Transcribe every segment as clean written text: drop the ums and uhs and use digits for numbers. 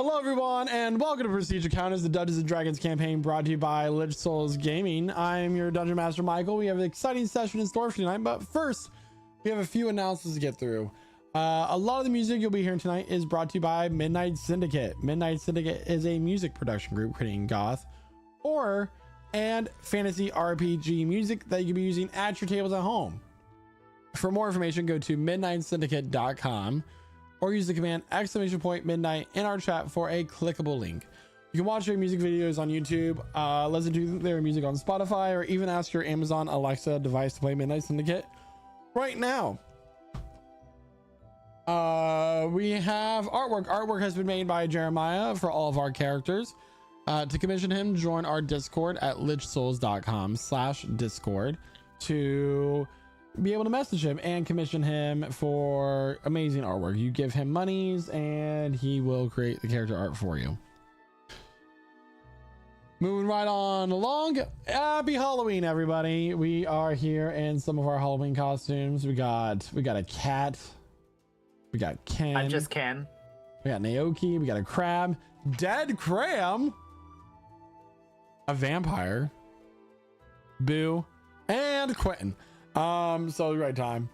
Hello everyone and welcome to Prestige Encounters, the Dungeons and Dragons campaign brought to you by Lich Souls Gaming. I am your Dungeon Master Michael. We have an exciting session in store for tonight, but first we have a few announcements to get through. A lot of the music you'll be hearing tonight is brought to you by Midnight Syndicate. Midnight Syndicate is a music production group creating goth, horror, and fantasy RPG music that you can be using at your tables at home. For more information, go to midnightsyndicate.com or use the command !midnight in our chat for a clickable link. You can watch their music videos on YouTube, listen to their music on Spotify, or even ask your Amazon Alexa device to play Midnight Syndicate right now. We have artwork. Artwork has been made by Jeremiah for all of our characters. To commission him, join our Discord at lichsouls.com/discord to be able to message him and commission him for amazing artwork. You give him monies and he will create the character art for you. Moving right on along. Happy Halloween, everybody. We are here in some of our Halloween costumes. We got a cat. We got Ken. I'm just Ken. We got Naoki. We got a crab. Dead Cram. A vampire. Boo. And Quentin. So right time,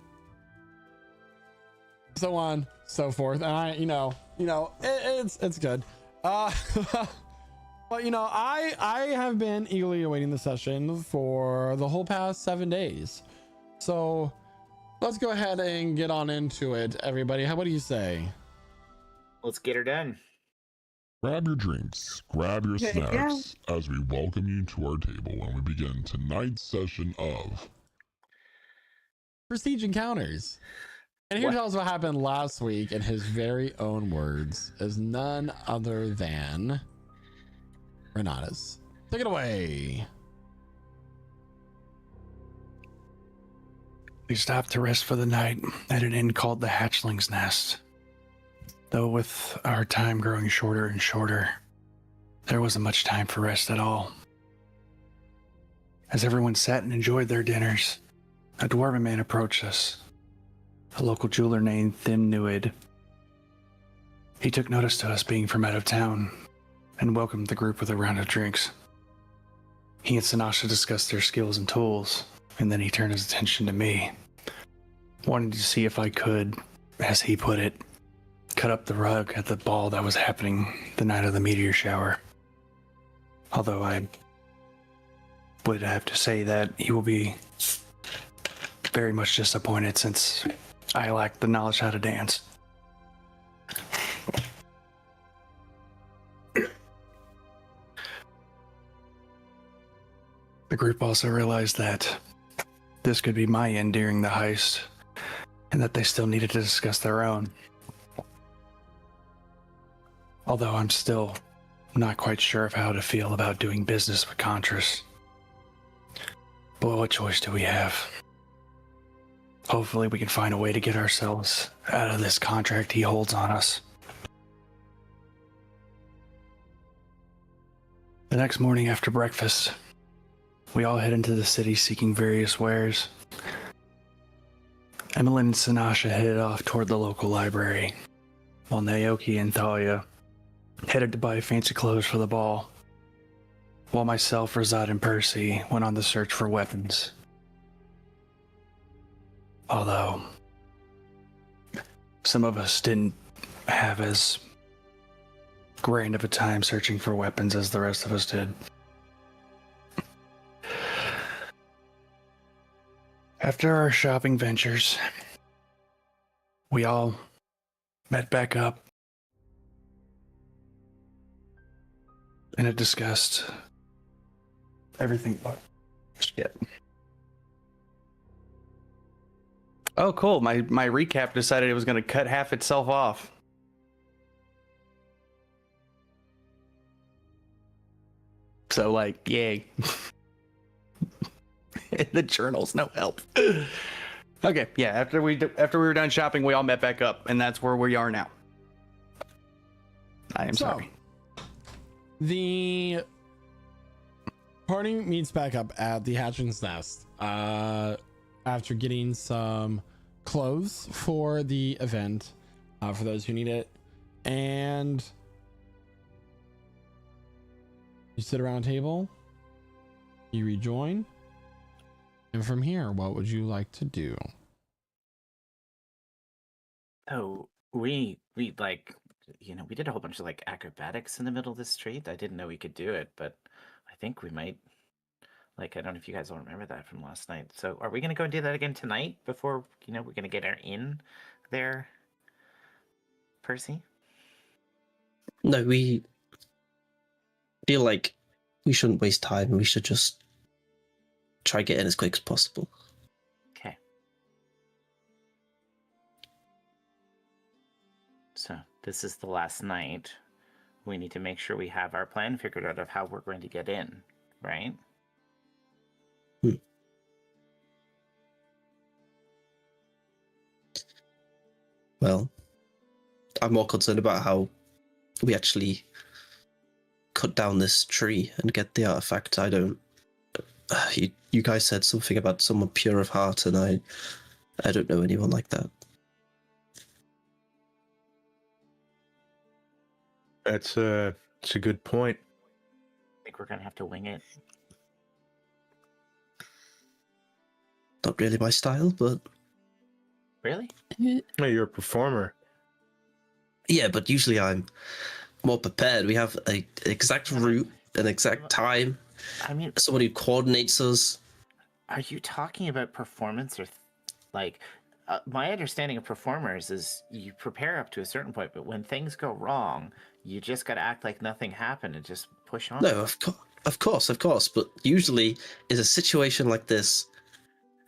so on, so forth. And I, it's good. But I have been eagerly awaiting the session for the whole past 7 days. So let's go ahead and get on into it, everybody. What do you say? Let's get her done. Grab your drinks, grab your snacks, as we welcome you to our table when we begin tonight's session of Prestige Encounters. And here to tell us what happened last week in his very own words is none other than Renatus. Take it away. We stopped to rest for the night at an inn called the Hatchling's Nest. Though with our time growing shorter and shorter, there wasn't much time for rest at all. As everyone sat and enjoyed their dinners, a dwarven man approached us, a local jeweler named Thimnuid. He took notice to us being from out of town and welcomed the group with a round of drinks. He and Sinasha discussed their skills and tools, and then he turned his attention to me, wanting to see if I could, as he put it, cut up the rug at the ball that was happening the night of the meteor shower. Although I would have to say that he will be very much disappointed since I lack the knowledge how to dance. The group also realized that this could be my end during the heist, and that they still needed to discuss their own. Although I'm still not quite sure of how to feel about doing business with Contras. But what choice do we have? Hopefully we can find a way to get ourselves out of this contract he holds on us. The next morning after breakfast, we all head into the city seeking various wares. Emmeline and Sinasha headed off toward the local library, while Naoki and Thalia headed to buy fancy clothes for the ball, while myself, Razad, and Percy went on the search for weapons. Although some of us didn't have as grand of a time searching for weapons as the rest of us did. After our shopping ventures, we all met back up and had discussed everything but shit. Oh, cool. My recap decided it was going to cut half itself off. So, like, yay. The journal's no help. Okay, yeah, after we were done shopping, we all met back up, and that's where we are now. I am sorry. The party meets back up at the Hatching's Nest. After getting some clothes for the event, for those who need it, and You sit around a table, you rejoin, and from here, what would you like to do? Oh, we like, we did a whole bunch of like acrobatics in the middle of the street. I didn't know we could do it, but I think we might. Like, I don't know if you guys all remember that from last night. So, are we gonna go and do that again tonight before we're gonna get our in there, Percy? No, we feel like we shouldn't waste time. We should just try get in as quick as possible. Okay. So, this is the last night. We need to make sure we have our plan figured out of how we're going to get in, right? Well, I'm more concerned about how we actually cut down this tree and get the artifact. I don't. You guys said something about someone pure of heart, and I don't know anyone like that. It's a good point. I think we're gonna have to wing it. Not really my style, but Really? Hey, you're a performer. yeah. But usually I'm more prepared. We have an exact route, an exact time, I mean, someone who coordinates us. are you talking about performance or like? My understanding of performers is you prepare up to a certain point, but when things go wrong, you just got to act like nothing happened and just push on. No, of course. But usually, in a situation like this,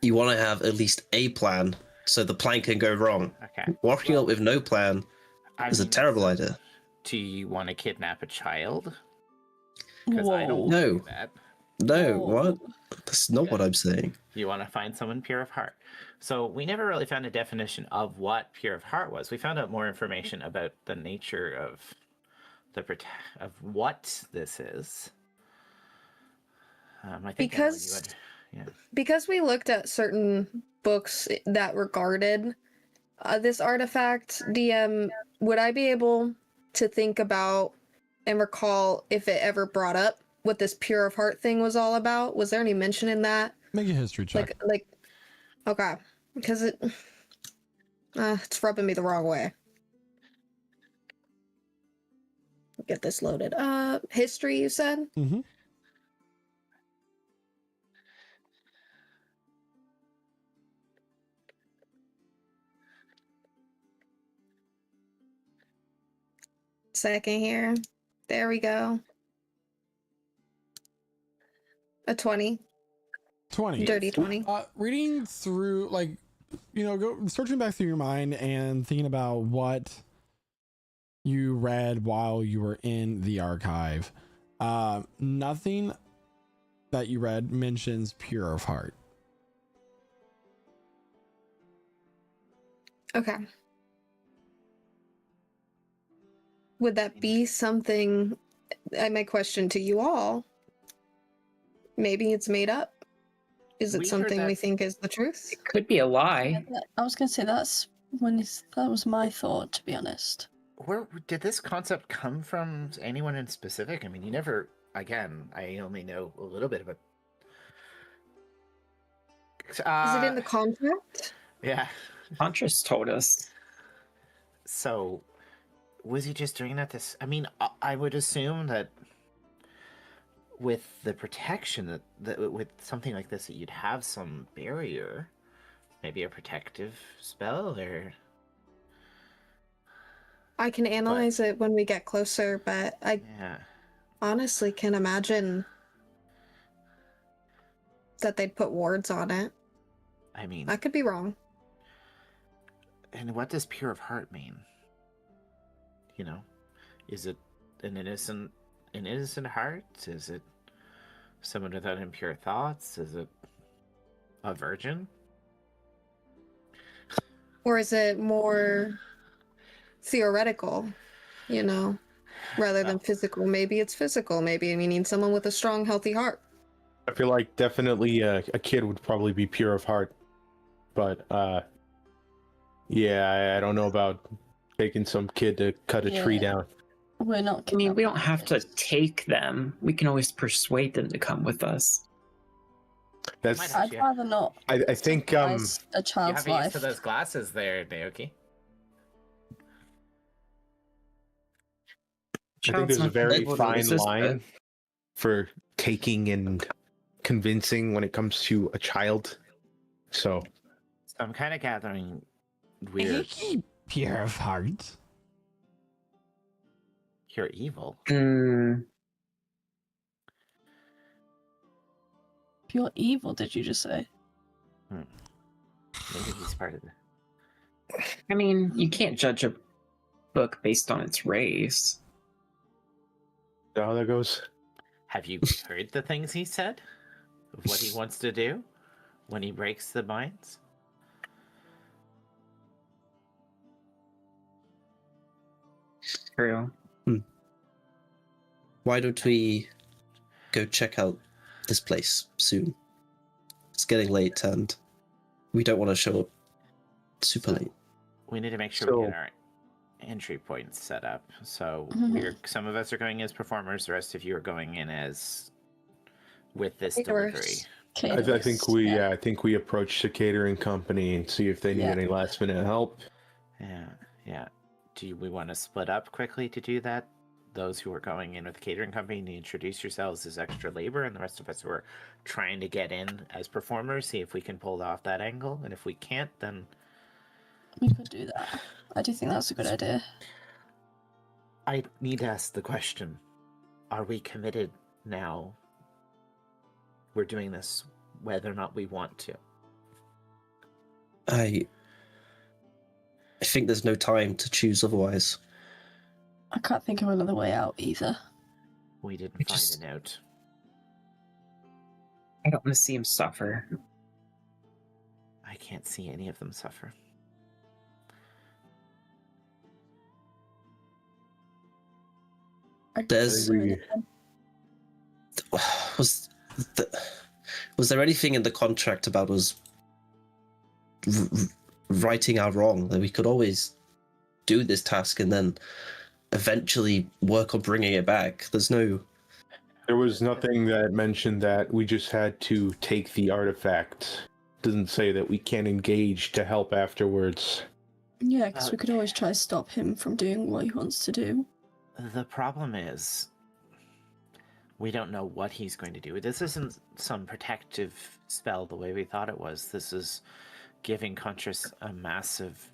you want to have at least a plan, so the plan can go wrong. Okay. Walking up with no plan is a terrible idea. Do you want to kidnap a child? Because I don't Whoa. No. do that. No, Whoa. what? That's not what I'm saying. You want to find someone pure of heart. So we never really found a definition of what pure of heart was. We found out more information about the nature of of what this is. I think Because we looked at certain books that regarded this artifact, DM, would I be able to think about and recall if it ever brought up what this pure of heart thing was all about? Was there any mention in that? Make a history check. Okay, because it's rubbing me the wrong way. Get this loaded. History, you said? Mm-hmm. Second here. There we go. A 20. 20. Dirty 20. Reading through, go searching back through your mind and thinking about what you read while you were in the archive. Nothing that you read mentions pure of heart. Okay. Would that be something, my question to you all, maybe it's made up? Is it We heard something we that- think is the truth? It could be a lie. I was going to say that was my thought, to be honest. Where did this concept come from? Anyone in specific? I mean, you never. Again, I only know a little bit about. Is it in the contract? Yeah. Huntress told us. So, was he just doing that? I mean, I would assume that with the protection that with something like this, that you'd have some barrier, maybe a protective spell, or. I can analyze it when we get closer, but I honestly can imagine that they'd put wards on it. I mean, I could be wrong. And what does pure of heart mean? You know, is it an innocent heart? Is it someone without impure thoughts? Is it a virgin? Or is it more theoretical, rather than physical? Maybe it's physical. Maybe we need someone with a strong, healthy heart. I feel like definitely a kid would probably be pure of heart, but yeah, I don't know about taking some kid to cut a tree down. We're not. I mean, we don't kidnapping have to kids. take them. We can always persuade them to come with us. That's. I'd rather not. I think sacrifice a You child's have used life. to those glasses there, Naoki. I think there's a Child's not gonna be very able to fine resist line it. for taking and convincing when it comes to a child. So I'm kind of gathering You weird. keep pure of heart. You're evil. Pure evil, did you just say? Maybe he's part of the. I mean, you can't judge a book based on its race. is that how that goes? Have you heard the things he said? Of what he wants to do when he breaks the binds? True. Why don't we go check out this place soon? It's getting late and we don't want to show up super late. We need to make sure So- we get our entry points set up. So some of us are going as performers, the rest of you are going in as with this Caterers. delivery. I think we approach the catering company and see if they need Yeah. any last minute help. Yeah. Do we want to split up quickly to do that? Those who are going in with the catering company need to introduce yourselves as extra labor, and the rest of us who are trying to get in as performers, see if we can pull off that angle. And if we can't, then We could do that. I do think that's a good idea. I need to ask the question. Are we committed now? We're doing this whether or not we want to. I think there's no time to choose otherwise. I can't think of another way out either. We didn't I find just- it out. I don't want to see him suffer. I can't see any of them suffer. There's- Was there anything in the contract about us righting our wrong? That we could always do this task and then eventually work on bringing it back. There was nothing that mentioned that we just had to take the artifact. Doesn't say that we can't engage to help afterwards. Yeah, because we could always try to stop him from doing what he wants to do. The problem is, we don't know what he's going to do. This isn't some protective spell the way we thought it was. This is giving Contras a massive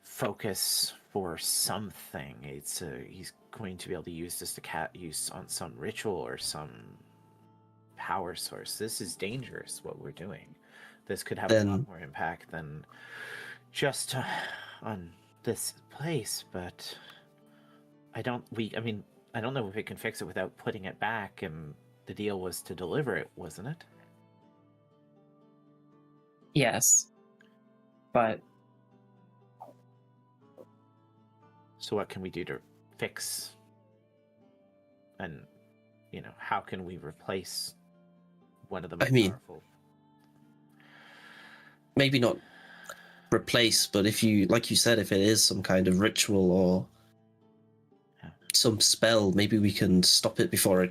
focus for something. He's going to be able to use this to use on some ritual or some power source. This is dangerous, what we're doing. This could have a lot more impact than just on this place, but I don't know if it can fix it without putting it back, and the deal was to deliver it, wasn't it? Yes. But So what can we do to fix, and how can we replace one of the most powerful? Maybe not replace, but if you, like you said, if it is some kind of ritual or some spell, maybe we can stop it before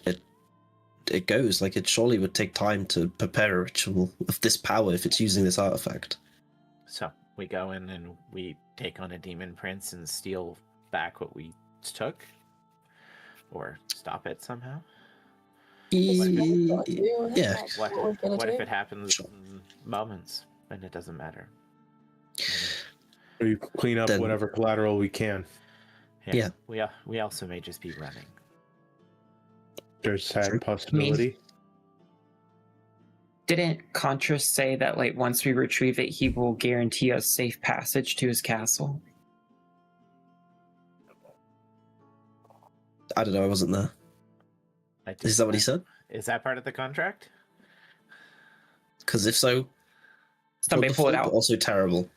it goes. Like, it surely would take time to prepare a ritual of this power if it's using this artifact. So we go in and we take on a demon prince and steal back what we took, or stop it somehow. Yeah. What if it happens in moments and it doesn't matter? We clean up Then- whatever collateral we can. Yeah. We also may just be running. There's that True. possibility. didn't Contras say that, like, once we retrieve it, he will guarantee us safe passage to his castle? I don't know, I wasn't there. Is that what he said? Is that part of the contract? Because if so, Somebody pull it wonderful, out. but also terrible.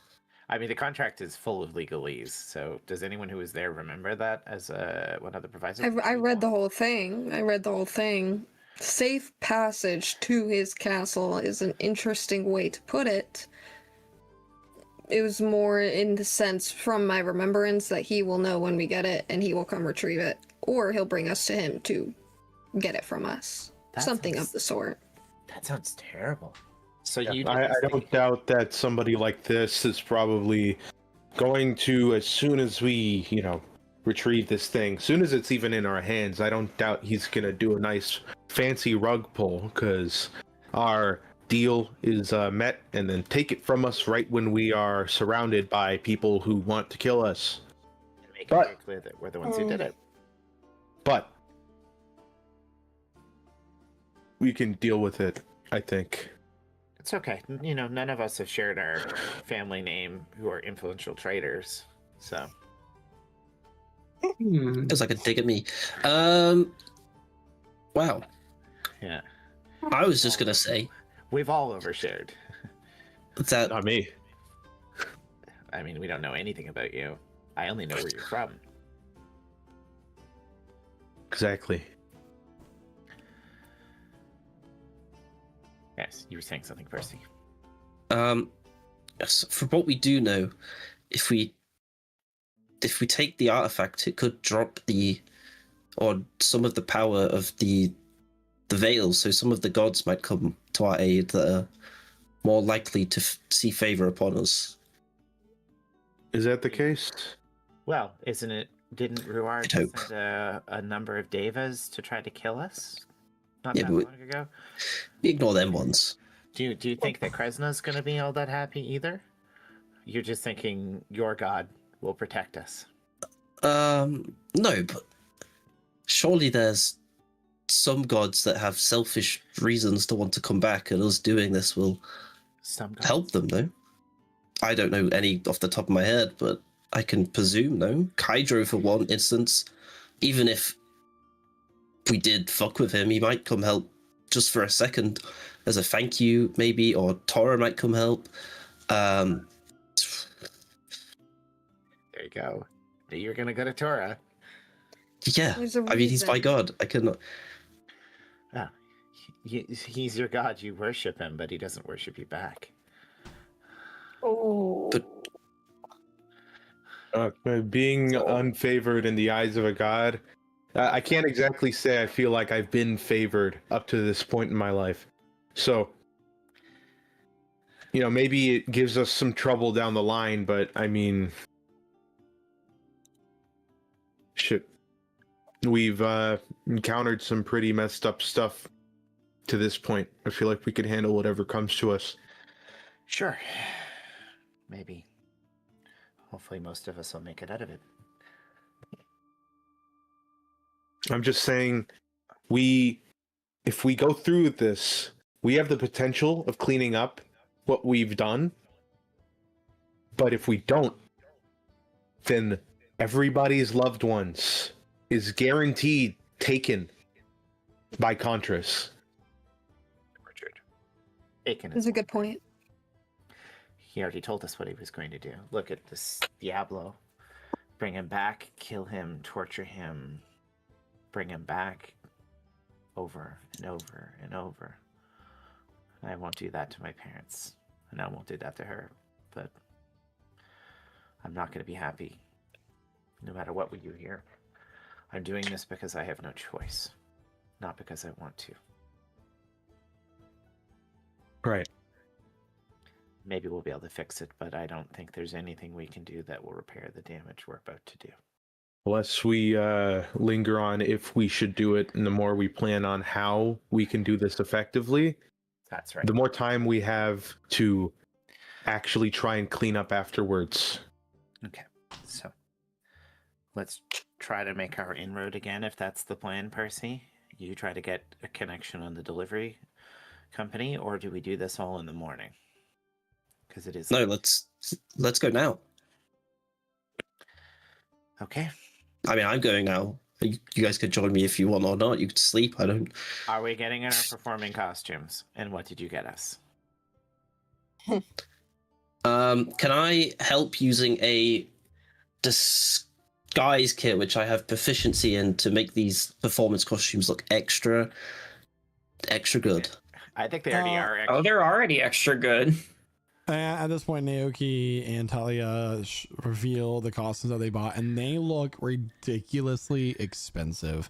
I mean, the contract is full of legalese. So, does anyone who was there remember that as one of the provisos? I read the whole thing. Safe passage to his castle is an interesting way to put it. it was more in the sense from my remembrance that he will know when we get it and he will come retrieve it, or he'll bring us to him to get it from us. Something of the sort. That sounds terrible. So Yeah, you I don't doubt that somebody like this is probably going to, as soon as we, retrieve this thing, as soon as it's even in our hands, I don't doubt he's going to do a nice fancy rug pull, because our deal is met, and then take it from us right when we are surrounded by people who want to kill us. And make it very clear that we're the ones who did it. But we can deal with it, I think. It's okay. None of us have shared our family name who are influential traitors, so. Feels like a dig at me. Wow. Yeah. I was just gonna say We've all overshared. that. Not me. I mean, we don't know anything about you. I only know where you're from. Exactly. Yes, you were saying something, Percy. Yes, from what we do know, if we take the artifact, it could drop some of the power of the veil, so some of the gods might come to our aid that are more likely to see favor upon us. Is that the case? Well, isn't it? Didn't Ruar I'd hope. send a number of devas to try to kill us? Not Yeah, that but long ago. we ignore them ones. Do you think that Kresna's going to be all that happy either? You're just thinking your god will protect us. No, but surely there's some gods that have selfish reasons to want to come back, and us doing this will help them, no? I don't know any off the top of my head, but I can presume, no? Hydro, for one instance, even if we did fuck with him, he might come help just for a second as a thank you, maybe, or Tora might come help. There you go. You're going to go to Tora. Yeah, I mean, he's my god. I cannot. Ah, he's your god. You worship him, but he doesn't worship you back. Oh. But being unfavored in the eyes of a god, I can't exactly say I feel like I've been favored up to this point in my life. So, maybe it gives us some trouble down the line, but I mean, shit. We've encountered some pretty messed up stuff to this point. I feel like we could handle whatever comes to us. Sure. Maybe. Hopefully most of us will make it out of it. I'm just saying, if we go through with this, we have the potential of cleaning up what we've done. But if we don't, then everybody's loved ones is guaranteed taken by Contras. Richard. Aiken That's a good point. He already told us what he was going to do. Look at this Diablo. Bring him back, kill him, torture him, bring him back over and over and over. I won't do that to my parents, and I won't do that to her, but I'm not going to be happy no matter what we do here. I'm doing this because I have no choice, not because I want to. Right. Maybe we'll be able to fix it, but I don't think there's anything we can do that will repair the damage we're about to do. Less we linger on if we should do it, and the more we plan on how we can do this effectively, That's right. the more time we have to actually try and clean up afterwards. Okay, so let's try to make our inroad again, if that's the plan, Percy. You try to get a connection on the delivery company, or do we do this all in the morning? Because it is... No, let's go now. Okay. I mean, I'm going now. You guys can join me if you want or not. You could sleep. I don't. Are we getting in our performing costumes? And what did you get us? Can I help using a disguise kit, which I have proficiency in, to make these performance costumes look extra good? I think they already are. Oh, they're already extra good. And at this point, Naoki and Talia reveal the costumes that they bought, and they look ridiculously expensive.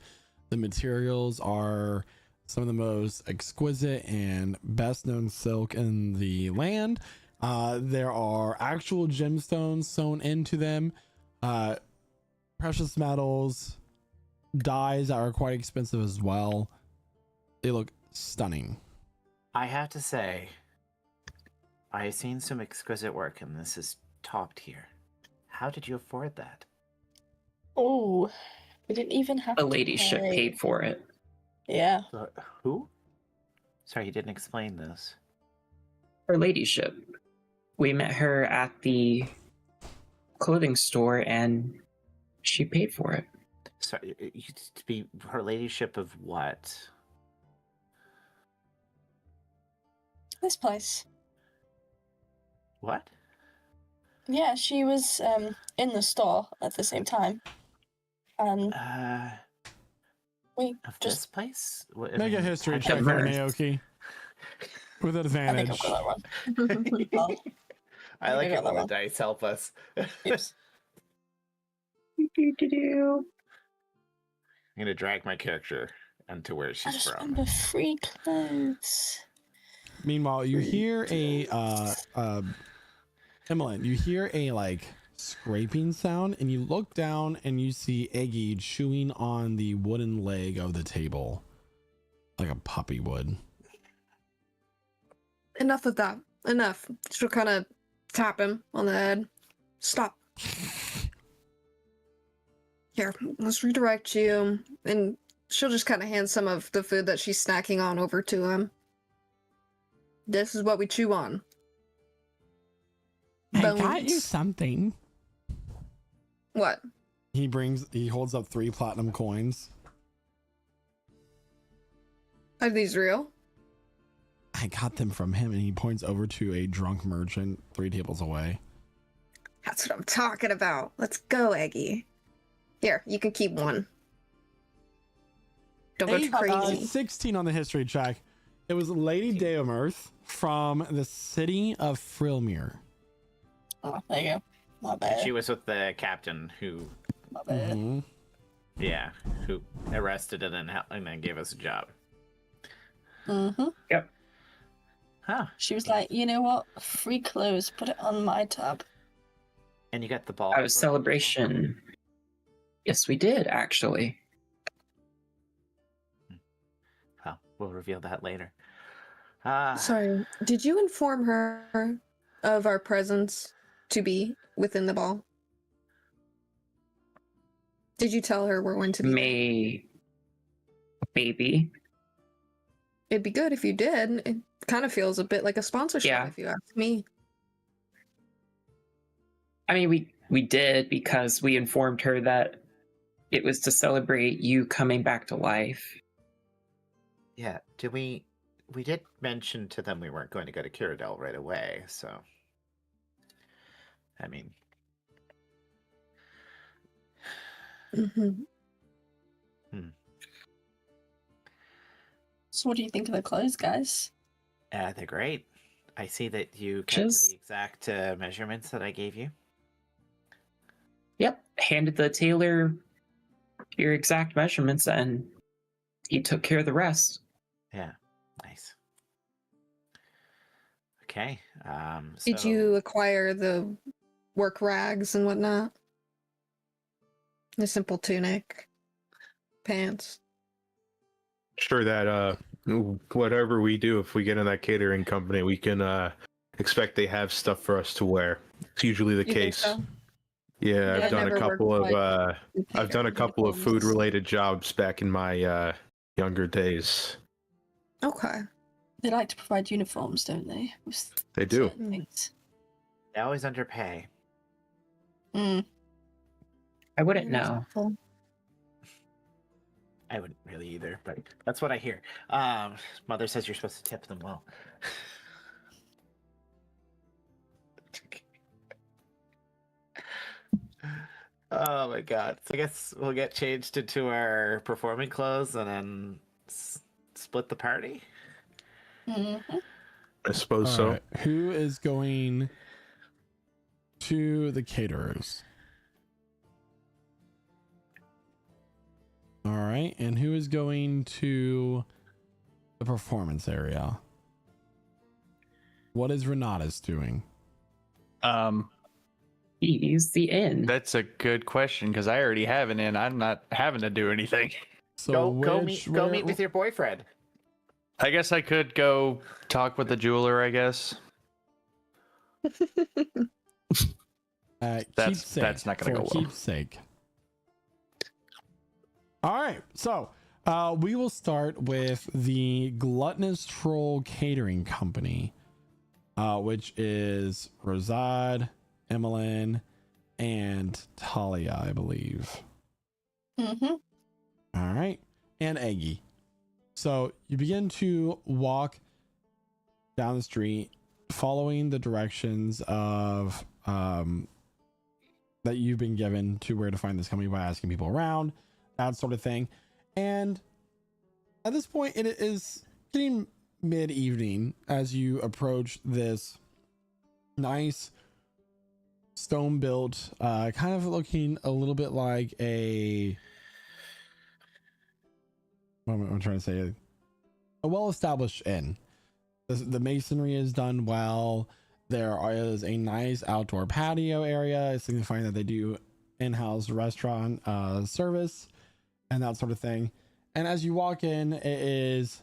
The materials are some of the most exquisite and best known silk in the land. There are actual gemstones sewn into them, precious metals, dyes that are quite expensive as well. They look stunning. I have to say, I've seen some exquisite work, and this is top tier. How did you afford that? Oh, we didn't even have A to ladyship pay. paid for it. Yeah. Who? Sorry, you didn't explain this. Her ladyship. We met her at the clothing store, and she paid for it. Sorry, to be her ladyship of what? This place. What? Yeah, she was in the store at the same time. And we Of just this place? Make a history how check did- there, Mirth. Naoki. With I think advantage. I've got that one. Well, I like I got it when that the one. dice help us. oops. I'm gonna drag my character onto where I she's just from. remember free clothes. Meanwhile, you hear a Emmeline, you hear a like scraping sound, and you look down and you see Eggy chewing on the wooden leg of the table like a puppy would. Enough of that. Enough. She'll kind of tap him on the head. Stop. Here, let's redirect you. And she'll just kind of hand some of the food that she's snacking on over to him. This is what we chew on. I got you Bones. something. What? He holds up 3 platinum coins. Are these real? I got them from him, and he points over to a drunk merchant 3 tables away. That's what I'm talking about. Let's go, Eggy. Here, you can keep one. Don't go too crazy. 16 on the history check. It was Lady Deomirth from the city of Frilmere. Oh, there you go. Not bad. She was with the captain who, Not bad. Mhm. yeah, who arrested it and then gave us a job. Mm-hmm. Huh. She was like, you know what? Free clothes. Put it on my tab. And you got the ball. At a celebration. Yes, we did, actually. Well, we'll reveal that later. Sorry, did you inform her of our presence to be within the ball? Did you tell her we're going to be there? Maybe. It'd be good if you did. It kind of feels a bit like a sponsorship, Yeah. if you ask me. I mean, we did, because we informed her that it was to celebrate you coming back to life. Yeah, we did mention to them we weren't going to go to Kiradel right away, so I mean, Mm-hmm. So what do you think of the clothes, guys? they're great. I see that you kept to Just- the exact measurements that I gave you. Yep, handed the tailor your exact measurements, and he took care of the rest. Yeah, nice. Okay. Did so- you acquire the work rags and whatnot? A simple tunic, pants. Sure that whatever we do, if we get in that catering company, we can expect they have stuff for us to wear. It's usually the You think case. so? Yeah, Yeah, I've done a never worked couple of like I've done a couple of food related jobs back in my younger days. Okay. They like to provide uniforms, don't they? With They do. certain things. They always underpay. Mm. I wouldn't know. I wouldn't really either, but that's what I hear. Mother says you're supposed to tip them well. Oh my god. So I guess we'll get changed into our performing clothes and then split the party? Mhm. I suppose All so. right. Who is going to the caterers? All right. And who is going to the performance area? What is Renata's doing? He's the inn. That's a good question because I already have an inn. I'm not having to do anything. So Go meet with your boyfriend. I guess I could go talk with the jeweler, I guess. That's not gonna go well. Keepsake. All right. So we will start with the Gluttonous Troll Catering Company, which is Rosad, Emmeline, and Talia, I believe. Mm-hmm. All right. And Eggy. So you begin to walk down the street following the directions of that you've been given to where to find this company by asking people around, that sort of thing. And at this point, it is getting mid-evening as you approach this nice stone built, kind of looking a little bit like I'm trying to say a well-established inn. The masonry is done well. There is a nice outdoor patio area, signifying that they do in-house restaurant service and that sort of thing. And as you walk in, it is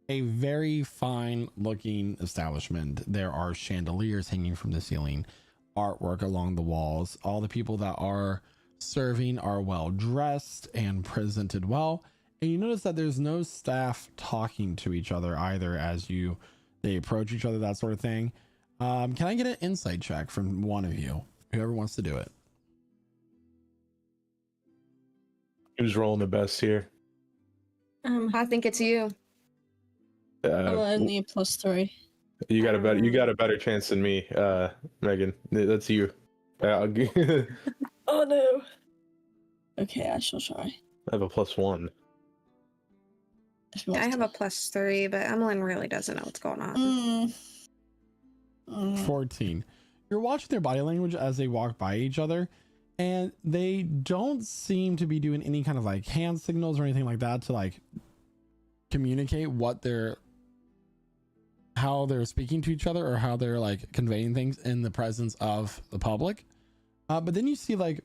a very fine looking establishment. There are chandeliers hanging from the ceiling, artwork along the walls. All the people that are serving are well dressed and presented well. And you notice that there's no staff talking to each other either as they approach each other, that sort of thing. Can I get an insight check from one of you? Whoever wants to do it. Who's rolling the best here? I think it's you. I'm only +3. You got a better chance than me, Megan. That's you. Oh no. Okay, I shall try. I have a +1. I have a +3, but Emmeline really doesn't know what's going on. 14. You're watching their body language as they walk by each other, and they don't seem to be doing any kind of like hand signals or anything like that to like communicate how they're speaking to each other or how they're like conveying things in the presence of the public. But then you see like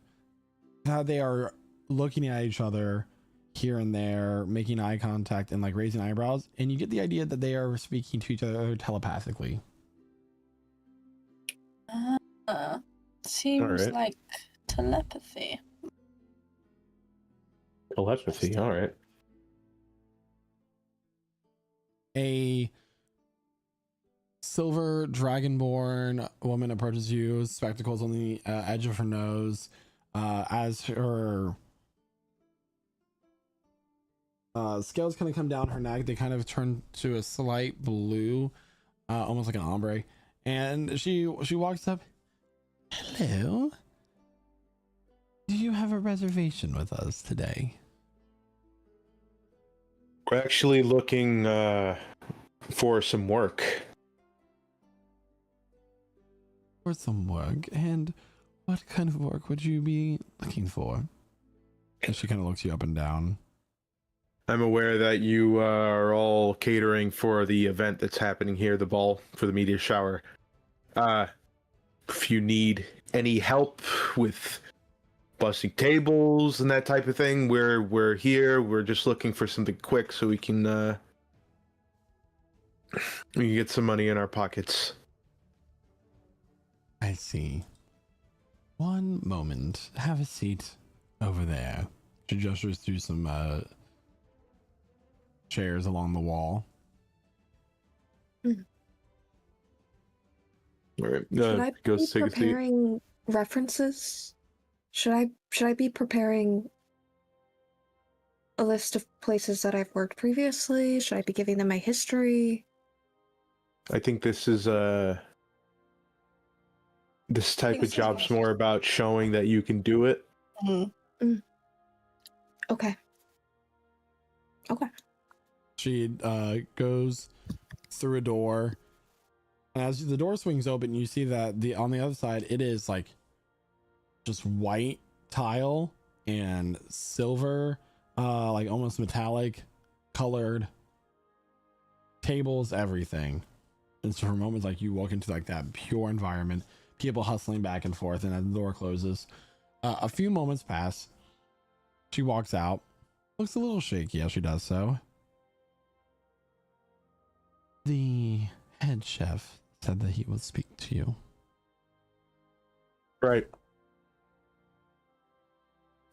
how they are looking at each other here and there, making eye contact and like raising eyebrows, and you get the idea that they are speaking to each other telepathically. Seems right. like telepathy. Telepathy, all right. A silver dragonborn woman approaches you, spectacles on the edge of her nose, as her scales kind of come down her neck. They kind of turn to a slight blue, almost like an ombre, and she walks up. Hello, do you have a reservation with us today? We're actually looking for some work. For some work? And what kind of work would you be looking for? And she kind of looks you up and down. I'm aware that you are all catering for the event that's happening here, the ball for the media shower. If you need any help with busting tables and that type of thing, we're here. We're just looking for something quick so we can get some money in our pockets. I see. One moment. Have a seat over there. She gestures to some chairs along the wall. All right. Should I Go be take a seat. preparing references? Should I be preparing a list of places that I've worked previously? Should I be giving them my history? I think this is this type of job's more about showing that you can do it. Okay. She goes through a door And as the door swings open, you see that on the other side, it is like just white tile and silver, like almost metallic colored tables, everything. And so for moments, like you walk into like that pure environment, people hustling back and forth, and as the door closes, a few moments pass. She walks out, looks a little shaky as she does so. The head chef said that he would speak to you. Right.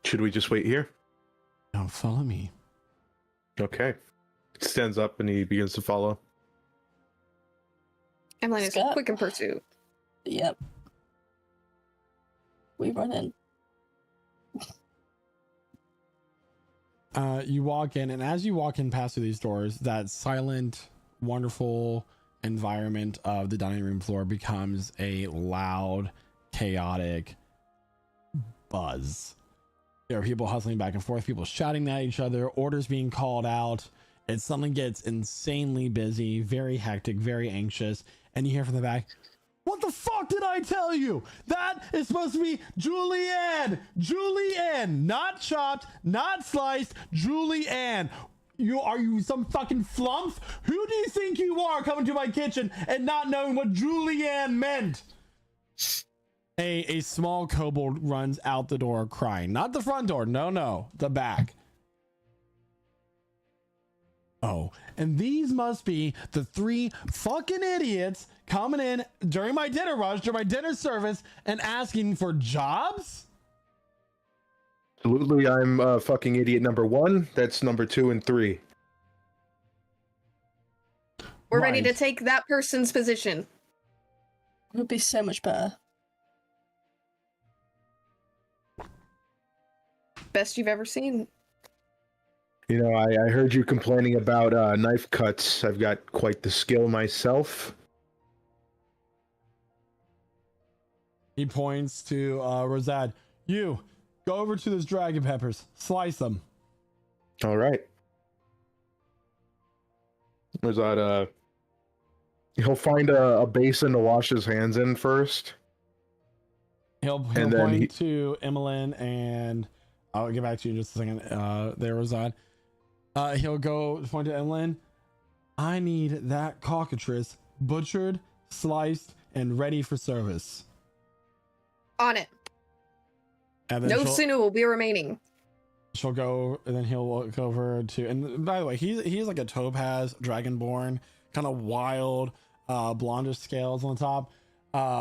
Should we just wait here? Don't follow me. Okay. Stands up and he begins to follow. Emily is Scott. quick in pursuit. Yep. We run in. You walk in, and as you walk in past through these doors, that silent, wonderful environment of the dining room floor becomes a loud, chaotic buzz. There are people hustling back and forth, people shouting at each other, orders being called out. It suddenly gets insanely busy, very hectic, very anxious, and you hear from the back, "What the fuck did I tell you? That is supposed to be julienne! Julienne! Not chopped, not sliced, julienne! Are you some fucking flump? Who do you think you are coming to my kitchen and not knowing what julienne meant?" A small kobold runs out the door crying. Not the front door, no, the back. Oh, and these must be the 3 fucking idiots coming in during my dinner rush, during my dinner service, and asking for jobs? Absolutely, I'm fucking idiot number 1. That's number 2 and 3. We're ready to Right. take that person's position. It would be so much better. Best you've ever seen. You know, I heard you complaining about knife cuts. I've got quite the skill myself. He points to Rosad. You, go over to those dragon peppers. Slice them. All right. Was that he'll find a basin to wash his hands in first. He'll And then point he- to Emmeline, and I'll get back to you in just a second. There, Rosad. He'll go point to Emmeline. I need that cockatrice butchered, sliced, and ready for service. On it. And then No she'll- sinew will be remaining. she'll go, and then he'll look over to, and by the way, he's like a topaz dragonborn, kind of wild, blondish scales on the top,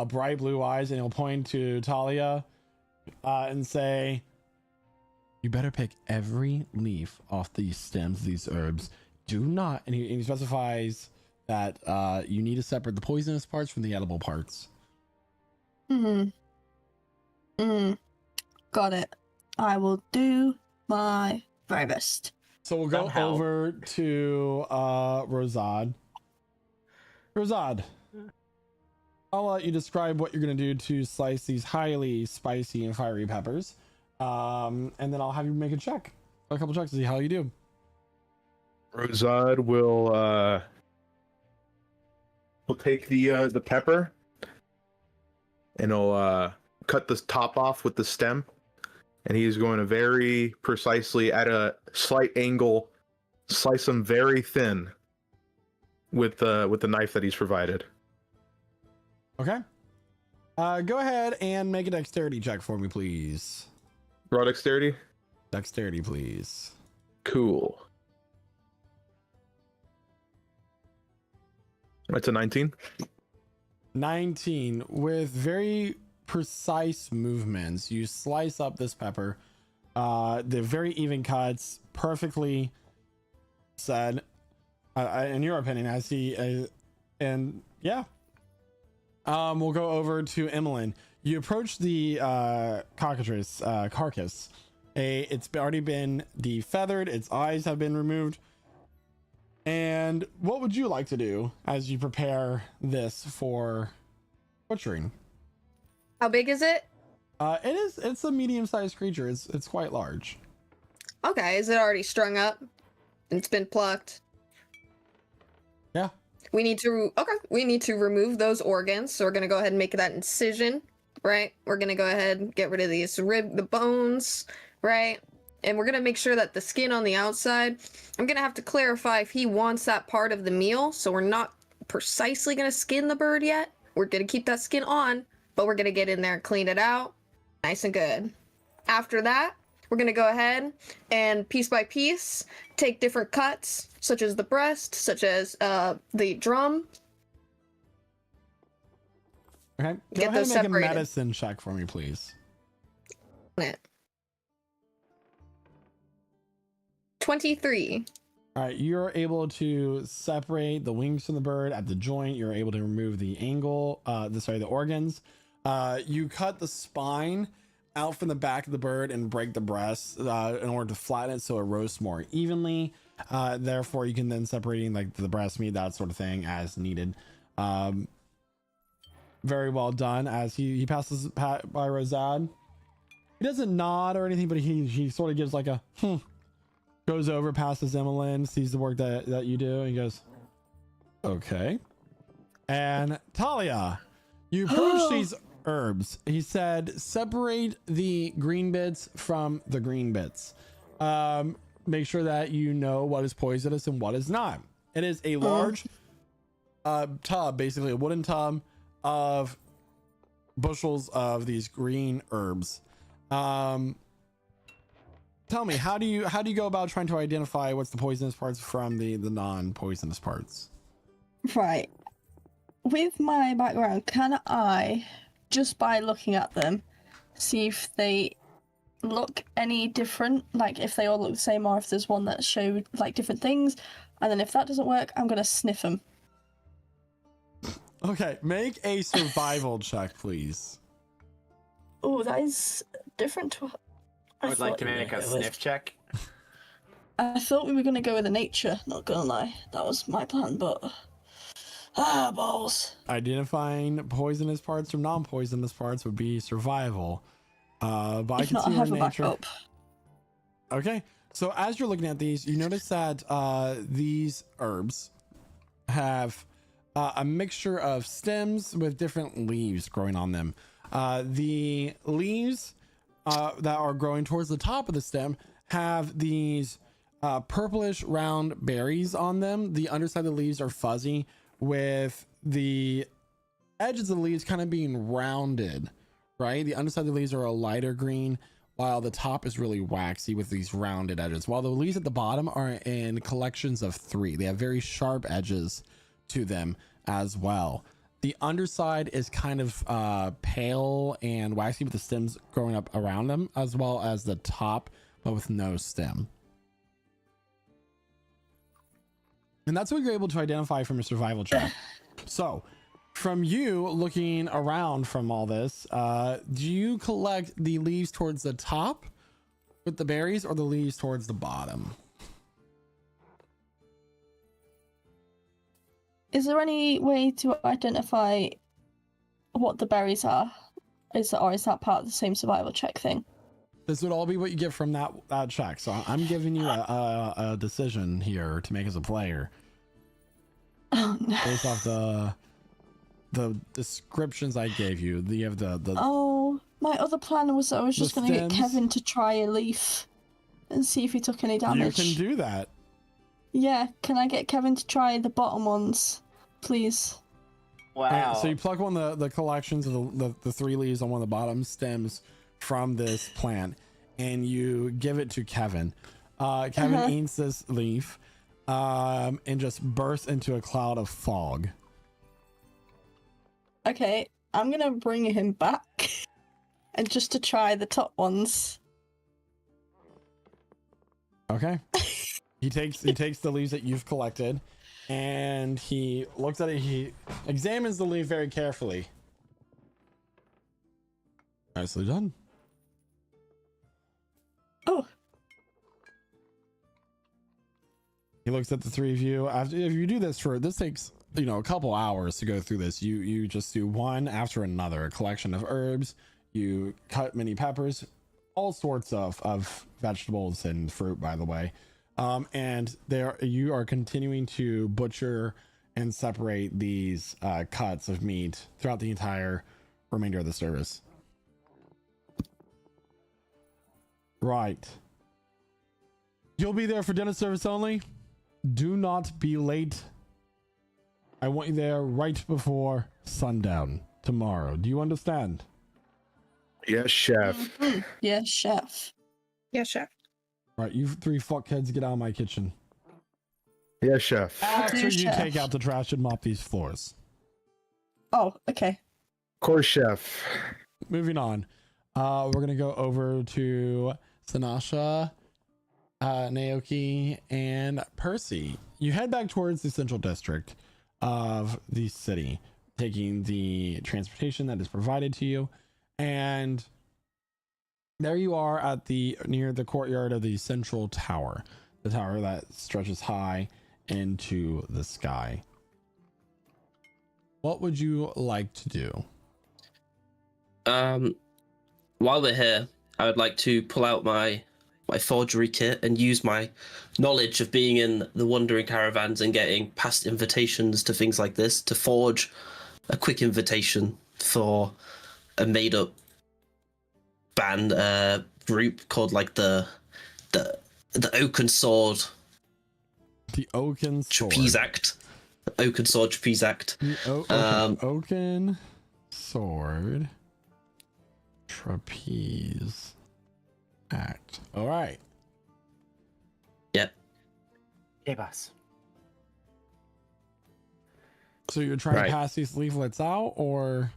bright blue eyes, and he'll point to Talia and say, you better pick every leaf off these stems, these herbs. Do not, and he specifies that you need to separate the poisonous parts from the edible parts. Got it. I will do my very best. So we'll go Somehow. over to Rosad. Rosad, I'll let you describe what you're going to do to slice these highly spicy and fiery peppers. And then I'll have you make a couple checks to see how you do. Rosad will take the pepper and he'll cut the top off with the stem, and he's going to very precisely at a slight angle slice them very thin with the knife that he's provided. Okay. Go ahead and make a dexterity check for me, please. Raw dexterity. Dexterity, please. Cool. That's a 19. 19. With very precise movements, you slice up this pepper. The very even cuts, perfectly said. In your opinion, I see. And yeah. We'll go over to Emmeline. You approach the cockatrice carcass. It's already been defeathered. Its eyes have been removed. And what would you like to do as you prepare this for butchering? How big is it? It's a medium-sized creature. It's quite large. Okay, is it already strung up? It's been plucked. Yeah. We need to remove those organs. So we're gonna go ahead and make that incision, right? We're gonna go ahead and get rid of the bones, right? And we're gonna make sure that the skin on the outside, I'm gonna have to clarify if he wants that part of the meal. So we're not precisely gonna skin the bird yet. We're gonna keep that skin on, but we're gonna get in there and clean it out, nice and good. After that, we're gonna go ahead and piece by piece take different cuts, such as the breast, such as the drum. Okay. Go Get ahead those and make separated. a medicine check for me, please. 23. All right, you're able to separate the wings from the bird at the joint. You're able to remove the angle, the organs. You cut the spine out from the back of the bird and break the breast in order to flatten it so it roasts more evenly. Therefore, you can then separating like the breast meat, that sort of thing, as needed. Very well done. As he passes by Rosad, he doesn't nod or anything, but he sort of gives like a goes over, passes Emmeline, sees the work that you do, and he goes, okay. And Talia, you approach these herbs. He said, separate the green bits from the green bits. Make sure that you know what is poisonous and what is not. It is a large tub, basically a wooden tub of bushels of these green herbs. Tell me, how do you go about trying to identify what's the poisonous parts from the non-poisonous parts? Right. With my background, can I, just by looking at them, see if they look any different? Like if they all look the same, or if there's one that showed like different things? And then if that doesn't work, I'm gonna sniff them. Okay, make a survival check, please. Oh, that is different to. I would like to make a sniff check. I thought we were gonna go with the nature. Not gonna lie, that was my plan, but balls. Identifying poisonous parts from non-poisonous parts would be survival. But I can see your nature. Okay, so as you're looking at these, you notice that these herbs have a mixture of stems with different leaves growing on them. The leaves that are growing towards the top of the stem have these purplish round berries on them. The underside of the leaves are fuzzy, with the edges of the leaves kind of being rounded, right? The underside of the leaves are a lighter green, while the top is really waxy with these rounded edges, while the leaves at the bottom are in collections of 3. They have very sharp edges to them as well. The underside is kind of pale and waxy with the stems growing up around them, as well as the top, but with no stem. And that's what you're able to identify from your survival check. So from you looking around from all this, do you collect the leaves towards the top with the berries, or the leaves towards the bottom? Is there any way to identify what the berries are? Or is that part of the same survival check thing? This would all be what you get from that check. So I'm giving you a decision here to make as a player. Oh, no. Based off the descriptions I gave you. You have the Oh, my other plan was that I was just going to get stems? Kevin to try a leaf and see if he took any damage. You can do that. Yeah, can I get Kevin to try the bottom ones, please? Wow. So you pluck one of the collections of the 3 leaves on one of the bottom stems from this plant, and you give it to Kevin. Kevin eats this leaf and just bursts into a cloud of fog. Okay, I'm gonna bring him back and just to try the top ones. Okay. He takes the leaves that you've collected, and he looks at it. He examines the leaf very carefully. Nicely done. Oh. He looks at the 3 of you. After, if you do this takes a couple hours to go through this. You just do one after another, a collection of herbs. You cut many peppers, all sorts of vegetables and fruit, by the way. And you are continuing to butcher and separate these cuts of meat throughout the entire remainder of the service. Right. You'll be there for dinner service only. Do not be late. I want you there right before sundown tomorrow. Do you understand? Yes, chef. Mhm. Yes, chef. Yes, chef. Right, you 3 fuckheads, get out of my kitchen. Yes, chef. After Yes, you chef. take out the trash and mop these floors. Oh, okay. Of course, chef. Moving on. We're gonna go over to Sanasha, Naoki, and Percy. You head back towards the central district of the city, taking the transportation that is provided to you, and there you are at the near the courtyard of the central tower, the tower that stretches high into the sky. What would you like to do? While we're here, I would like to pull out my forgery kit and use my knowledge of being in the wandering caravans and getting past invitations to things like this to forge a quick invitation for a made-up band group called like the Oaken Sword The Oaken Sword. Trapeze Act. The Oaken Sword Trapeze Act. The Oaken Sword Trapeze Act. All right. Yep. Hey, boss. So you're trying Right. to pass these leaflets out, or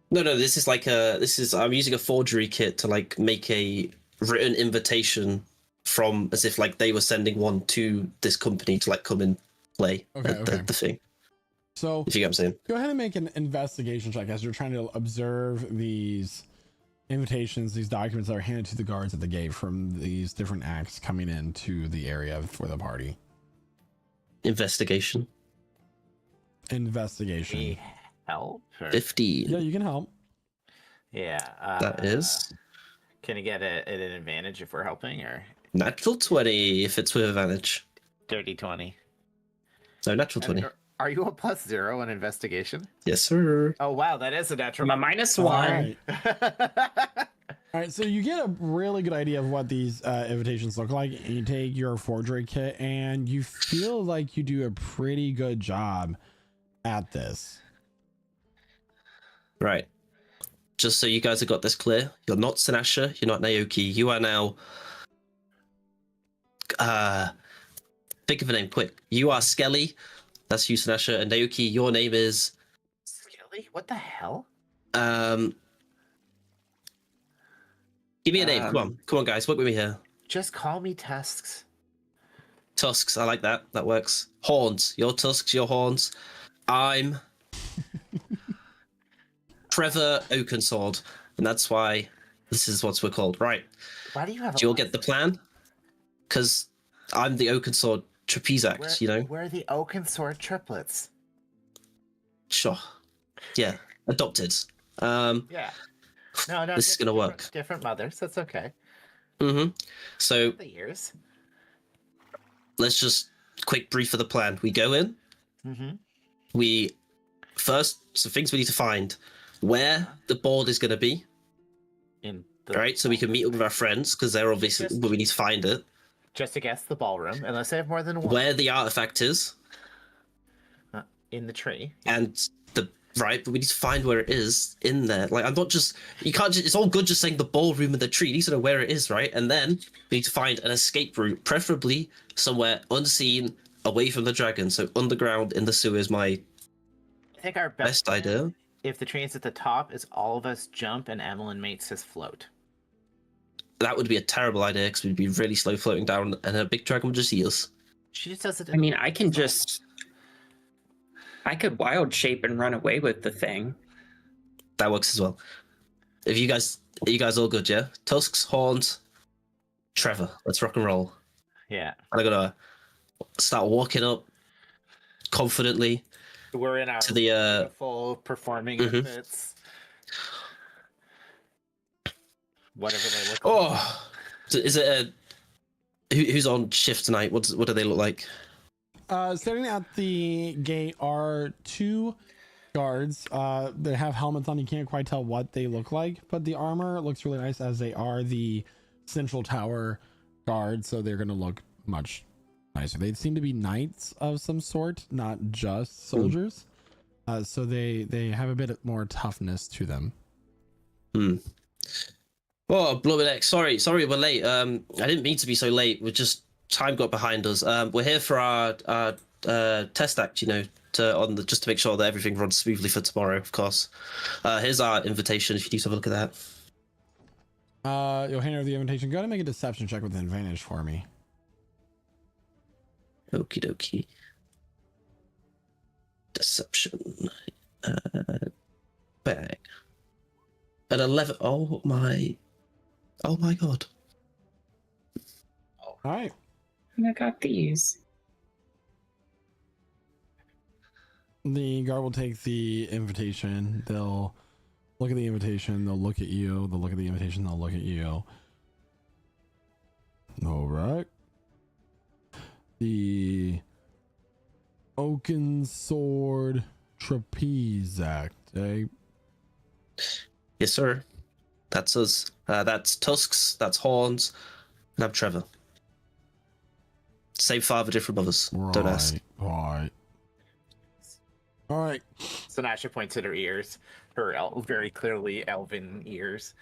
No, this is like I'm using a forgery kit to like make a written invitation from as if like they were sending one to this company to like come and play Okay. the thing. so If you get what I'm saying. go ahead and make an investigation check as you're trying to observe these invitations, these documents that are handed to the guards at the gate from these different acts coming into the area for the party. Investigation. Investigation. We help? Or... 50. Yeah, you can help. Yeah. That is Can you get an advantage if we're helping, or natural 20 if it's with advantage. dirty 20? No, natural 20. Are you a +0 in investigation? Yes, sir. Oh wow, that is a natural. I'm a -1. All right. All right, so you get a really good idea of what these invitations look like, and you take your forgery kit, and you feel like you do a pretty good job at this. Right. Just so you guys have got this clear, you're not Sinasha, you're not Naoki, you are now think of a name quick. You are Skelly, that's you, Sinasha, and Naoki, your name is Skilly? What the hell? give me a name. Come on guys, work with me here. Just call me Tusks. Tusks, I like that. That works. Horns. Your tusks, your horns. I'm Trevor Oakensword, and that's why this is what we're called. Right. Why do you have? Do you all get the plan? Because I'm the Oakensword Trapeze Act, you know? We're the Oaken Sword triplets. Sure. Yeah. Adopted. Yeah. No, This is gonna work. Different mothers. That's okay. So The years. let's just quick brief of the plan. We go in. We first some things we need to find where the board is going to be. Right, so we can meet up with our friends because they're obviously we need to find it. Just to guess the ballroom, unless they have more than one. Where the artifact is. In the tree. And but we need to find where it is in there. Like I'm not just you can't just it's all good just saying the ballroom and the tree. You need to know where it is, right? And then we need to find an escape route, preferably somewhere unseen, away from the dragon. So underground in the sewer is my I think our best idea. If the train's at the top, is all of us jump and Evelyn makes us float. That would be a terrible idea because we'd be really slow floating down, and a big dragon would just eat us. She just does it. I mean, I could wild shape and run away with the thing. That works as well. Are you guys all good, yeah? Tusks, horns, Trevor. Let's rock and roll. Yeah. I'm gonna start walking up confidently. We're in our to the full performing outfits. Whatever they look like. Oh, is it who's on shift tonight? What do they look like? Standing at the gate are two guards. They have helmets on. You can't quite tell what they look like, but the armor looks really nice, as they are the central tower guards, so they're gonna look much nicer. They seem to be knights of some sort, not just soldiers. So they have a bit more toughness to them. Oh, blooming heck. Sorry we're late. I didn't mean to be so late. Time got behind us. We're here for our test act, just to make sure that everything runs smoothly for tomorrow, of course. Here's our invitation if you need to have a look at that. You'll hand over the invitation. Go ahead and make a deception check with advantage for me. Okie dokie. Deception. Bang. At 11. Oh my god. All right. I got these. The guard will take the invitation. They'll look at the invitation. They'll look at you. They'll look at the invitation. They'll look at you. All right. The Oaken Sword Trapeze Act, eh? Yes, sir. That's us. That's Tusks. That's Horns. And I'm Trevor. Same father, different mothers. Don't ask. Right. All right. Sinasha points at her ears, her very clearly elven ears,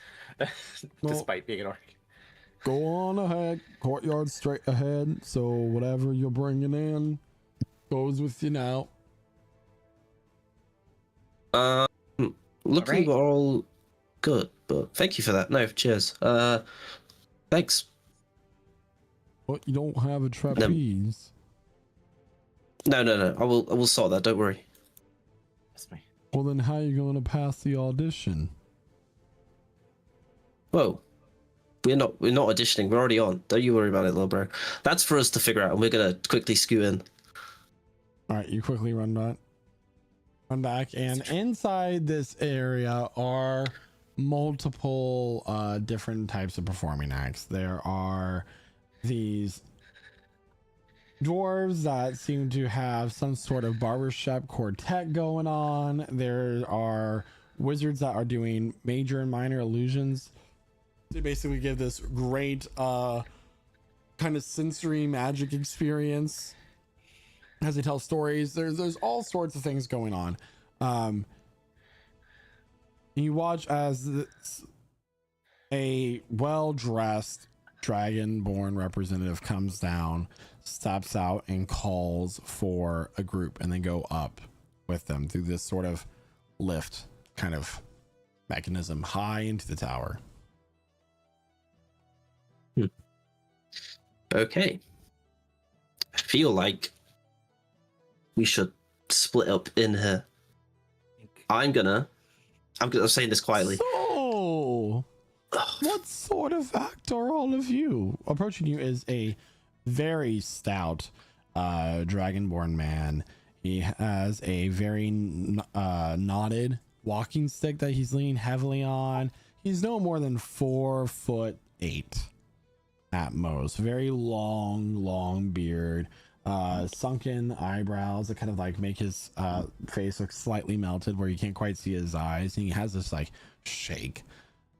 despite being an orc. Go on ahead. Courtyard straight ahead. So whatever you're bringing in goes with you now. Luckily, we're all good, but thank you for that. No, cheers. Thanks. What, you don't have a trapeze? No. I will sort that. Don't worry. That's me. Well, then how are you going to pass the audition? Whoa. We're not auditioning. We're already on. Don't you worry about it, little bro. That's for us to figure out, and we're gonna quickly scoot in. All right, you quickly run back, and inside this area are multiple different types of performing acts. There are these dwarves that seem to have some sort of barbershop quartet going on. There are wizards that are doing major and minor illusions to basically give this great kind of sensory magic experience as they tell stories. There's all sorts of things going on. You watch as a well-dressed dragonborn representative comes down, steps out, and calls for a group, and then go up with them through this sort of lift kind of mechanism high into the tower. Okay. I feel like we should split up in here. I'm saying this quietly. So, what sort of act are all of you? Approaching you is a very stout dragonborn man. He has a very knotted walking stick that he's leaning heavily on. He's no more than 4'8" at most. Very long beard, sunken eyebrows that kind of like make his face look slightly melted where you can't quite see his eyes. And he has this like shake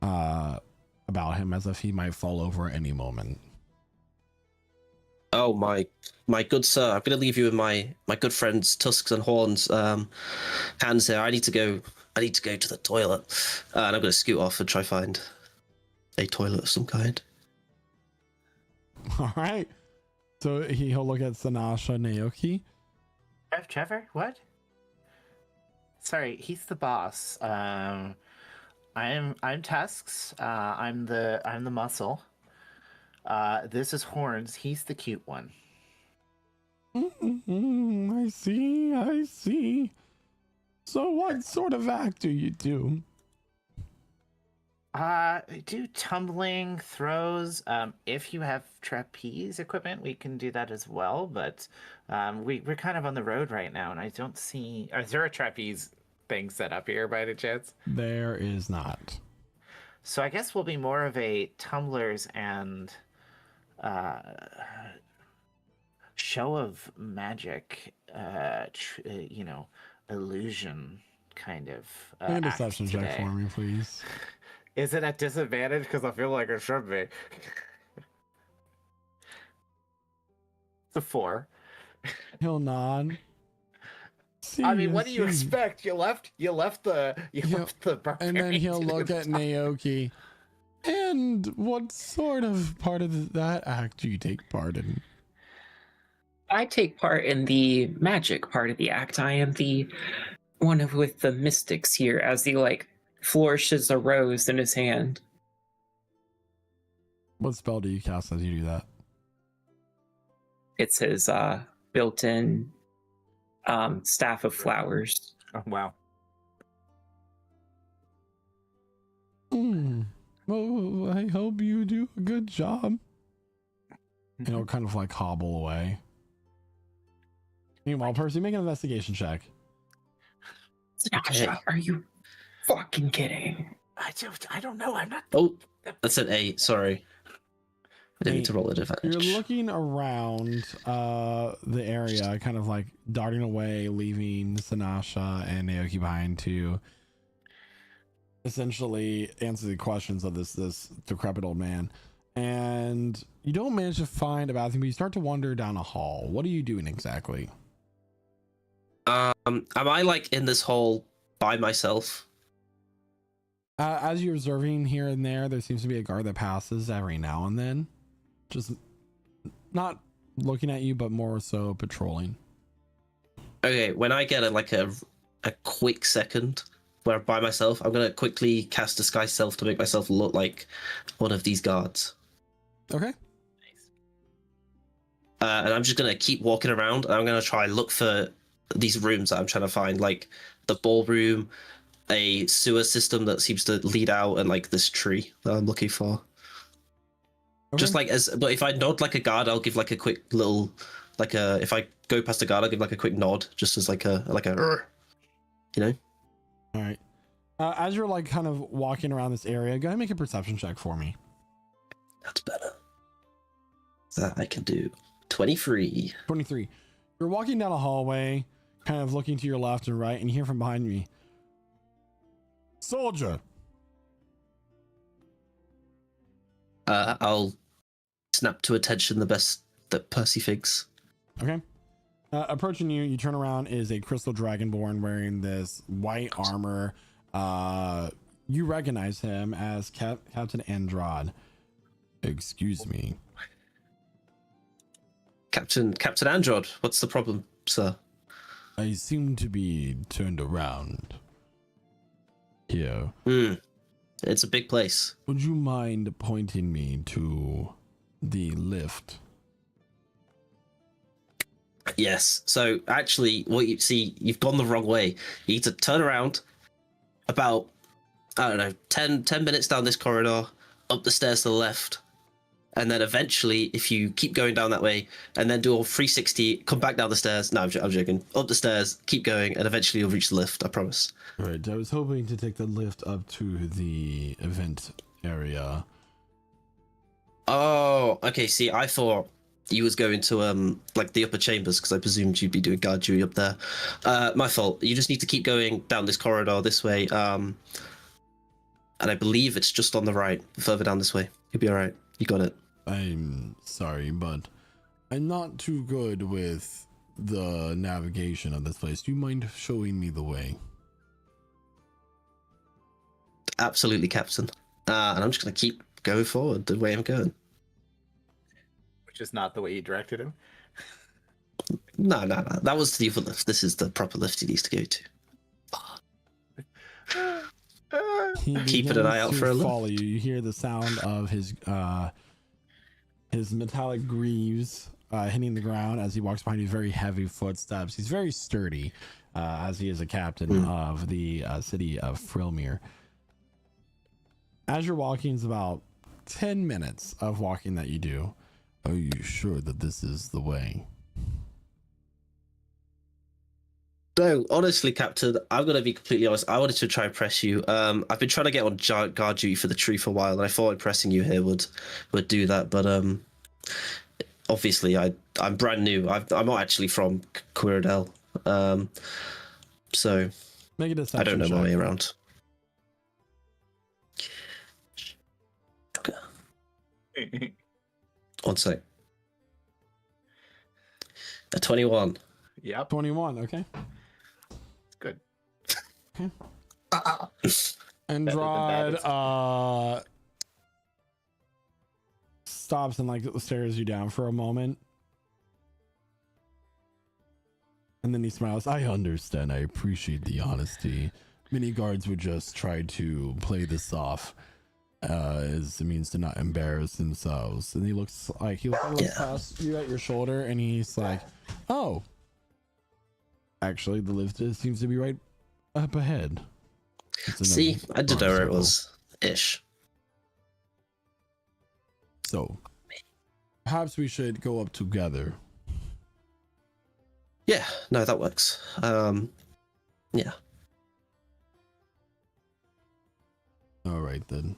about him as if he might fall over at any moment. Oh my good sir, I'm gonna leave you with my good friends Tusks and Horns hands here. I need to go to the toilet. And I'm gonna scoot off and try find a toilet of some kind. All right. So he'll look at Sinasha Naoki. Trevor, what? Sorry, he's the boss. I'm Tusks. I'm the muscle. This is Horns. He's the cute one. I see. So what sort of act do you do? I do tumbling, throws. If you have trapeze equipment, we can do that as well. But we're kind of on the road right now, and I don't see. Is there a trapeze thing set up here by any chance? There is not. So I guess we'll be more of a tumblers and show of magic, illusion kind of Make a act deception check today. for me, please. Is it at disadvantage? Because I feel like it should be. It's a 4. He'll nod. I mean, what do See, you see. expect? You left the And then he'll barbarian to look the at top. Naoki. And what sort of part of that act do you take part in? I take part in the magic part of the act. I am the one with the mystics here, as he flourishes a rose in his hand. What spell do you cast as you do that? It's his built-in staff of flowers. Oh, wow. Well, I hope you do a good job. And he'll kind of hobble away. Meanwhile, Percy, make an investigation check. Sasha, are you fucking kidding? I don't know. I'm not. Oh, that's an 8. Sorry. I didn't need to roll an advantage. You're looking around the area, kind of darting away, leaving Sanasha and Naoki behind to essentially answer the questions of this decrepit old man. And you don't manage to find a bathroom, but you start to wander down a hall. What are you doing exactly? Am I in this hall by myself? As you're observing here and there seems to be a guard that passes every now and then. Just not looking at you, but more so patrolling. Okay, when I get a quick second where I'm by myself, I'm gonna quickly cast Disguise Self to make myself look like one of these guards. Okay. And I'm just gonna keep walking around, and I'm gonna try and look for these rooms that I'm trying to find, like the ballroom, a sewer system that seems to lead out, and this tree that I'm looking for. Okay. Just but if I nod like a guard, I'll give a quick little, if I go past a guard, I'll give a quick nod, just as All right. As you're kind of walking around this area, go ahead and make a perception check for me. That's better. That I can do. 23. 23. You're walking down a hallway, kind of looking to your left and right, and you hear from behind me, "Soldier." I'll snap to attention the best that Percy thinks. Okay. Approaching you, you turn around, is a crystal dragonborn wearing this white armor. You recognize him as Captain Andrade. Excuse me. Captain Andrade, what's the problem, sir? I seem to be turned around here. It's a big place. Would you mind pointing me to the lift? Yes. So actually, what you see, you've gone the wrong way. You need to turn around about, I don't know, 10 minutes down this corridor, up the stairs to the left. And then eventually, if you keep going down that way and then do a 360, come back down the stairs. No, I'm joking. Up the stairs, keep going, and eventually you'll reach the lift, I promise. Right. I was hoping to take the lift up to the event area. Oh, okay. See, I thought you was going to the upper chambers because I presumed you'd be doing guard duty up there. My fault. You just need to keep going down this corridor this way. And I believe it's just on the right, further down this way. You'll be all right. You got it. I'm sorry, but I'm not too good with the navigation of this place. Do you mind showing me the way? Absolutely, Captain. And I'm just going to keep going forward the way I'm going. Which is not the way you directed him. No. That was the other lift. This is the proper lift he needs to go to. Keeping an eye out for a lift. Follow you. You hear the sound of his metallic greaves hitting the ground as he walks behind you. Very heavy footsteps. He's very sturdy, as he is a captain of the city of Frilmere. As you're walking, it's about 10 minutes of walking that you do. Are you sure that this is the way? No, honestly, Captain, I'm going to be completely honest. I wanted to try and press you. I've been trying to get on guard duty for the tree for a while, and I thought pressing you here would do that. But obviously I'm brand new. I'm not actually from Quiridel, so Make a I deception don't know my check. way around. One sec. A 21. Yep. 21. Okay. Good. Okay. Better than that, Andrade it's- stops and like stares you down for a moment. And then he smiles. I understand. I appreciate the honesty. Many guards would just try to play this off as a means to not embarrass themselves. And he looks past you at your shoulder and he's like, oh, actually, the lift seems to be right up ahead. See, I did know where it was. Ish. So, perhaps we should go up together. Yeah, no, that works. Yeah. All right, then.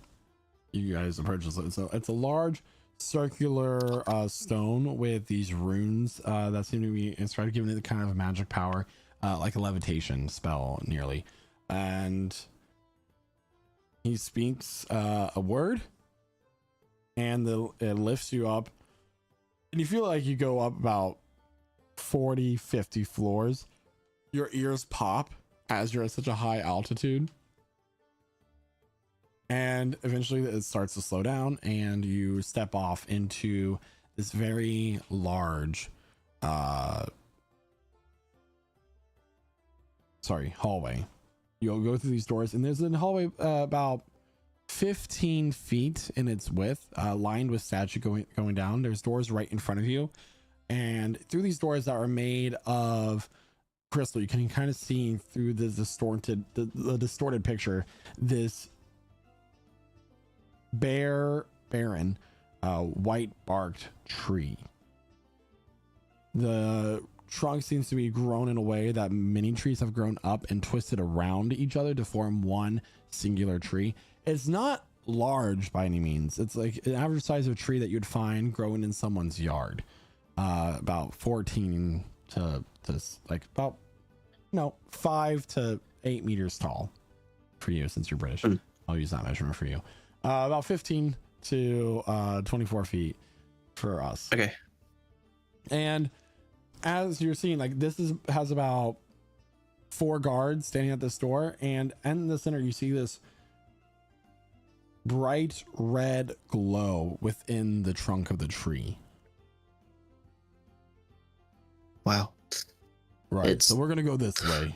You guys approach this. So it's a large circular stone with these runes that seem to be inscribed, giving it kind of a magic power, like a levitation spell, nearly. And he speaks a word, and it lifts you up, and you feel like you go up about 40, 50 floors. Your ears pop as you're at such a high altitude. And eventually it starts to slow down and you step off into this very large hallway. You'll go through these doors and there's a hallway about 15 feet in its width, lined with statue going down. There's doors right in front of you, and through these doors that are made of crystal, you can kind of see through the distorted picture this barren white barked tree. The trunk seems to be grown in a way that many trees have grown up and twisted around each other to form one singular tree. It's not large by any means. It's like an average size of tree that you'd find growing in someone's yard, about 14 to like about 5 to 8 meters tall for you, since you're British. I'll use that measurement for you. About 15 to 24 feet for us. Okay. And as you're seeing, like, this has about 4 guards standing at this door, and in the center you see this bright red glow within the trunk of the tree. Wow. Right. So we're gonna go this way.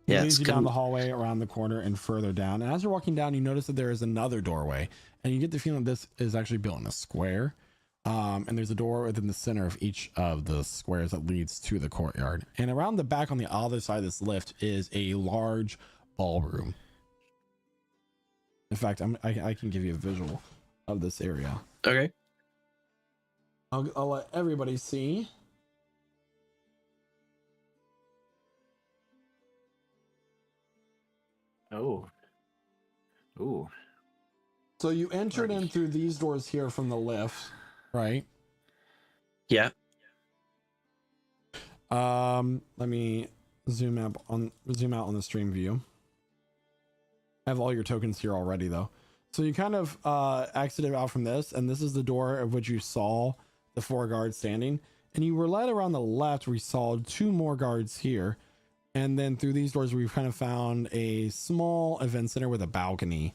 It leads you down the hallway, around the corner, and further down. And as you're walking down, you notice that there is another doorway, and you get the feeling this is actually built in a square. And there's a door within the center of each of the squares that leads to the courtyard. And around the back on the other side of this lift is a large ballroom. In fact, I can give you a visual of this area. Okay. I'll let everybody see. Oh. Ooh. So you entered in through these doors here from the lift, right? Yeah. Let me zoom out on the stream view. I have all your tokens here already though. So you kind of exited out from this, and this is the door of which you saw the 4 guards standing, and you were led around the left where you saw 2 more guards here. And then through these doors, we've kind of found a small event center with a balcony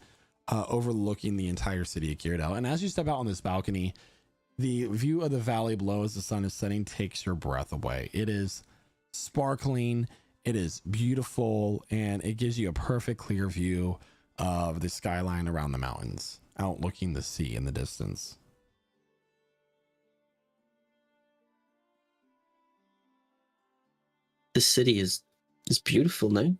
overlooking the entire city of Quiridel. And as you step out on this balcony, the view of the valley below as the sun is setting takes your breath away. It is sparkling, it is beautiful, and it gives you a perfect clear view of the skyline around the mountains, outlooking the sea in the distance. This city is beautiful, no?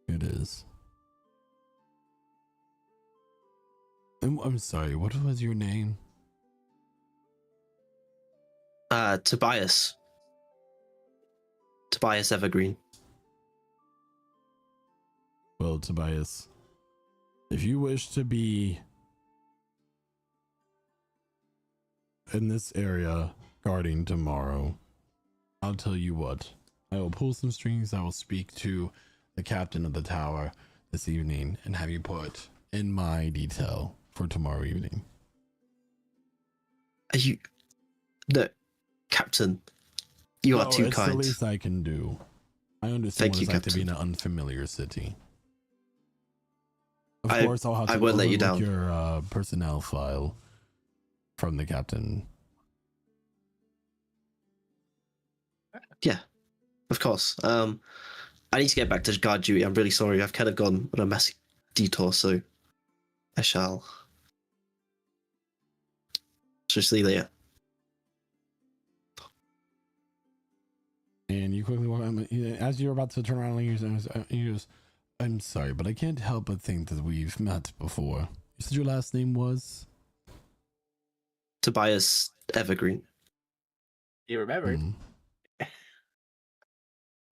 It is. I'm sorry, what was your name? Tobias. Tobias Evergreen. Well, Tobias, if you wish to be in this area guarding tomorrow, I'll tell you what. I will pull some strings. I will speak to the captain of the tower this evening and have you put in my detail for tomorrow evening. Are you... No, Captain. You are too it's kind. the least I can do. I understand Thank what you, it's like to be in Captain. an unfamiliar city. Of I- course, I'll have to I won't let you overlook down. your personnel file from the captain. Yeah, of course. I need to get back to guard duty. I'm really sorry. I've kind of gone on a messy detour, so I shall. See you later. And you quickly walk on, as you're about to turn around and he goes, I'm sorry, but I can't help but think that we've met before. You said your last name was? Tobias Evergreen. You remembered?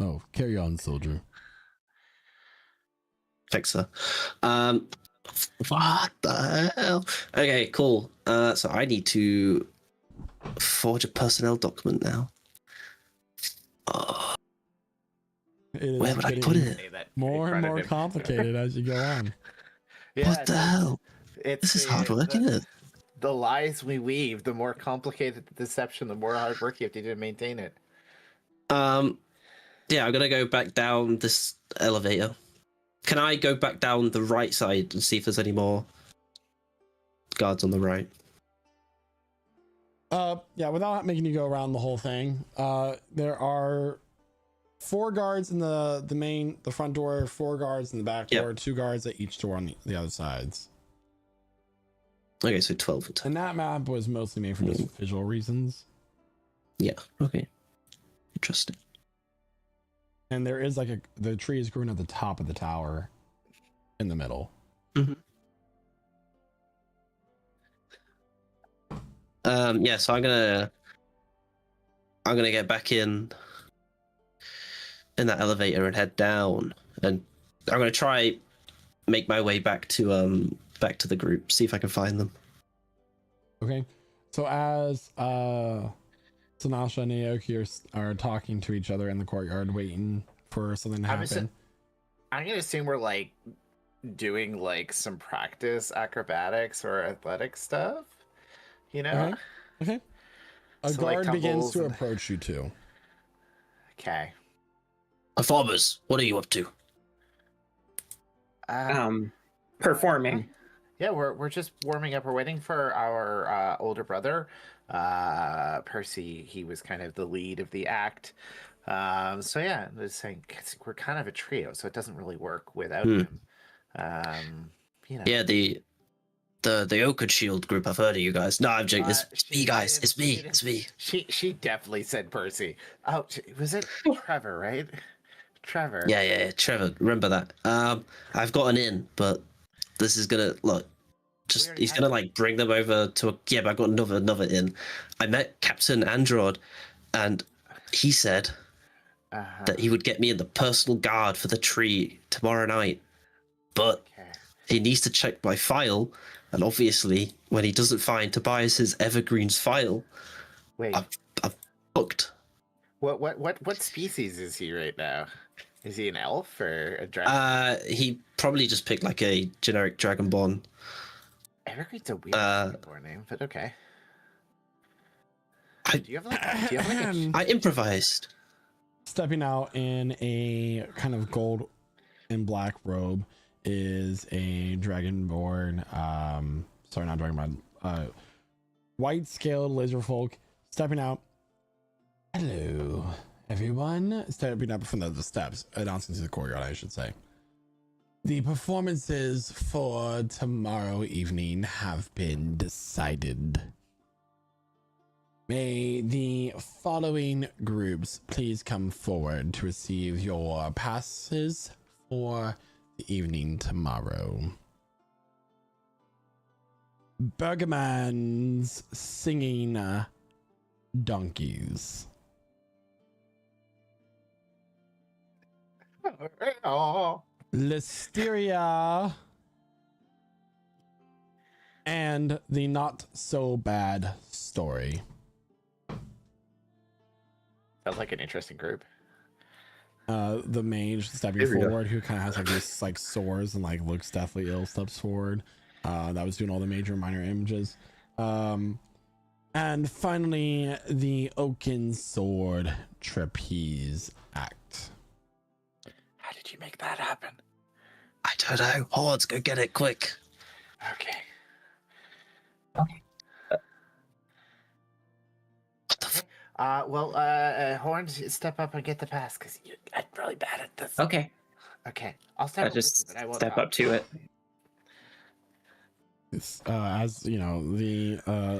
Oh, carry on, soldier. Thanks, sir. What the hell? Okay, cool. So I need to forge a personnel document now. Where would I put it? Say that More in and front of more him. complicated as you go on. Yeah, What the hell? This is hard work, isn't it? The lies we weave, the more complicated the deception, the more hard work you have to do to maintain it. Yeah, I'm gonna go back down this elevator. Can I go back down the right side and see if there's any more guards on the right? Yeah, without making you go around the whole thing, there are 4 guards in the front door, 4 guards in the back door, 2 guards at each door on the other sides. Okay, so 12 in total. And that map was mostly made for just visual reasons. Yeah, okay. Interesting. And there is like the tree is growing at the top of the tower in the middle. Mm-hmm. Yeah, so I'm gonna get back in that elevator and head down, and I'm gonna try make my way back to the group, see if I can find them. Okay. So as Sanasha and Naoki are talking to each other in the courtyard, waiting for something to happen. I'm gonna assume we're like doing like some practice acrobatics or athletic stuff. You know? Okay. A So, like, guard begins tumbles to and- approach you too. Okay. Farmers, what are you up to? Performing. Yeah, we're just warming up. We're waiting for our older brother, Percy. He was kind of the lead of the act. So yeah, I was saying 'cause we're kind of a trio, so it doesn't really work without him. You know. Yeah, the Oakwood Shield group. I've heard of you guys. No, I'm joking. It's me, guys. It's me. It's me. She definitely said Percy. Oh, was it Trevor? Right? Trevor. Yeah, Trevor. Remember that. I've got an in, but this is gonna look. Just he's gonna like bring them over to a. Yeah, but I've got another in. I met Captain Androd, and he said that he would get me in the personal guard for the tree tomorrow night, but he needs to check my file, and obviously, when he doesn't find Tobias's Evergreen's file, wait, I'm booked. What species is he right now? Is he an elf or a dragon? He probably just picked like a generic Dragonborn. Evergreen's a weird Dragonborn name, but okay. Do you have like a I improvised. Stepping out in a kind of gold and black robe is a dragonborn, sorry, not dragonborn, white scaled lizard folk stepping out. Hello, everyone. Stepping up from the steps, announcing to the courtyard, I should say. The performances for tomorrow evening have been decided. May the following groups please come forward to receive your passes for the evening tomorrow. Bergaman's Singing Donkeys. Oh. Listeria, and the not so bad story. Sounds like an interesting group. The mage stepping Here we go. forward, who kind of has like these like sores and like looks deathly ill, steps forward. That was doing all the major minor images. And finally, the Oaken Sword Trapeze Act. How did you make that happen? I don't know. Hordes, go get it quick. Okay. Horns, step up and get the pass because I'm really bad at this. Okay. Okay. I'll step I up with just you, but I won't step talk. up to it. As you know, the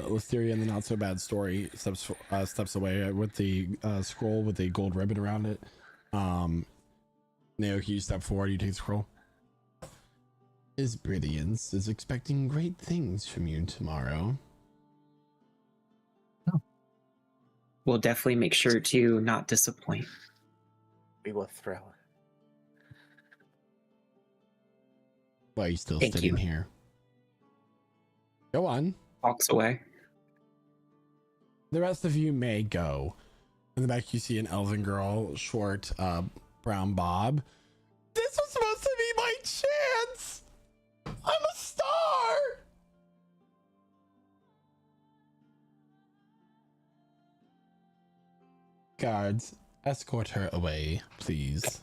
Listeria and the not so bad story steps away with the scroll with the gold ribbon around it. Naoki, you step forward, you take the scroll. His Brilliance is expecting great things from you tomorrow. We'll definitely make sure to not disappoint. We will thrill. Why are you still Thank sitting you. here? Go on. Walks away. The rest of you may go. In the back, you see an elven girl, short, brown bob. This was supposed to be my chance! I'm a star! Guards, escort her away, please.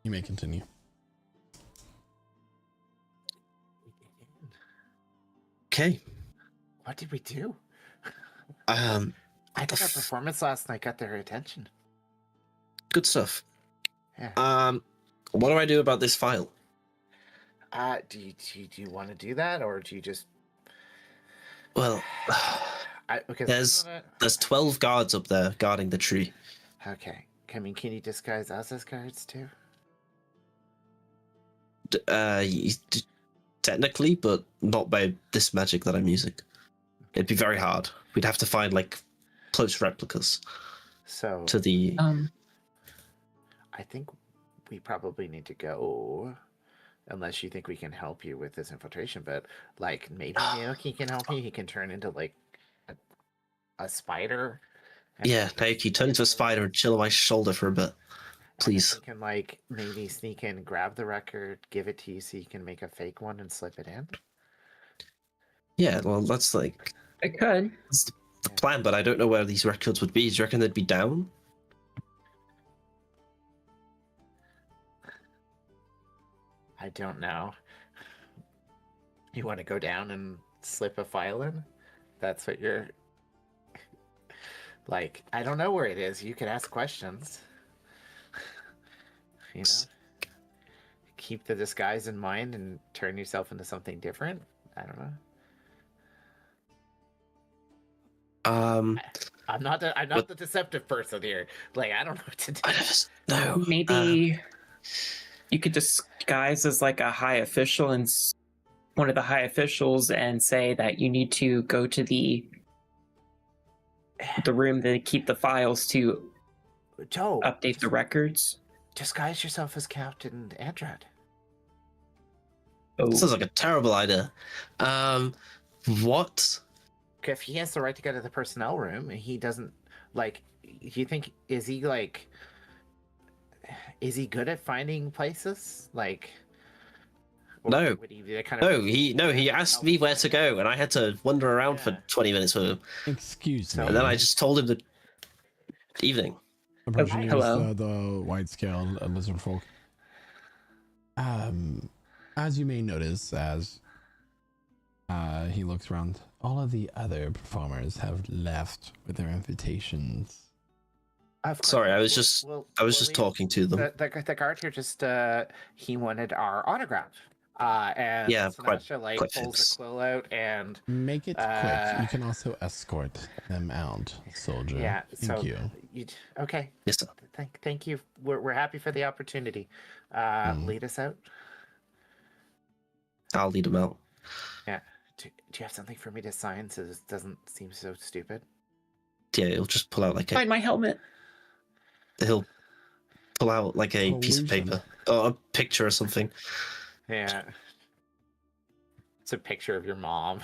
You may continue. Okay. What did we do? I I think our performance last night got their attention. good stuff. Yeah. What do I do about this file? Do you want to do that, or do you just? Well, Because there's 12 guards up there guarding the tree. Okay. I mean, can you disguise us as guards too? Technically, but not by this magic that I'm using. It'd be very hard. We'd have to find like close replicas So to the. I think we probably need to go, unless you think we can help you with this infiltration. But like maybe Naoki can help you. He can turn into like a spider. Yeah, Naoki, turn into a spider and chill on my shoulder for a bit, please. He can like maybe sneak in, grab the record, give it to you, so you can make a fake one and slip it in. Yeah, well, that's like I could. that's the plan, but I don't know where these records would be. Do you reckon they'd be down? I don't know. You want to go down and slip a file in? That's what you're... Like, I don't know where it is. You could ask questions. You know? Keep the disguise in mind and turn yourself into something different? I don't know. I'm not the deceptive person here. Like, I don't know what to do. No. Maybe you could disguise as like a high official and one of the high officials and say that you need to go to the room to keep the files to Joe, update the records. disguise yourself as Captain Andrad. Oh, Sounds like a terrible idea. What? If he has the right to go to the personnel room, he doesn't like. You think is he good at finding places? Like, or No. would he be the kind of He asked me where to go, and I had to wander around for 20 minutes with him, Excuse me. and then I just told him the evening. Approaching you hello. is the wide-scale lizard folk. As you may notice, as he looks around, all of the other performers have left with their invitations. Of course, Sorry, I was just leave. talking to them. The guard here just he wanted our autograph. And Yeah, Sinasha, like quite pulls fits. the quill out and Make it quick. You can also escort them out, soldier. yeah. Thank So you. Okay. Yes, sir. Thank you. We're happy for the opportunity. Lead us out. I'll lead him out. Yeah. Do you have something for me to sign so this doesn't seem so stupid? Yeah, he'll just pull out like find my helmet. he'll pull out like a piece of Illusion. paper or a picture or something. Yeah. It's a picture of your mom.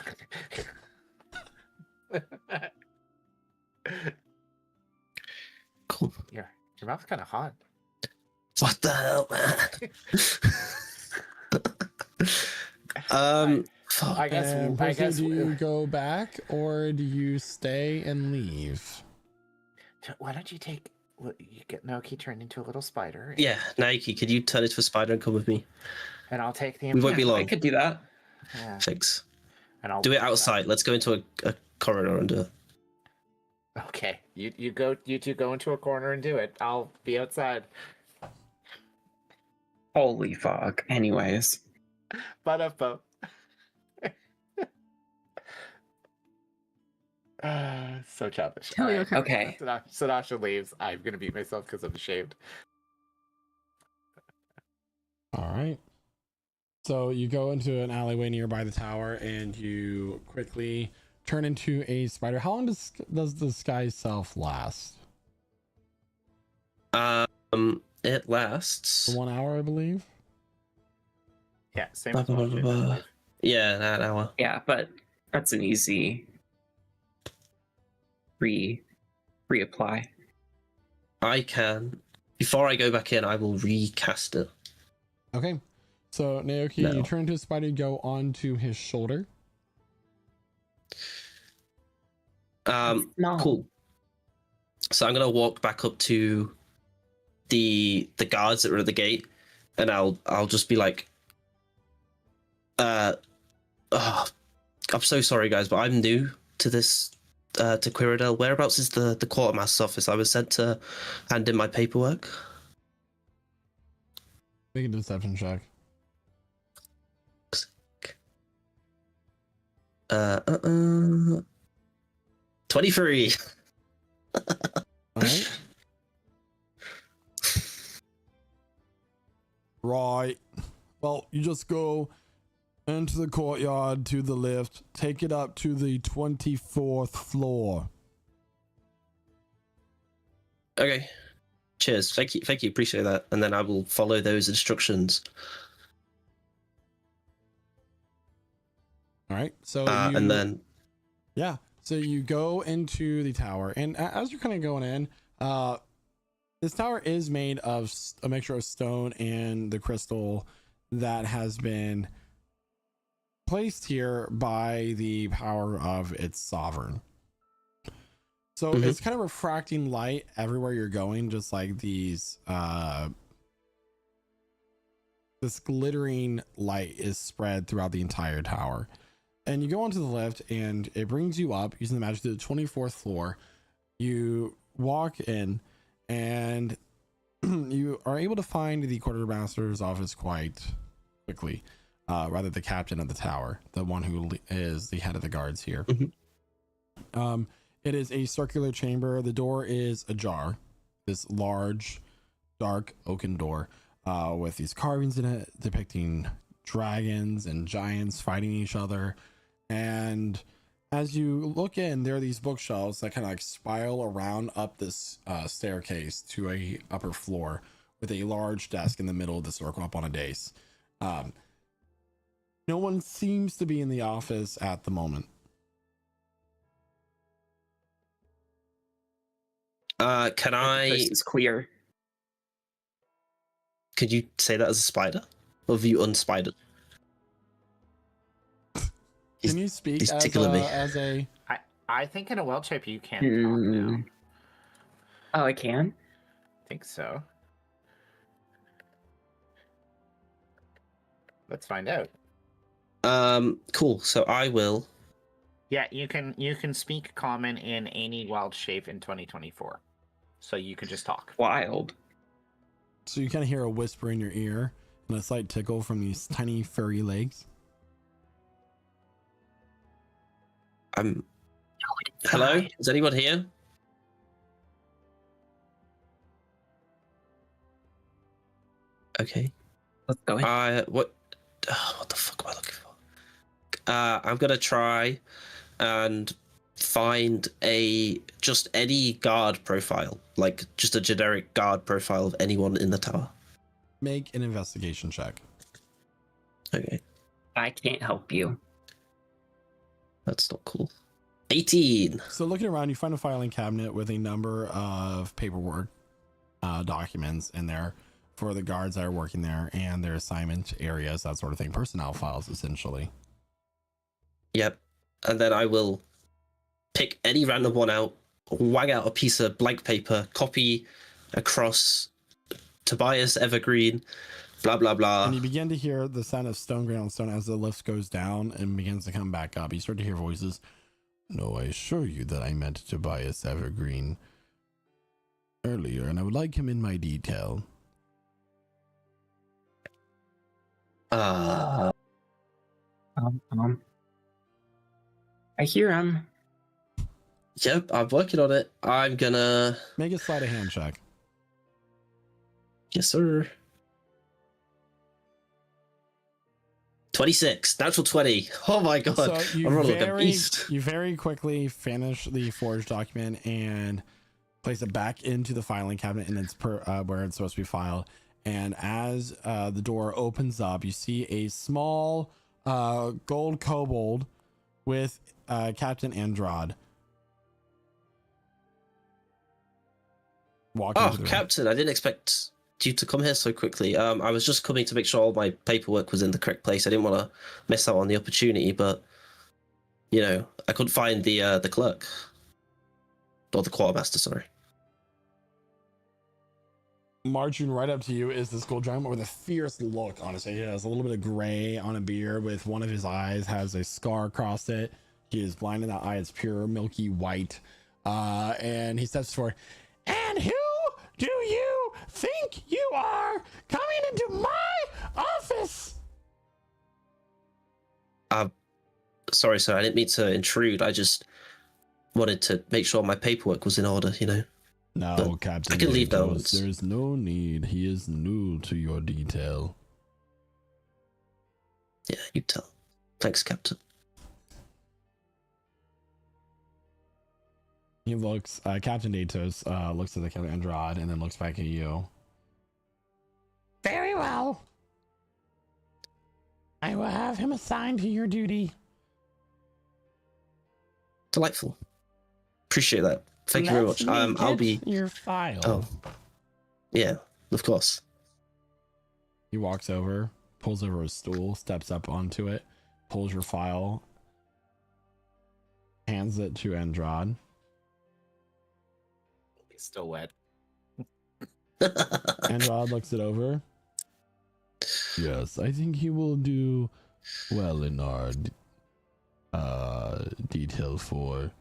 Cool. Your mom's kind of hot. What the hell, man? Fuck. I guess. And I Percy, guess. do you go back or do you stay and leave? Why don't you take? You get Naoki turned into a little spider. Yeah, Naiki, could you turn into a spider and come with me? And I'll take the. We won't be I long. could do that. Yeah. Thanks. And I'll Do it outside. Let's go into a corridor and do it. Okay, you two go into a corner and do it. I'll be outside. Holy fuck. Anyways. But so childish. Tell you Alright. Okay. Sadasha leaves. I'm gonna beat myself because I'm ashamed. All right. So you go into an alleyway nearby the tower and you quickly turn into a spider. How long does the disguise self last? It lasts. 1 hour, I believe. Yeah, same as Washington. Yeah, an hour. Yeah, but that's an easy reapply. I can. Before I go back in, I will recast it. Okay. So Naoki, No. you turn into a spider, go onto his shoulder. No. Cool. So I'm gonna walk back up to the guards that were at the gate, and I'll just be like, I'm so sorry guys, but I'm new to this to Quiridel. Whereabouts is the quartermaster's office? I was sent to hand in my paperwork. Make a deception check. 23. All right. Right. Well, you just go into the courtyard to the lift, take it up to the 24th floor. Okay. Cheers. Thank you. Appreciate that. And then I will follow those instructions. All right. So And then yeah. So you go into the tower, and as you're kind of going in, this tower is made of a mixture of stone and the crystal that has been placed here by the power of its sovereign. So it's kind of refracting light everywhere you're going, just like these this glittering light is spread throughout the entire tower. And you go onto the lift and it brings you up using the magic to the 24th floor. You walk in and you are able to find the quartermaster's office quite quickly. Rather the captain of the tower, the one who is the head of the guards here. It is a circular chamber. The door is ajar. This large, dark oaken door with these carvings in it depicting dragons and giants fighting each other. And as you look in, there are these bookshelves that kind of like spiral around up this staircase to a upper floor with a large desk in the middle of the circle up on a dais. No one seems to be in the office at the moment. can I? It's clear. Could you say that as a spider, or have you unspidered? Can you speak he's as tickling me. a I think in a wild shape you can talk now. Oh, I can? I think so. Let's find out. Cool. So I will. Yeah, you can speak common in any wild shape in 2024. So you can just talk. Wild. So you kind of hear a whisper in your ear and a slight tickle from these tiny furry legs. Hello? Is anyone here? Okay. Let's go in. What the fuck am I looking for? I'm gonna try and find just any guard profile, like just a generic guard profile of anyone in the tower. Make an investigation check. Okay, I can't help you. that's not cool. 18. So looking around, you find a filing cabinet with a number of paperwork, documents in there for the guards that are working there and their assignment areas, that sort of thing. Personnel files, essentially. Yep. And then I will pick any random one out, wang out a piece of blank paper, copy across Tobias Evergreen, blah, blah, blah. And you begin to hear the sound of stone grain on stone as the lift goes down and begins to come back up. You start to hear voices. No, I assure you that I meant Tobias Evergreen earlier, and I would like him in my detail. I hear him. Yep, I'm working on it. I'm gonna make a sleight of hand check. Yes, sir. 26, natural 20. Oh my god. So you I'm rolling like a beast. you very quickly finish the forged document and place it back into the filing cabinet in its where it's supposed to be filed. And as the door opens up, you see a small gold kobold with Captain Andrade walking. Oh, Captain, I didn't expect you to come here so quickly. I was just coming to make sure all my paperwork was in the correct place. I didn't want to miss out on the opportunity, but you know, I couldn't find the clerk or the quartermaster. Sorry. Marching right up to you is this gold giant with a fierce look on his face. He has a little bit of gray on a beard, with one of his eyes has a scar across it. He is blind in that eye. It's pure milky white. And he steps forward. And who do you think you are coming into my office? Sorry, sir. I didn't mean to intrude. I just wanted to make sure my paperwork was in order, you know. No, but Captain. I can leave now. There's no need. He is new to your detail. Yeah, you tell. Thanks, Captain. He looks, Captain Datos looks at the Captain Andrade and then looks back at you. Very well. I will have him assigned to your duty. Delightful. Appreciate that. Thank you very much. I'll be your file. Oh, yeah, of course. He walks over, pulls over a stool, steps up onto it, pulls your file, hands it to Andrade. He's still wet. Andrade looks it over. Yes, I think he will do well in our detail for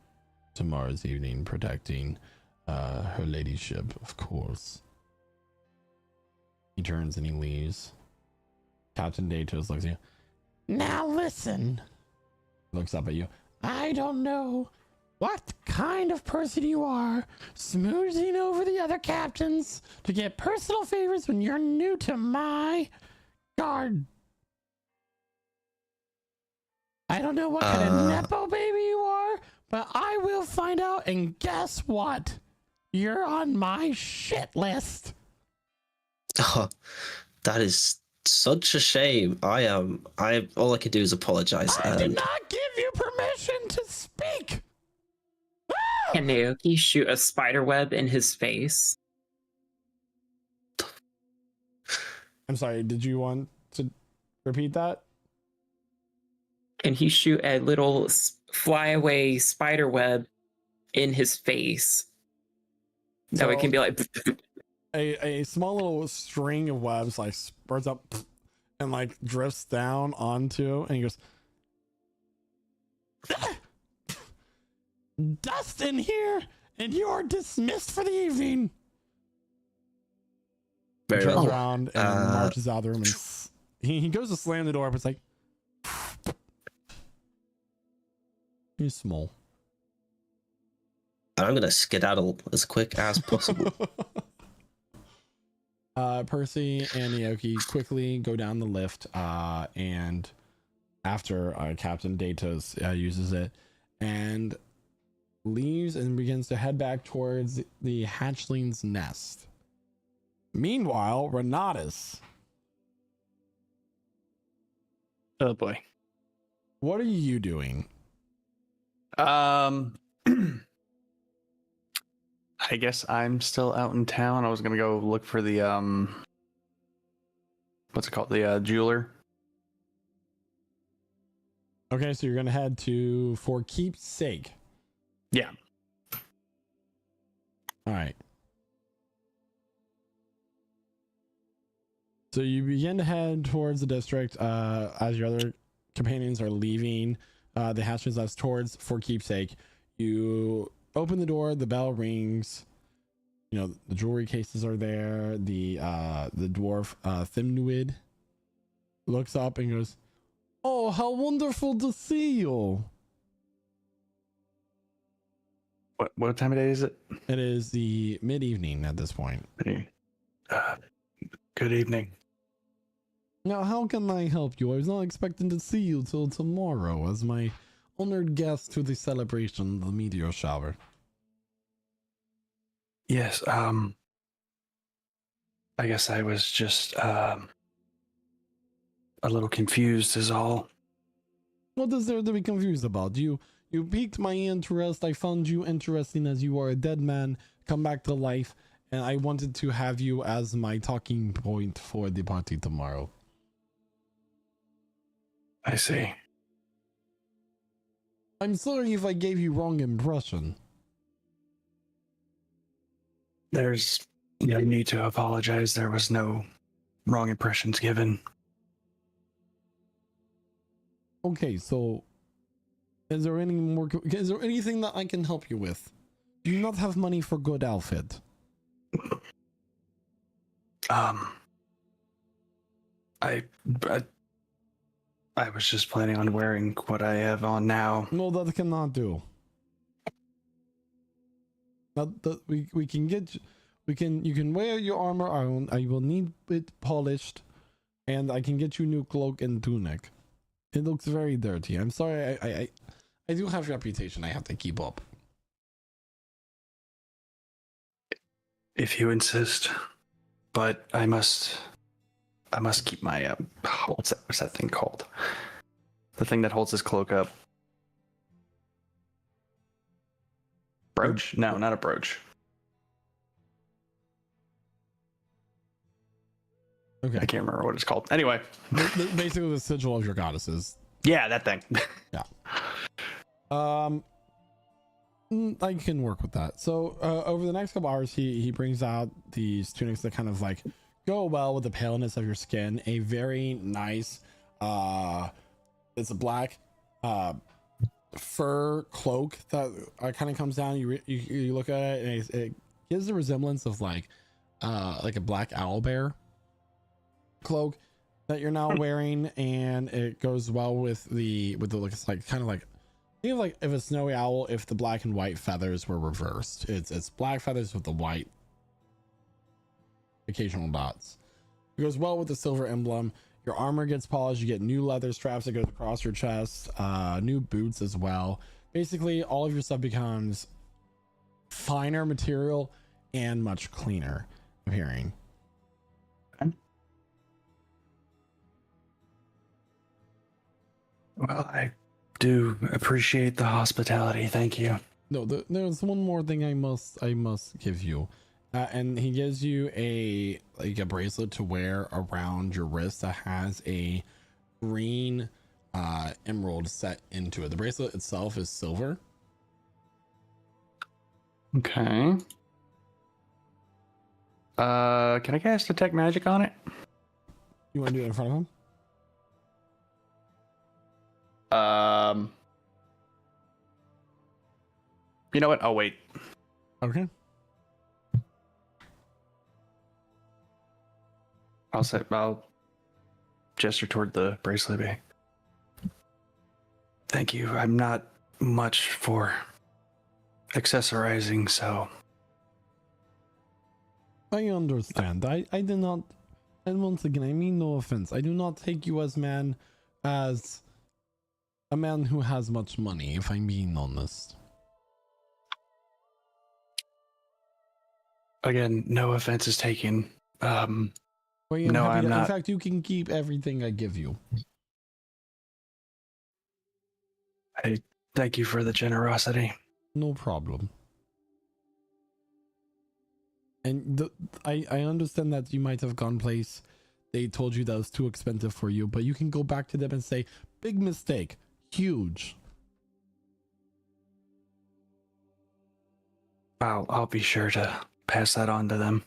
tomorrow's evening, protecting her ladyship, of course. He turns and he leaves. Captain Datos looks at you. Now listen. Looks up at you. I don't know what kind of person you are, smoozing over the other captains to get personal favors when you're new to my guard. I don't know what kind of nepo baby you are, but I will find out, and guess what? You're on my shit list. Oh, that is such a shame. All I can do is apologize. I did not give you permission to speak. Can Naoki shoot a spider web in his face? I'm sorry, did you want to repeat that? Can he shoot a little flyaway spider web in his face? So it can be like a small little string of webs like spurs up and like drifts down onto, and he goes, dust in here, and you are dismissed for the evening. He turns well. around and marches out of the room, and he goes to slam the door, but it's like, he's small. I'm gonna skedaddle as quick as possible. Percy and Naoki quickly go down the lift, and after Captain Datos uses it, and leaves and begins to head back towards the hatchling's nest. Meanwhile, Renatus, Oh boy. what are you doing? I guess I'm still out in town. I was gonna go look for the what's it called? The jeweler. Okay, so you're gonna head to For Keep's Sake. Yeah. All right. So you begin to head towards the district as your other companions are leaving the hatchling's nest towards For Keep's Sake. You open the door, the bell rings. You know, the jewelry cases are there. The dwarf Thimnuid looks up and goes, "Oh, how wonderful to see you." What time of day is it? It is the mid-evening at this point. Good evening. Now, how can I help you? I was not expecting to see you till tomorrow as my honored guest to the celebration of the meteor shower. Yes, I guess I was just a little confused is all. What is there to be confused about? You piqued my interest. I found you interesting as you are a dead man come back to life, and I wanted to have you as my talking point for the party tomorrow. I see. I'm sorry if I gave you wrong impression. There's no need to apologize. There was no wrong impressions given. Okay, so is there anything that I can help you with? Do you not have money for good outfit? I was just planning on wearing what I have on now. No, that cannot do. We can get you can wear your armor on. I will need it polished, and I can get you new cloak and tunic. It looks very dirty. I'm sorry. I do have a reputation I have to keep up. If you insist, but I must keep my what's that thing called? The thing that holds his cloak up. Brooch? No, not a brooch. Okay. I can't remember what it's called. Anyway, basically the sigil of your goddesses. Yeah, that thing. Yeah. I can work with that. So over the next couple hours, he brings out these tunics that kind of like go well with the paleness of your skin. A very nice it's a black fur cloak that kind of comes down. You look at it and it gives the resemblance of like a black owl bear cloak that you're now wearing, and it goes well with the look. It's like kind of like, think of like if a snowy owl, if the black and white feathers were reversed. It's black feathers with the white occasional dots. It goes well with the silver emblem. Your armor gets polished. You get new leather straps that go across your chest, new boots as well. Basically, all of your stuff becomes finer material and much cleaner appearing. Well, I do appreciate the hospitality. Thank you. No, there's one more thing I must give you. And he gives you a bracelet to wear around your wrist that has a green emerald set into it. The bracelet itself is silver. Okay. Can I cast detect magic on it? You want to do it in front of him? You know what? I'll wait. Okay. I'll gesture toward the bracelet. Thank you. I'm not much for accessorizing, so. I understand. I did not, and once again, I mean no offense. I do not take you as a man who has much money, if I'm being honest. Again, no offense is taken. Well, No, I'm In not. fact, you can keep everything I give you. I thank you for the generosity. No problem. And I understand that you might have gone place. They told you that was too expensive for you, but you can go back to them and say, big mistake, huge. I'll be sure to pass that on to them.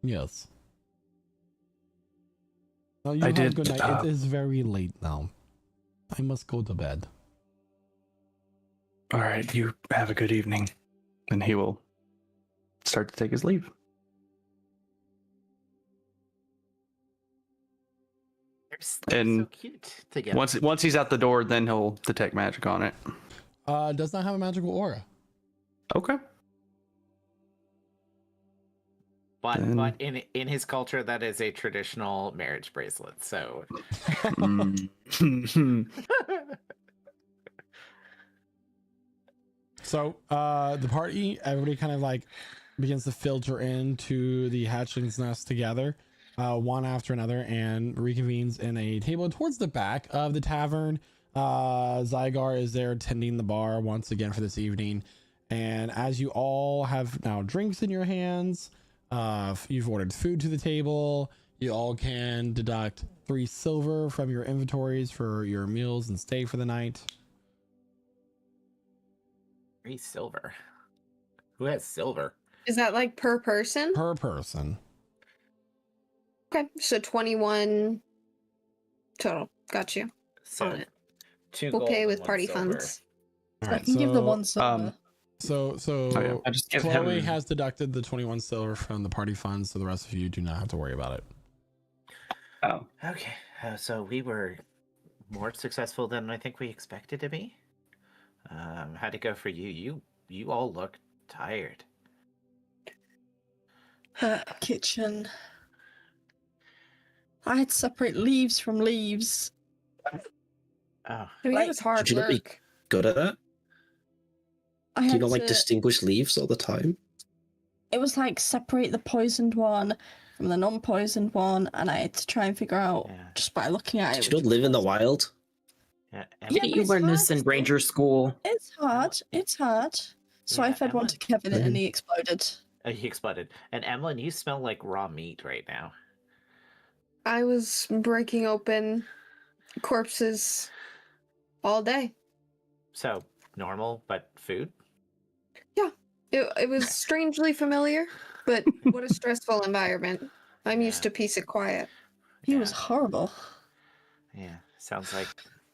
Yes. Now you I have did, a good night. It is very late now. I must go to bed. All right, you have a good evening. And he will start to take his leave. They're And so cute together. Once he's out the door, then he'll detect magic on it. Does not have a magical aura. Okay. But Then- in his culture, that is a traditional marriage bracelet. So So the party, everybody kind of like begins to filter into the hatchling's nest together, one after another, and reconvenes in a table towards the back of the tavern. Zygar is there tending the bar once again for this evening. And as you all have now drinks in your hands, you've ordered food to the table, you all can deduct 3 silver from your inventories for your meals and stay for the night. 3 silver. Who has silver? Is that like per person? Per person. Okay, so 21 total. Got you. So On it. 2 We'll gold pay and with 1 party silver. funds. All I right, can give the so- one silver. So yeah. I just give Chloe him. has deducted the 21 silver from the party funds, so the rest of you do not have to worry about it. Oh, Okay, so we were more successful than I think we expected to be. How'd it go for you? You all look tired. Kitchen. I had to separate leaves from leaves. Oh, I mean, Like, it was hard should you not be work. good at that? I Do you had not like to- distinguish leaves all the time? It was like separate the poisoned one from the non-poisoned one, and I had to try and figure out Yeah. just by looking at it. Did you which not live in the was- wild? yeah. Yeah, didn't but you it's learn this hard in still. Ranger School? It's hard. It's hard. So I Yeah, fed one to Emma- Kevin, and he exploded. He exploded. And Emlyn, you smell like raw meat right now. I was breaking open corpses all day. So normal, but food. It was strangely familiar, but what a stressful environment. I'm used Yeah. to peace and quiet. He was Yeah. horrible. Yeah, sounds like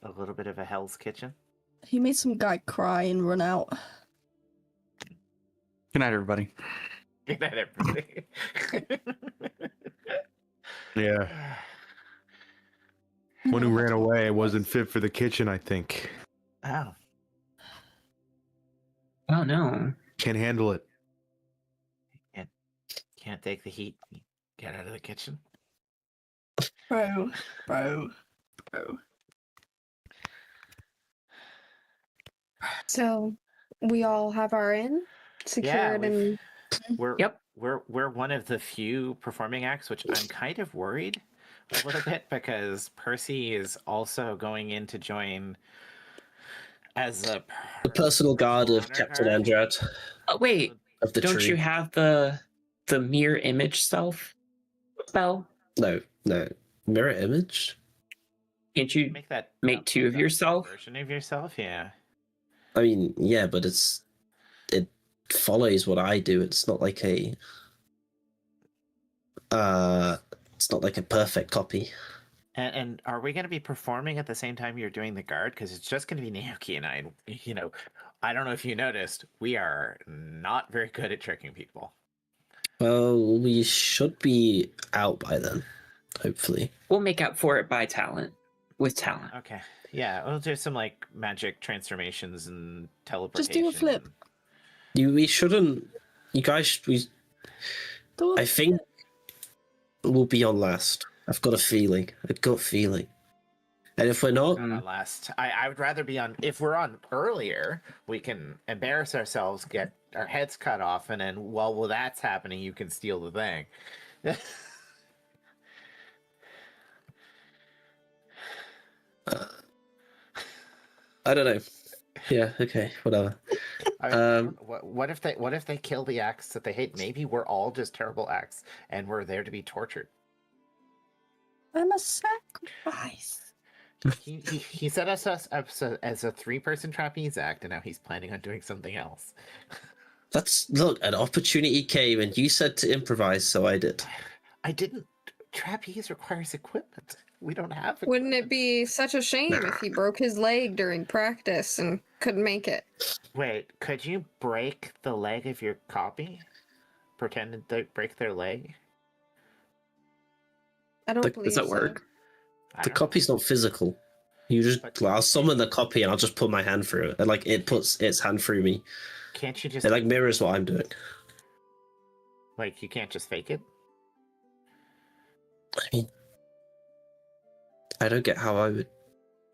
a little bit of a Hell's Kitchen. He made some guy cry and run out. Good night, everybody. Good night, everybody. Yeah. One who ran away wasn't fit for the kitchen, I think. Oh, Oh no. Can't handle it. can't take the heat. Get out of the kitchen. Bro. So we all have our inn secured we've- and We're Yep. we're one of the few performing acts, which I'm kind of worried a little bit because Percy is also going in to join as a The personal guard of honor Captain guard. Andrat Oh wait, of the don't tree. you have the mirror image self spell? No. Mirror image? Can't you? Make that Make two of that yourself? version of yourself. Yeah. I mean, yeah, but it follows what I do. It's not like a perfect copy. And are we going to be performing at the same time you're doing the guard? Because it's just going to be Naoki and I. And, I don't know if you noticed, we are not very good at tricking people. Well, we should be out by then, hopefully. We'll make up for it by talent. With talent. Okay. Yeah, we'll do some like magic transformations and teleportation. do a flip. We shouldn't. You guys, I think we'll be on last. I've got a gut feeling. And if we're not, Last, I would rather be on. If we're on earlier, we can embarrass ourselves, get our heads cut off, and then while that's happening, you can steal the thing. I don't know. Yeah, okay, whatever. I mean, what if they kill the acts that they hate? Maybe we're all just terrible acts, and we're there to be tortured. I'm a sacrifice. He set us up as a 3-person trapeze act, and now he's planning on doing something else. Look, an opportunity came and you said to improvise, so I did. I didn't. Trapeze requires equipment. We don't have it. Wouldn't it be such a shame if he broke his leg during practice and couldn't make it? Wait, could you break the leg of your copy? Pretend to break their leg? I don't believe Does that so. work? The copy's not physical. You just, I'll summon the copy and I'll just put my hand through it. And like it puts its hand through me. Can't you just It like mirrors what I'm doing. like you can't just fake it? I mean, I don't get how I would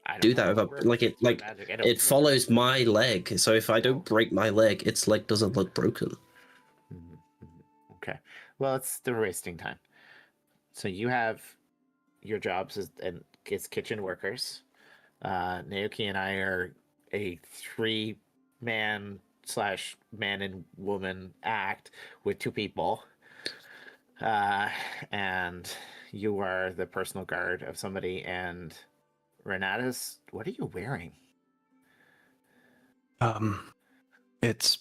I don't do know that how without works. like it like Magic, I don't it know. follows my leg. So if I don't break my leg, its leg doesn't look broken. Okay. Well, they're wasting time. So you have your jobs as kitchen workers. Naoki and I are a 3-man / man and woman act with 2 people. And you are the personal guard of somebody, and Renata's, what are you wearing? It's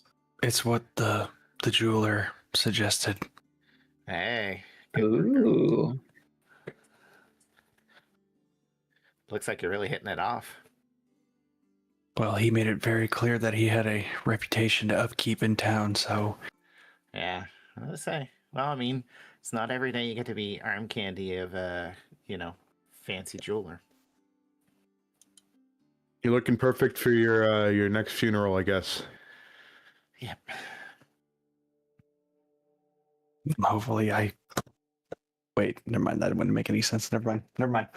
what the jeweler suggested. Hey. Ooh. Looks like you're really hitting it off. Well, he made it very clear that he had a reputation to upkeep in town, so Yeah, let's say. Well, I mean, it's not every day you get to be arm candy of a, fancy jeweler. You're looking perfect for your next funeral, I guess. Yep. hopefully I... Wait, never mind. That wouldn't make any sense. Never mind.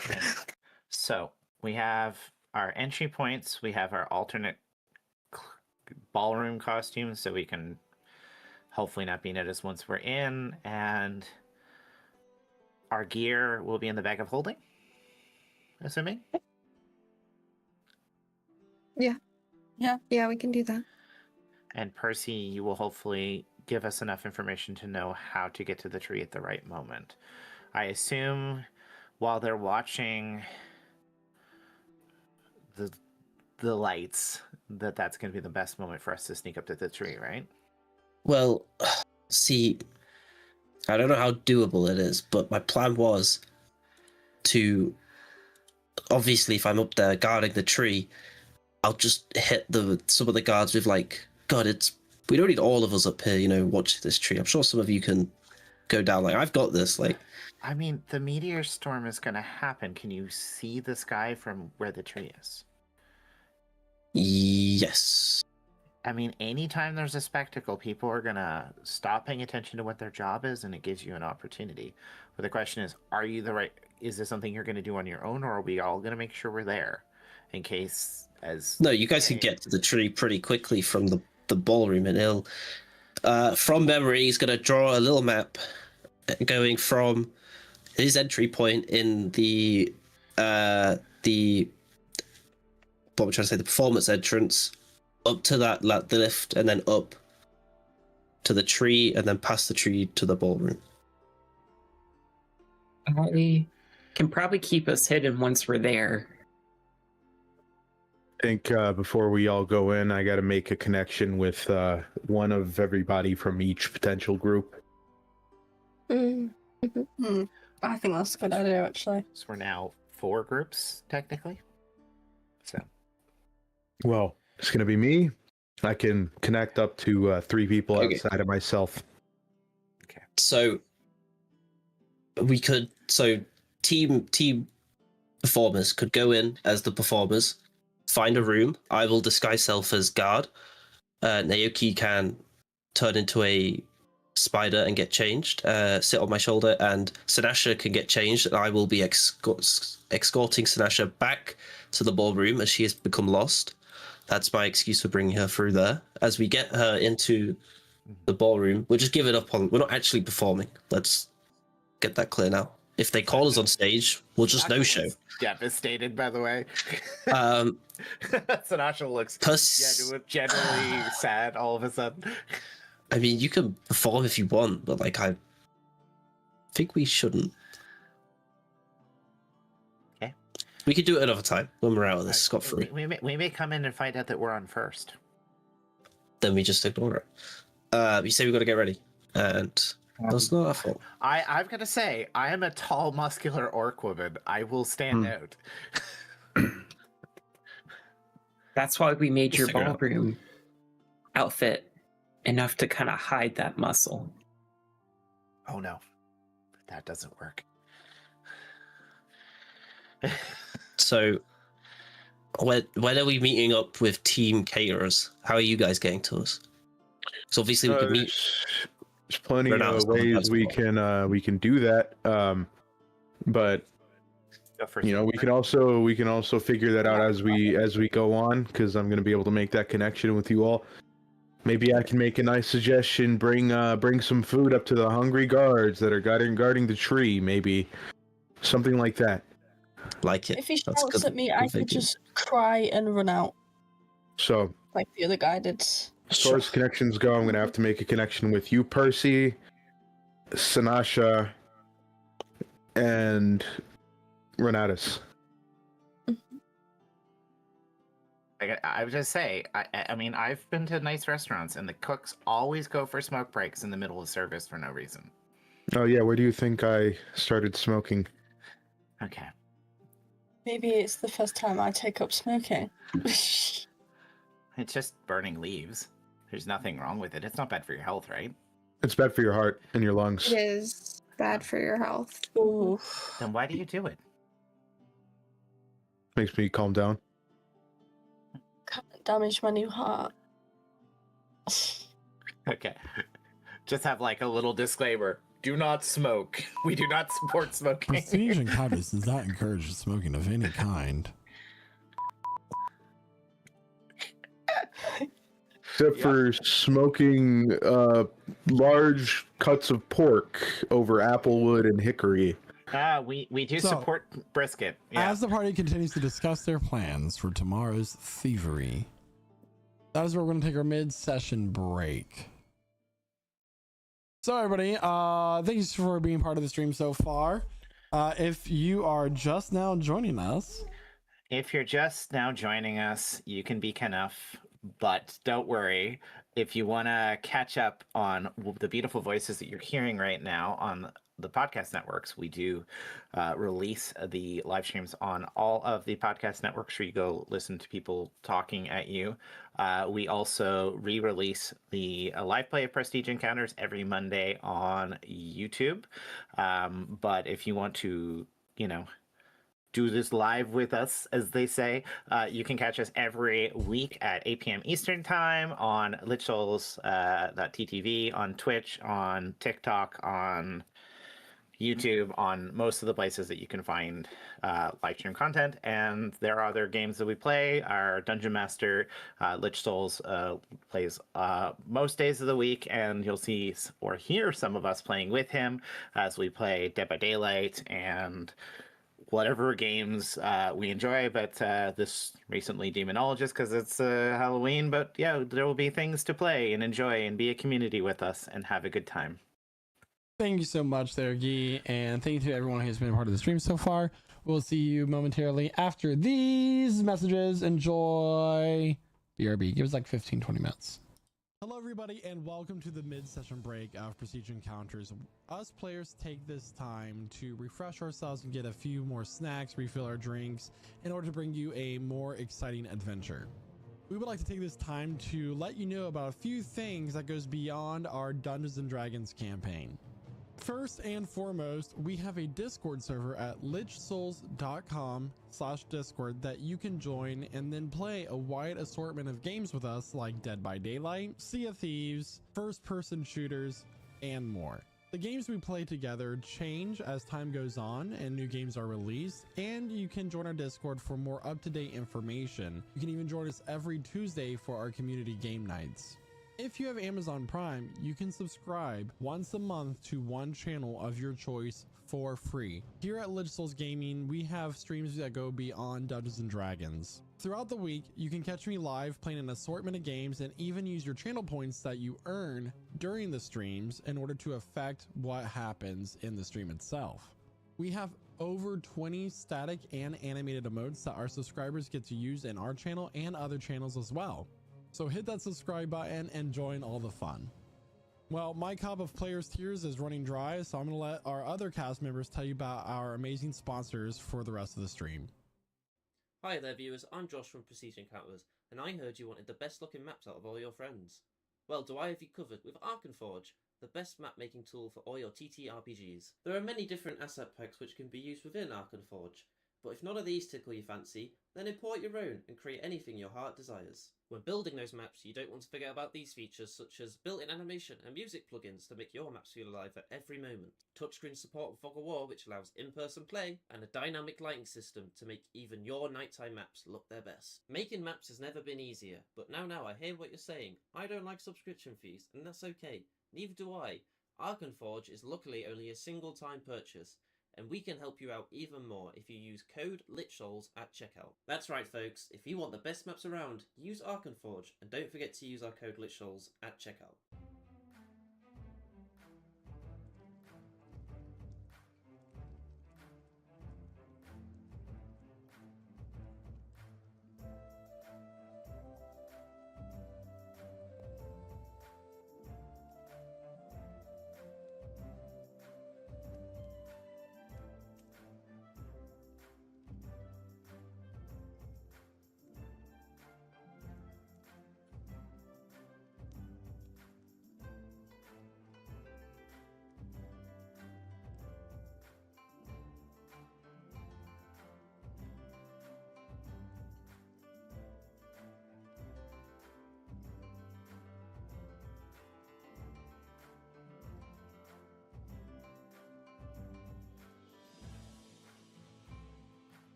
So we have our entry points. We have our alternate ballroom costumes, so we can hopefully not be noticed once we're in, and our gear will be in the bag of holding, assuming. Yeah, we can do that. And Percy, you will hopefully give us enough information to know how to get to the tree at the right moment. I assume while they're watching the lights, that's going to be the best moment for us to sneak up to the tree, right? Well, see, I don't know how doable it is, but my plan was to, obviously, if I'm up there guarding the tree, I'll just hit some of the guards with like, God, we don't need all of us up here, watching this tree. I'm sure some of you can go down. Like, I've got this. Like, I mean, the meteor storm is going to happen. Can you see the sky from where the tree is? yes. I mean, anytime there's a spectacle, people are going to stop paying attention to what their job is, and it gives you an opportunity. But the question is, is this something you're going to do on your own, or are we all going to make sure we're there in case No, you guys can get to the tree pretty quickly from the ballroom, and from memory, he's going to draw a little map going from his entry point in the what we're trying to say, the performance entrance, up to the lift, and then up to the tree, and then past the tree to the ballroom. I can probably keep us hidden once we're there. I think before we all go in, I got to make a connection with one of everybody from each potential group. Mm. I think that's a good idea, actually. So we're now 4 groups, technically. So. Well, it's going to be me. I can connect up to 3 people outside of myself. Okay. So team performers could go in as the performers, find a room. I will disguise self as guard. Naoki can turn into a spider and get changed, sit on my shoulder, and Sinasha can get changed, and I will be escorting Sinasha back to the ballroom as she has become lost. That's my excuse for bringing her through there. As we get her into the ballroom, we'll just give it up on. We're not actually performing. Let's get that clear now. If they call us on stage, we'll just Sinasha no-show. looks devastated, by the way. Sinasha looks generally sad all of a sudden. I mean, you can perform if you want, but like, I think we shouldn't. Okay. We could do it another time when we're out of this scot-free. We may come in and find out that we're on first. Then we just ignore it. You say we got to get ready, and that's not our fault. I've got to say, I am a tall, muscular orc woman. I will stand out. That's why we made your Figure it out. ballroom outfit enough to kind of hide that muscle. Oh no, that doesn't work. So, when are we meeting up with team caterers? How are you guys getting to us? So obviously we can meet. There's plenty Renato, of ways we can do that. But you know, we can also figure that out as we go on, because I'm going to be able to make that connection with you all. Maybe I can make a nice suggestion. Bring some food up to the hungry guards that are guarding the tree. Maybe something like that. Like it. If he That's shouts good- at me, I good could thinking. just cry and run out So like the other guy did. as far as connections go, I'm going to have to make a connection with you, Percy, Sinasha, and Renatus. I would just say, I mean, I've been to nice restaurants, and the cooks always go for smoke breaks in the middle of service for no reason. Oh yeah, where do you think I started smoking? Okay. Maybe it's the first time I take up smoking. It's just burning leaves. There's nothing wrong with it. It's not bad for your health, right? It's bad for your heart and your lungs. It is bad for your health. Ooh. Then why do you do it? Makes me calm down. Can't damage my new heart. Okay. Just have like a little disclaimer. Do not smoke. We do not support smoking. Prestige Encounters does not encourage smoking of any kind. Except for smoking large cuts of pork over applewood and hickory. We do So, support brisket. Yeah. As the party continues to discuss their plans for tomorrow's thievery, that is where we're going to take our mid-session break. So everybody, thanks for being part of the stream so far. If you are just now joining us, If you're just now joining us, you can be enough, but don't worry. If you want to catch up on the beautiful voices that you're hearing right now on the podcast networks, we do release the live streams on all of the podcast networks where you go listen to people talking at you. We also re-release the live play of Prestige Encounters every Monday on YouTube. But if you want to, do this live with us, as they say, you can catch us every week at 8 p.m. Eastern Time on LichSouls.ttv, on Twitch, on TikTok, on YouTube, on most of the places that you can find live stream content. And there are other games that we play. Our Dungeon Master, Lich Souls, plays most days of the week, and you'll see or hear some of us playing with him as we play Dead by Daylight and whatever games we enjoy, but this recently Demonologist because it's Halloween. But yeah, there will be things to play and enjoy and be a community with us and have a good time. thank you so much there, Guy, and thank you to everyone who's been a part of the stream so far. We'll see you momentarily after these messages. Enjoy. BRB, give us like 15-20 minutes. Hello everybody, and welcome to the mid-session break of Prestige Encounters. Us players take this time to refresh ourselves and get a few more snacks, refill our drinks, in order to bring you a more exciting adventure. We would like to take this time to let you know about a few things that goes beyond our Dungeons & Dragons campaign. First and foremost, we have a Discord server at lichsouls.com/Discord that you can join and then play a wide assortment of games with us like Dead by Daylight, Sea of Thieves, first-person shooters, and more. The games we play together change as time goes on and new games are released, and you can join our Discord for more up-to-date information. You can even join us every Tuesday for our community game nights. If you have Amazon Prime, you can subscribe once a month to one channel of your choice for free. Here at Lich Souls Gaming, we have streams that go beyond Dungeons and Dragons. Throughout the week, you can catch me live playing an assortment of games and even use your channel points that you earn during the streams in order to affect what happens in the stream itself. We have over 20 static and animated emotes that our subscribers get to use in our channel and other channels as well. So hit that subscribe button and join all the fun. Well, my cup of players tiers is running dry, so I'm going to let our other cast members tell you about our amazing sponsors for the rest of the stream. Hi there viewers, I'm Josh from Prestige Encounters, and I heard you wanted the best looking maps out of all your friends. Well, do I have you covered with Arkenforge, the best map making tool for all your TTRPGs. There are many different asset packs which can be used within Arkenforge, but if none of these tickle your fancy, then import your own and create anything your heart desires. When building those maps, you don't want to forget about these features such as built-in animation and music plugins to make your maps feel alive at every moment, touchscreen support with Fog of War which allows in-person play, and a dynamic lighting system to make even your nighttime maps look their best. Making maps has never been easier, but now I hear what you're saying. I don't like subscription fees, and that's okay. Neither do I. Arkenforge is luckily only a single-time purchase, and we can help you out even more if you use code LICHSOULS at checkout. That's right folks, if you want the best maps around, use Arkenforge, and don't forget to use our code LICHSOULS at checkout.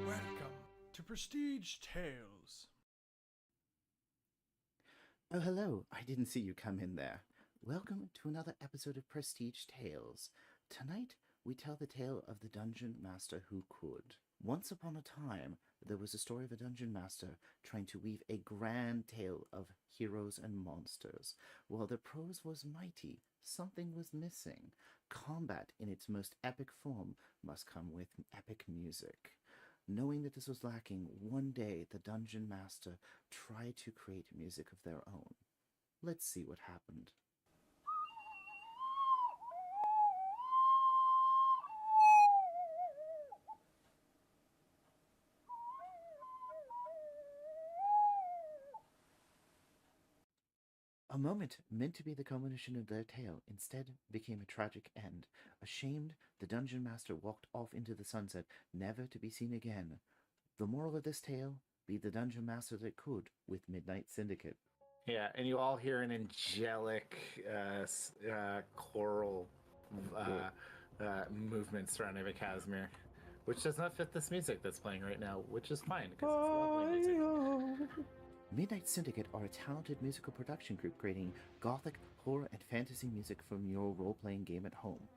Welcome to Prestige Tales. Oh, hello. I didn't see you come in there. Welcome to another episode of Prestige Tales. Tonight, we tell the tale of the dungeon master who could. Once upon a time, there was a story of a dungeon master trying to weave a grand tale of heroes and monsters. While the prose was mighty, something was missing. Combat in its most epic form must come with epic music. Knowing that this was lacking, one day the dungeon master tried to create music of their own. Let's see what happened. A moment meant to be the culmination of their tale instead became a tragic end. Ashamed, the dungeon master walked off into the sunset, never to be seen again. The moral of this tale: be the dungeon master that could with Midnight Syndicate. Yeah, and you all hear an angelic choral movement surrounding Casimir, which does not fit this music that's playing right now, which is fine because it's lovely music. Midnight Syndicate are a talented musical production group creating gothic, horror, and fantasy music from your role-playing game at home.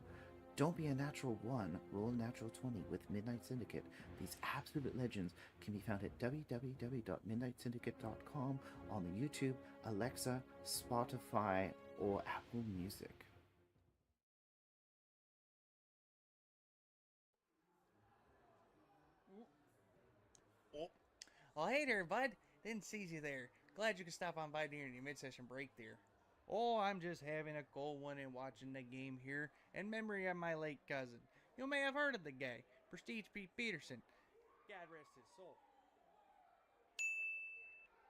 Don't be a natural 1, roll a natural 20 with Midnight Syndicate. These absolute legends can be found at www.midnightsyndicate.com on the YouTube, Alexa, Spotify, or Apple Music. Oh, hey there, bud. Didn't see you there. Glad you could stop on by during your mid-session break there. Oh, I'm just having a cold one and watching the game here in memory of my late cousin. You may have heard of the guy, Prestige Pete Peterson. God rest his soul.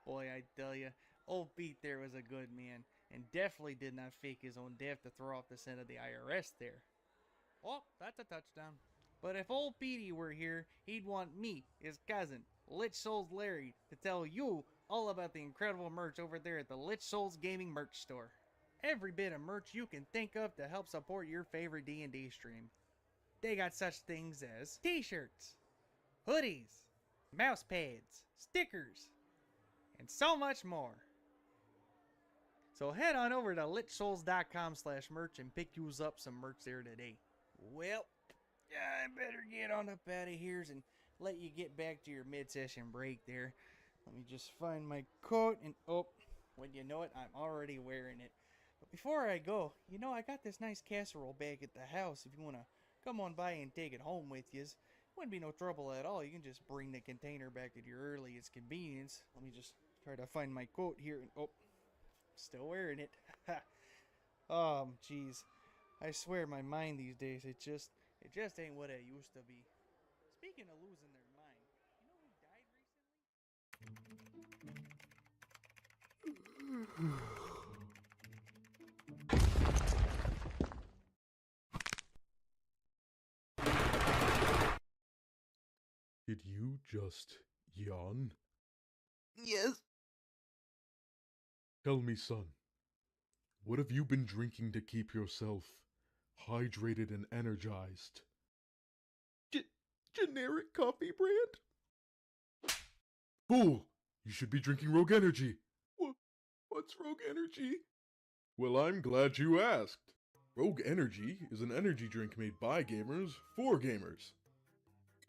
Boy, I tell ya, old Pete there was a good man, and definitely did not fake his own death to throw off the scent of the IRS there. Oh, that's a touchdown. But if old Petey were here, he'd want me, his cousin, Lich Souls Larry, to tell you all about the incredible merch over there at the Lich Souls Gaming merch store. Every bit of merch you can think of to help support your favorite D&D stream. They got such things as t-shirts, hoodies, mouse pads, stickers, and so much more. So head on over to lichsouls.com/merch and pick yous up some merch there today. Well, I better get on up out of here and let you get back to your mid-session break there. Let me just find my coat and when you know it, I'm already wearing it. But before I go, you know, I got this nice casserole bag at the house if you want to come on by and take it home with you. Wouldn't be no trouble at all. You can just bring the container back at your earliest convenience. Let me just try to find my coat here and still wearing it. Jeez. I swear my mind these days, it just ain't what it used to be. Speaking of losing their mind, you know who died recently? Did you just yawn? Yes. Tell me, son, what have you been drinking to keep yourself hydrated and energized? Generic coffee brand? Fool! You should be drinking Rogue Energy. What's Rogue Energy? Well, I'm glad you asked. Rogue Energy is an energy drink made by gamers for gamers.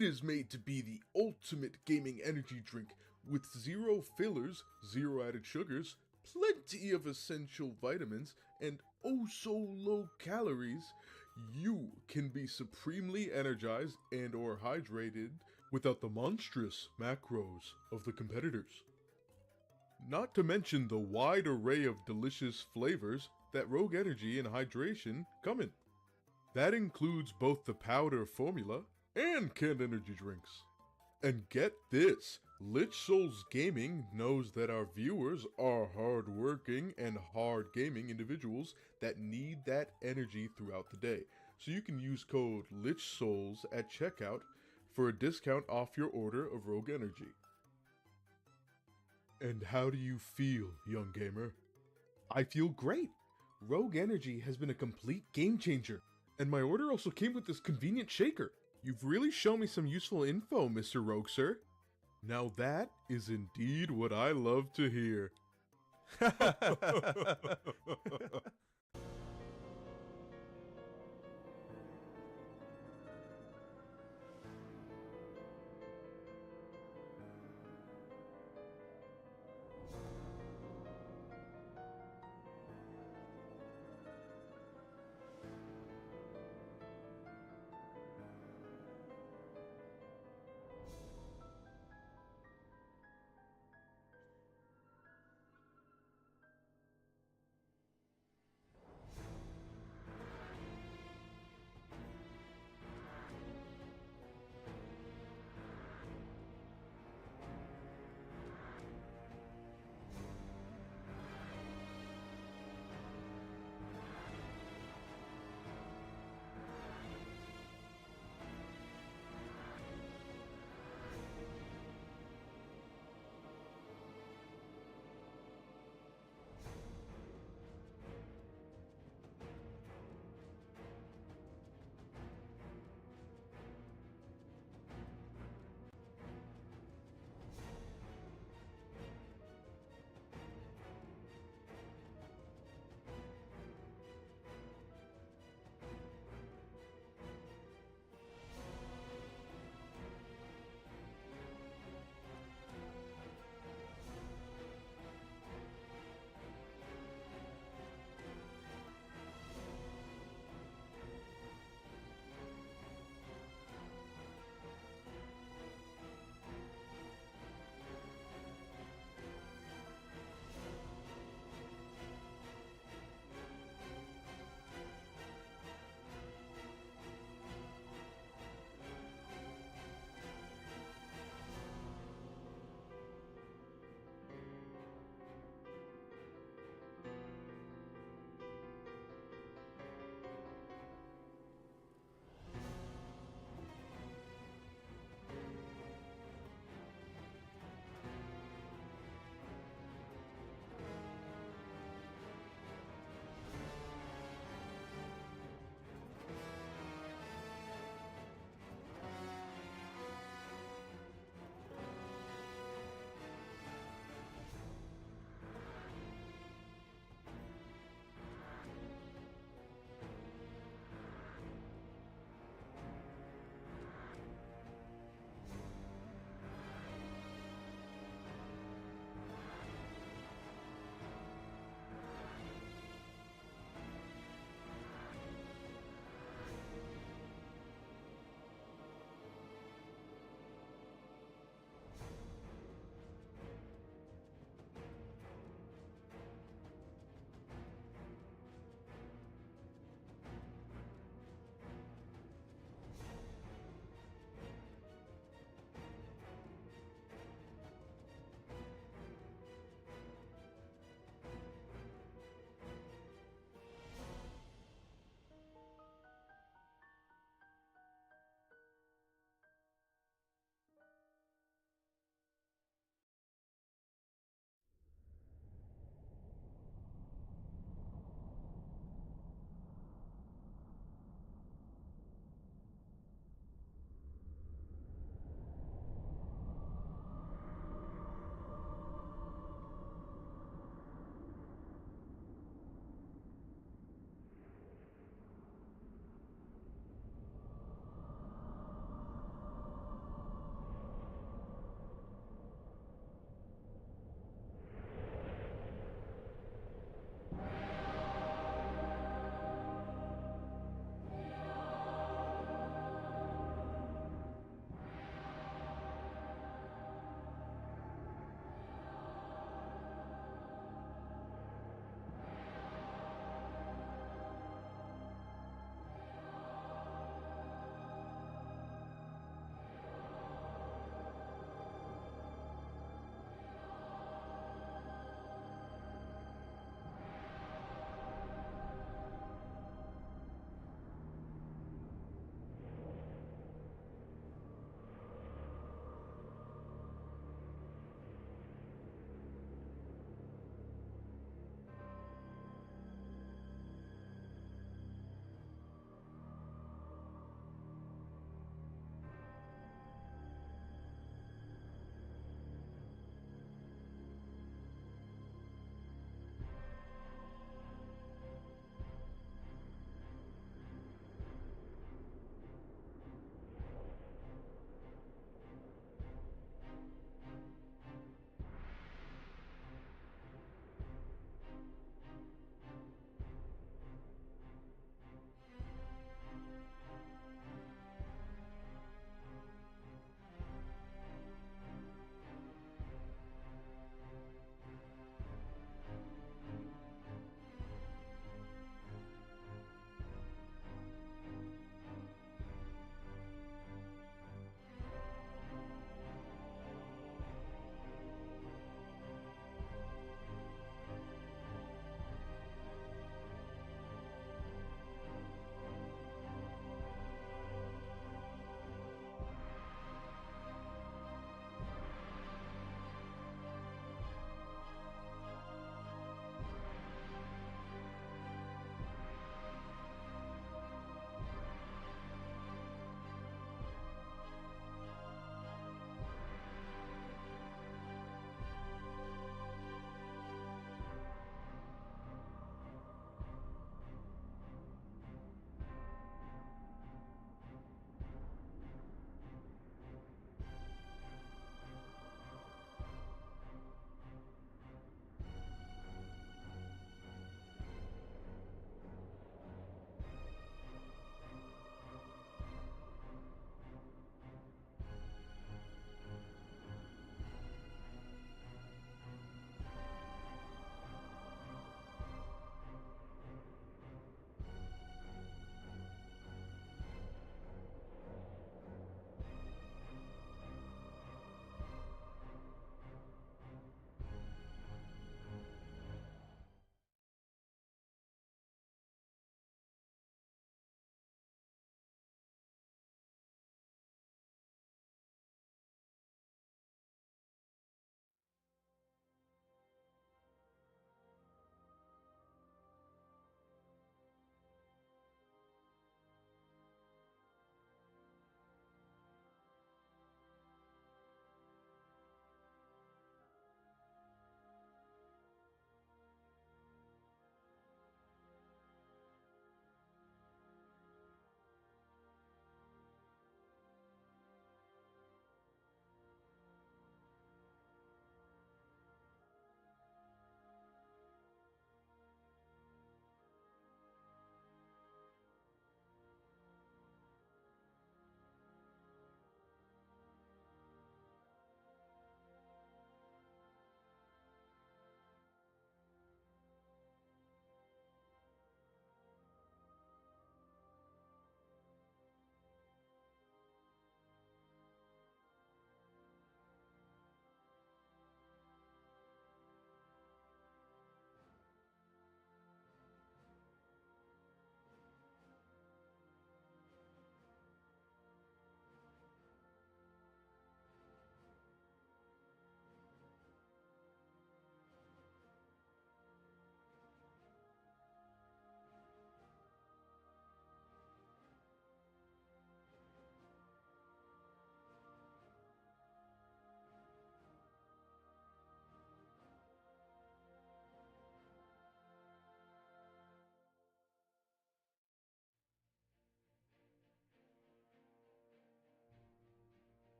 It is made to be the ultimate gaming energy drink with zero fillers, zero added sugars, plenty of essential vitamins, and oh so low calories. You can be supremely energized and or hydrated without the monstrous macros of the competitors. Not to mention the wide array of delicious flavors that Rogue Energy and Hydration come in. That includes both the powder formula and canned energy drinks. And get this, Lich Souls Gaming knows that our viewers are hard-working and hard-gaming individuals that need that energy throughout the day. So you can use code LichSouls at checkout for a discount off your order of Rogue Energy. And how do you feel, young gamer? I feel great. Rogue Energy has been a complete game changer, and my order also came with this convenient shaker. You've really shown me some useful info, Mr. Rogue, sir. Now that is indeed what I love to hear.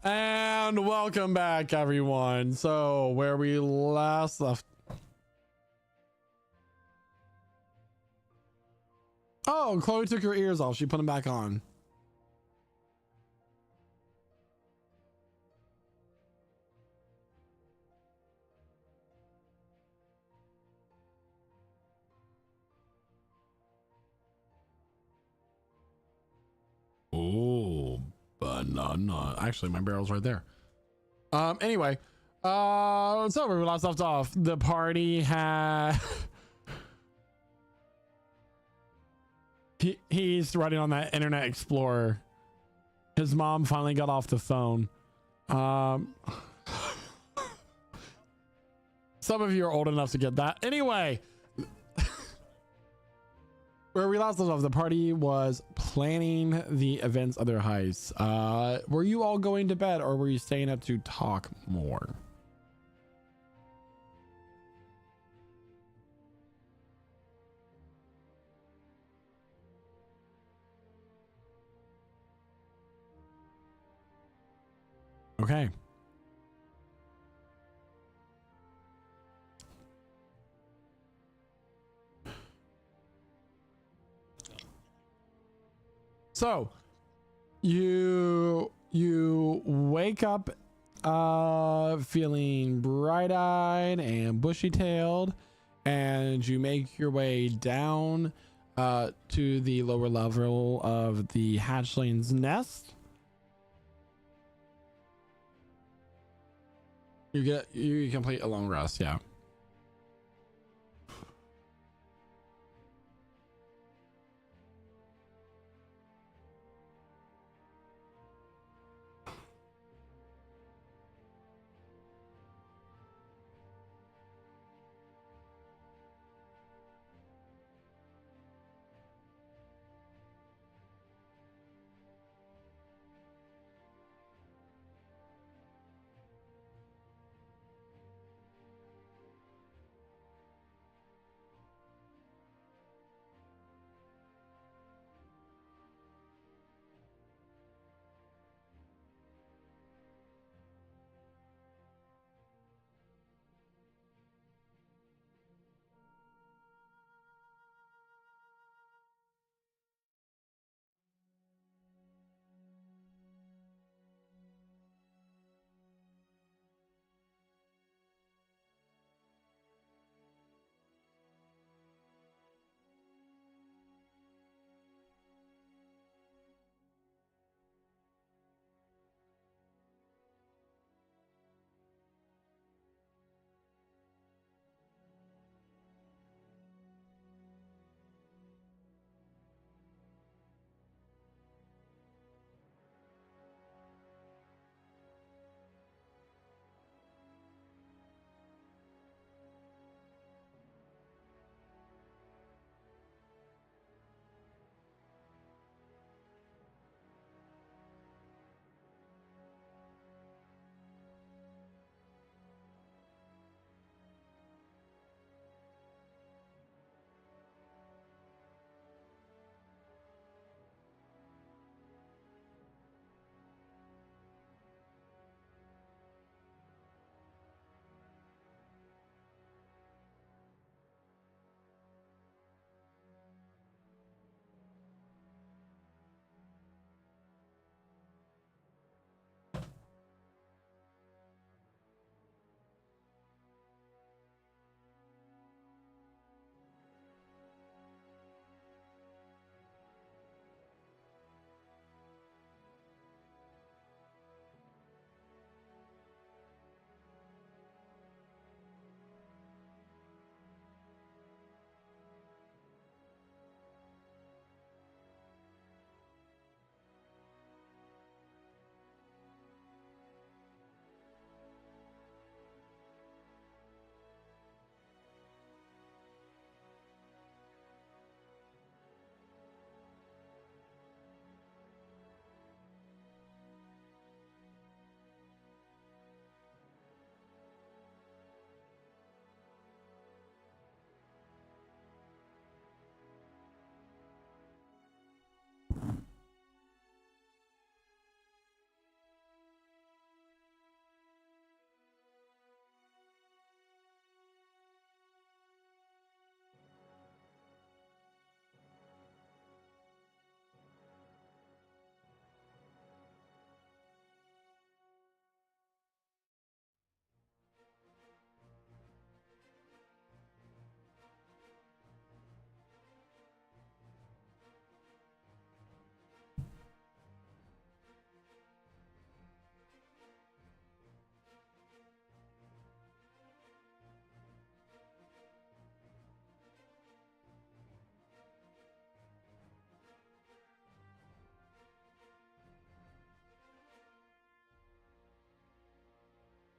And welcome back, everyone. So, where we last left. Oh, Chloe took her ears off. She put them back on. Oh, banana. Actually, my barrel's right there. Anyway, so where we last left off, the party had he's running on that Internet Explorer. His mom finally got off the phone. Some of you are old enough to get that. Anyway, where we last left off, the party was planning the events of their heist. Were you all going to bed or were you staying up to talk more? Okay. So you wake up feeling bright-eyed and bushy-tailed, and you make your way down to the lower level of the hatchling's nest. You complete a long rest, yeah.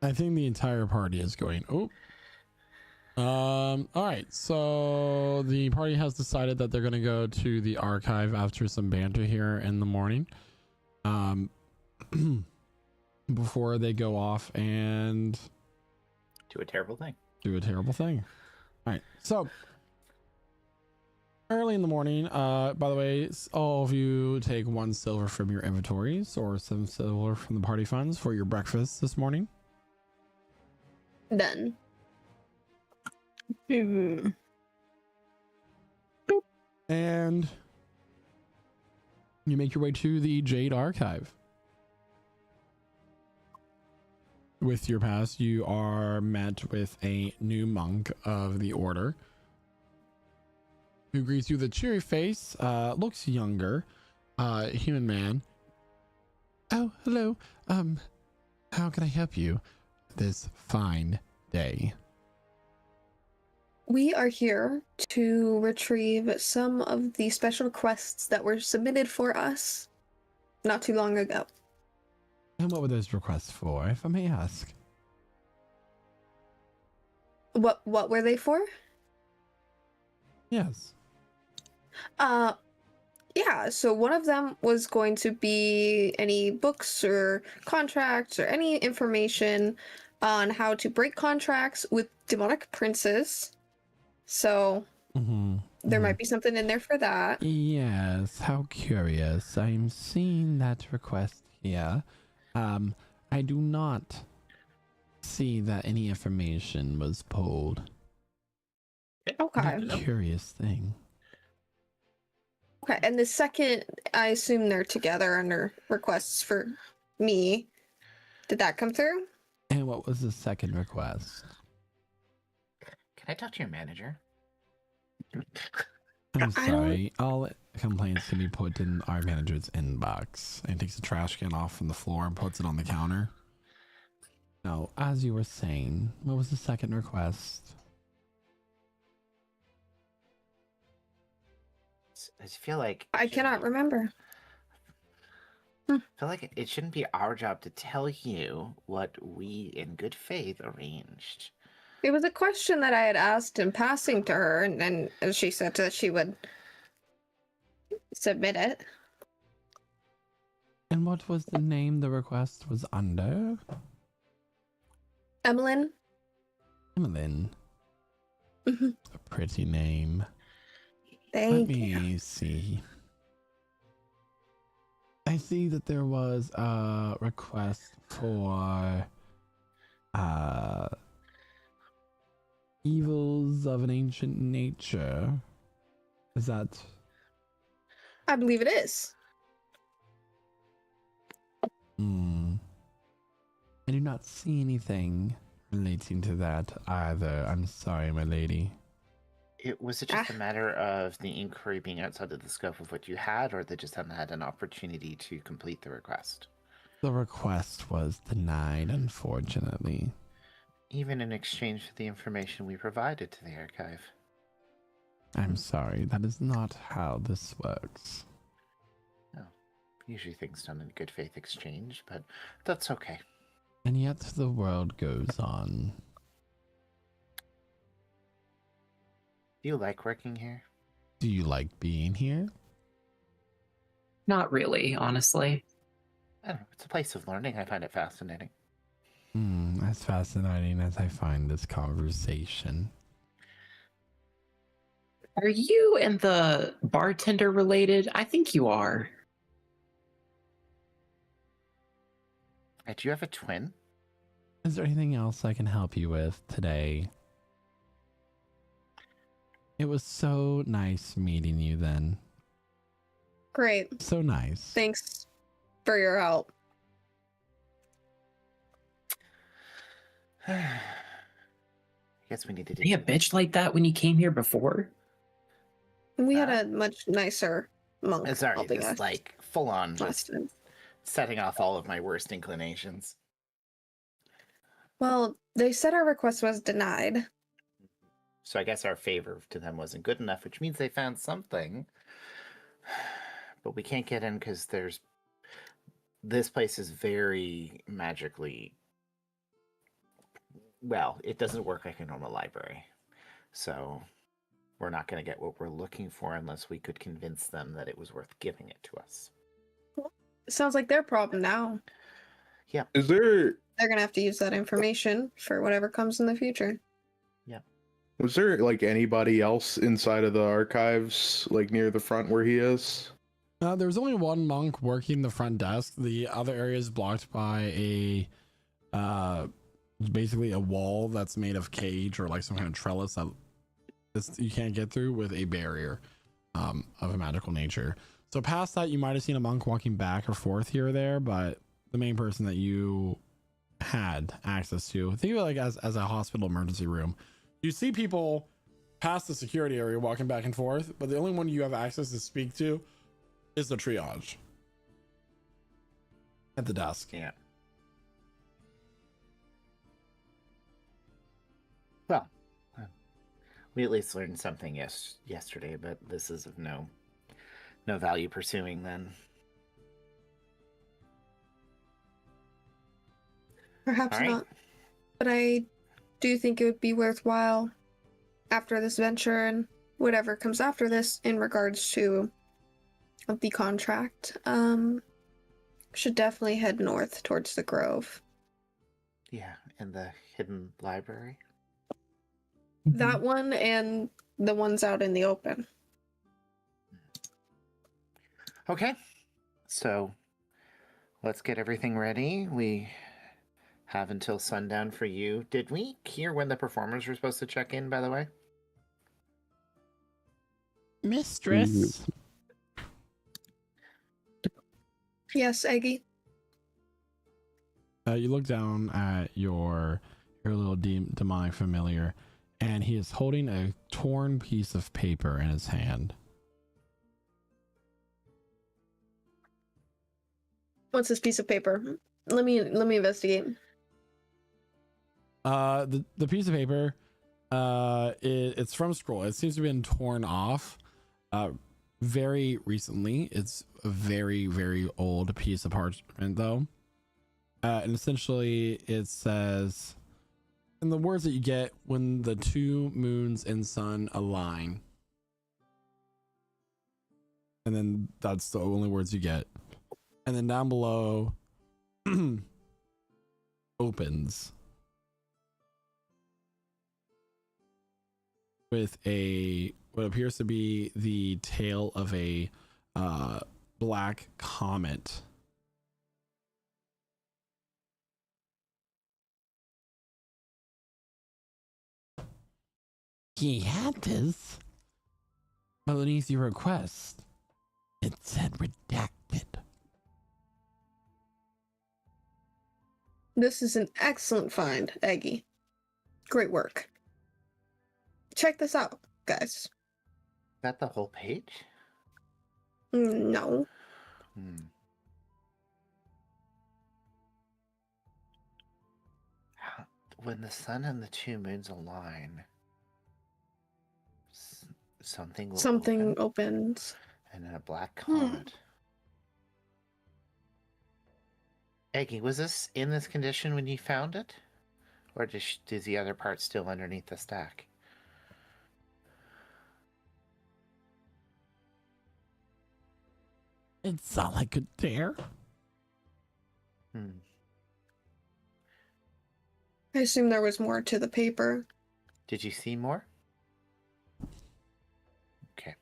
I think the entire party is going. Oh. All right. So the party has decided that they're going to go to the archive after some banter here in the morning. Before they go off and do a terrible thing. All right. So early in the morning, by the way, all of you take 1 silver from your inventories or some silver from the party funds for your breakfast this morning. Done. And you make your way to the Jade Archive. With your pass, you are met with a new monk of the order who greets you with a cheery face, looks younger, human man. Oh, hello. How can I help you this fine day? We are here to retrieve some of the special requests that were submitted for us not too long ago. And what were those requests for, if I may ask? What were they for? Yes. Yeah, so one of them was going to be any books or contracts or any information on how to break contracts with demonic princes. So there might be something in there for that. Yes, how curious. I'm seeing that request here. I do not see that any information was pulled. Okay. Curious thing. Okay, and the second, I assume they're together under requests for me. Did that come through? And what was the second request? Can I talk to your manager? I'm sorry. All complaints can be put in our manager's inbox. And takes the trash can off from the floor and puts it on the counter. No, as you were saying, what was the second request? I feel like I cannot remember. I feel like it shouldn't be our job to tell you what we, in good faith, arranged. It was a question that I had asked in passing to her, and then she said that she would submit it. And what was the name the request was under? Emmeline. Emmeline. A pretty name. Thank Let me see. I see that there was a request for evils of an ancient nature. Is that? I believe it is. I do not see anything relating to that either. I'm sorry, my lady. Was it just a matter of the inquiry being outside of the scope of what you had, or they just hadn't had an opportunity to complete the request? The request was denied, unfortunately. Even in exchange for the information we provided to the archive. I'm sorry, that is not how this works. No, usually things done in good faith exchange, but that's okay. And yet the world goes on. Do you like working here? Do you like being here? Not really, honestly. I don't know. It's a place of learning. I find it fascinating. As fascinating as I find this conversation. Are you and the bartender related? I think you are. Do you have a twin? Is there anything else I can help you with today? It was so nice meeting you then. Great. So nice. Thanks for your help. I guess we need to do. Be a bitch like that when you came here before? We had a much nicer monk Sorry, helping just us like full on last just time. setting off all of my worst inclinations. Well, they said our request was denied. So I guess our favor to them wasn't good enough, which means they found something. But we can't get in because this place is very magically well, it doesn't work like a normal library. So we're not going to get what we're looking for unless we could convince them that it was worth giving it to us. Sounds like their problem now. Yeah. Is there They're gonna have to use that information for whatever comes in the future. Yeah. Was there like anybody else inside of the archives, like near the front where he is? There's only one monk working the front desk. The other area is blocked by a basically a wall that's made of cage or like some kind of trellis that you can't get through with a barrier of a magical nature. So past that, you might have seen a monk walking back or forth here or there, but the main person that you had access to, think of it like as a hospital emergency room. You see people past the security area walking back and forth, but the only one you have access to speak to is the triage at the desk. Yeah. Well, we at least learned something yesterday, but this is of no value pursuing then. Perhaps All right. not. But I do think it would be worthwhile after this venture and whatever comes after this in regards to the contract. Should definitely head north towards the Grove. Yeah, and the hidden library. That one and the ones out in the open. Okay, so let's get everything ready. We have until sundown for you. Did we hear when the performers were supposed to check in, by the way? Mistress. Yes, Eggy. You look down at your little demonic familiar, and he is holding a torn piece of paper in his hand. What's this piece of paper? Let me investigate. The piece of paper, it's from scroll. It seems to have been torn off very recently. It's a very, very old piece of parchment though. And essentially it says, in the words that you get, when the two moons and sun align. And then that's the only words you get. And then down below opens with what appears to be the tail of a black comet. He had this, but beneath your request, it said redacted. This is an excellent find, Eggy. Great work. Check this out, guys. Is that the whole page? No. When the sun and the two moons align, something will Something open, opens. and then a black comet. Eggy, was this in this condition when you found it? Or is the other part still underneath the stack? It's all I could dare. I assume there was more to the paper. Did you see more? Okay.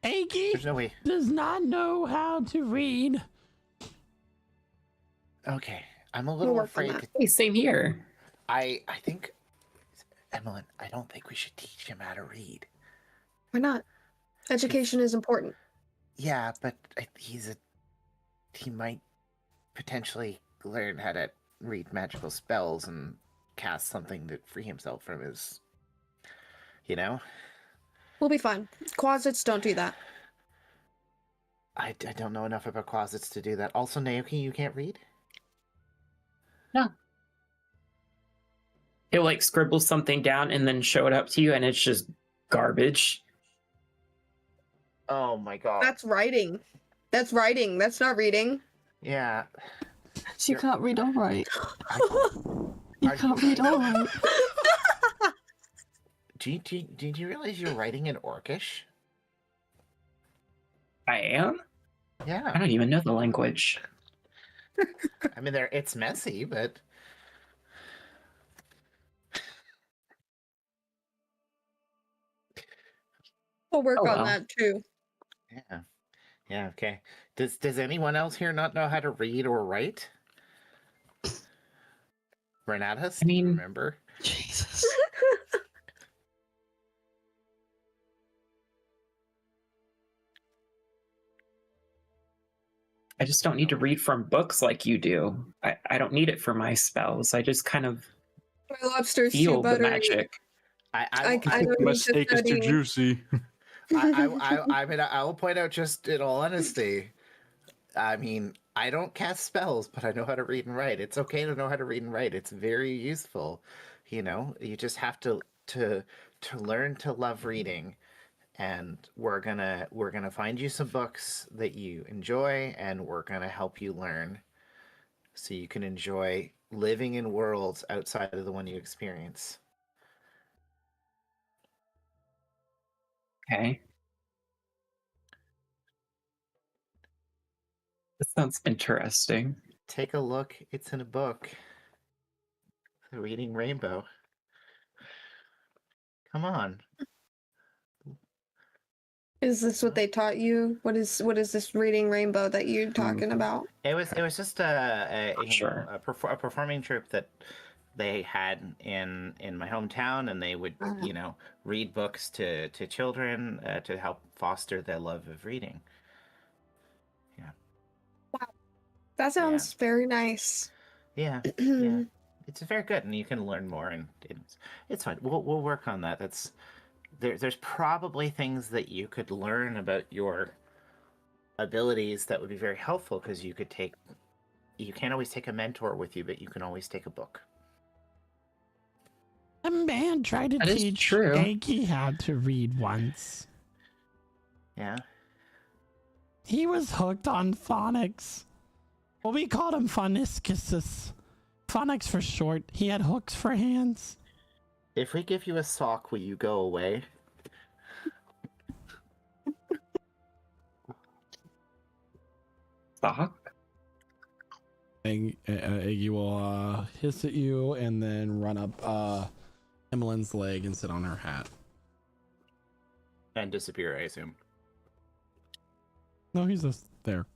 Eggy There's no way. does not know how to read. Okay. I'm a little afraid. Hey, same here. I think, Emmeline, I don't think we should teach him how to read. Why not? Education is important. Yeah, but he might potentially learn how to read magical spells and cast something to free himself from his, We'll be fine. Closets don't do that. I don't know enough about closets to do that. Also, Naoki, you can't read? No. He'll like scribble something down and then show it up to you, and it's just garbage. Oh my god. That's writing. That's writing. That's not reading. Yeah. She can't read all right. You can't read all right. do you realize you're writing in Orcish? I am? Yeah. I don't even know the language. I mean, it's messy, but We'll work Oh, on well. that too. yeah, yeah. Okay. Does anyone else here not know how to read or write? Renatus, I do you mean- remember? Jesus. I just don't need to read from books like you do. I don't need it for my spells. I just kind of My lobster's too feel the buttery. magic. I don't My need to steak is too study. juicy. I mean, I will point out, just in all honesty, I mean, I don't cast spells, but I know how to read and write. It's okay to know how to read and write. It's very useful. You know, you just have to learn to love reading. And we're gonna find you some books that you enjoy, and we're gonna help you learn, so you can enjoy living in worlds outside of the one you experience. Okay. That sounds interesting. Take a look. It's in a book. The Reading Rainbow. Come on. Is this what they taught you? What is this reading rainbow that you're talking about? It was just a Sure. a performing troupe that they had in my hometown, and they would read books to children to help foster their love of reading. That sounds very nice. Yeah, yeah, it's very good, and you can learn more, and it's fine. We'll work on that. There's probably things that you could learn about your abilities that would be very helpful, because you can't always take a mentor with you, but you can always take a book. A man tried to That is teach true. Aggie how to read once. Yeah. He was hooked on phonics. Well, we called him phoniscus. Phonics for short. He had hooks for hands. If we give you a sock, will you go away? Sock? Aggie will hiss at you and then run up Emmeline's leg and sit on her hat. And disappear, I assume. No, he's just there.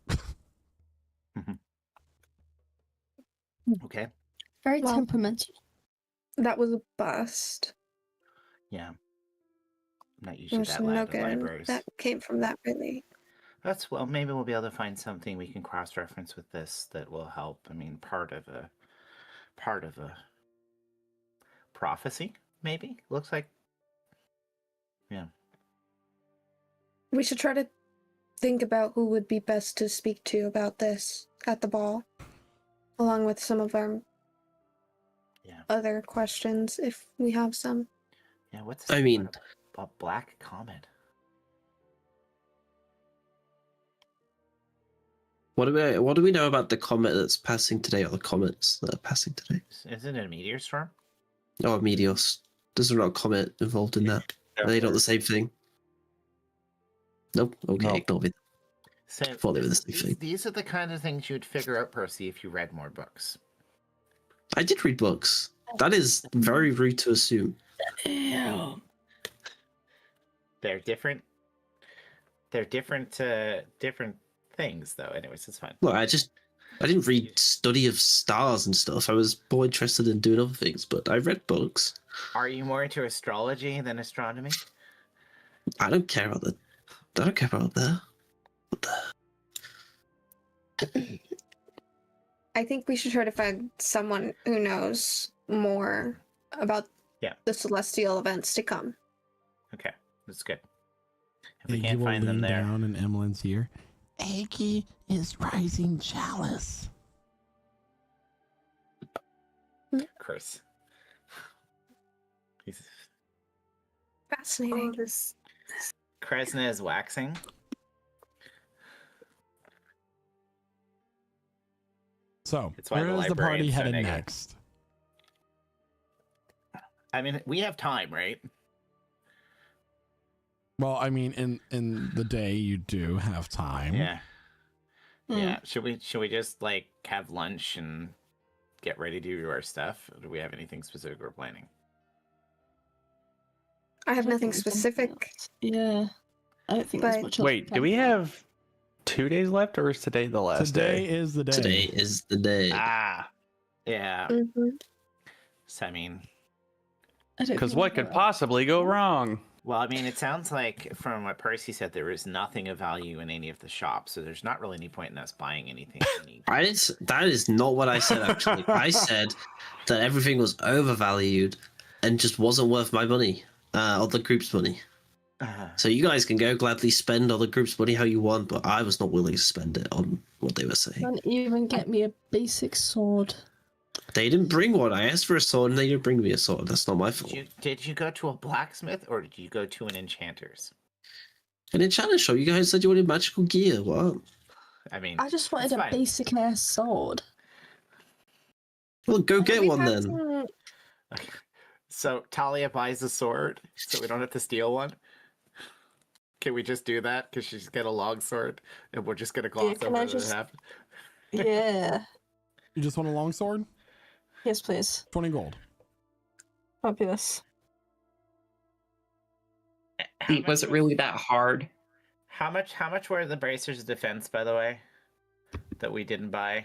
Okay. Very Well, temperamental. That was a bust. Yeah. I'm not usually There's that no loud in good libraries. that came from that, really. Well, maybe we'll be able to find something we can cross-reference with this that will help. I mean, part of a prophecy, maybe? Looks like. Yeah. We should try to think about who would be best to speak to about this at the ball, along with some of our other questions, if we have some. Yeah, what's I mean, a black comet? what do we know about the comet that's passing today, or the comets that are passing today? Isn't it a meteor storm? Oh, a meteors. There's not a comet involved in that. Are they not the same thing? Nope. Okay, ignore me. So I thought they were the same thing. these are the kind of things you'd figure out, Percy, if you read more books. I did read books. That is very rude to assume. They're different. They're different things, though. Anyways, it's fine. Well, I didn't read study of stars and stuff. I was more interested in doing other things, but I read books. Are you more into astrology than astronomy? I don't care about that. I think we should try to find someone who knows more about the celestial events to come. Okay, that's good. If we Aggie can't will find them lean there, down in Emmeline's ear. Aggie is rising jealous. Chris. He's... Fascinating. Kresna is waxing. So, It's why where the is the party librarian's so headed negative. next? I mean, we have time, right? Well, I mean, in the day you do have time. Yeah. Yeah. Should we just like have lunch and get ready to do our stuff? Or do we have anything specific we're planning? I have nothing specific. Yeah. I don't think there's much else. Wait, do we have 2 days left, or is today the last Today day? is the day. Today is the day. Ah. Yeah. Mm-hmm. So, I mean, Because what could possibly go wrong? well, I mean, it sounds like from what Percy said, there is nothing of value in any of the shops, so there's not really any point in us buying anything. That is not what I said, actually. I said that everything was overvalued and just wasn't worth my money, or the group's money. So you guys can go gladly spend all the group's money how you want, but I was not willing to spend it on what they were saying. Don't even get me a basic sword. They didn't bring one. I asked for a sword and they didn't bring me a sword. That's not my fault. Did you go to a blacksmith or did you go to an enchanter's? An enchanter shop. You guys said you wanted magical gear. What? I mean, I just wanted a basic ass sword. Well, go get one then. Okay. So Talia buys a sword, so we don't have to steal one. Can we just do that? Because she's got a long sword, and we're just gonna gloss over that happened. Yeah. You just want a long sword? Yes, please. 20 gold. Fabulous. Was it really that hard? How much were the bracers of defense, by the way, that we didn't buy?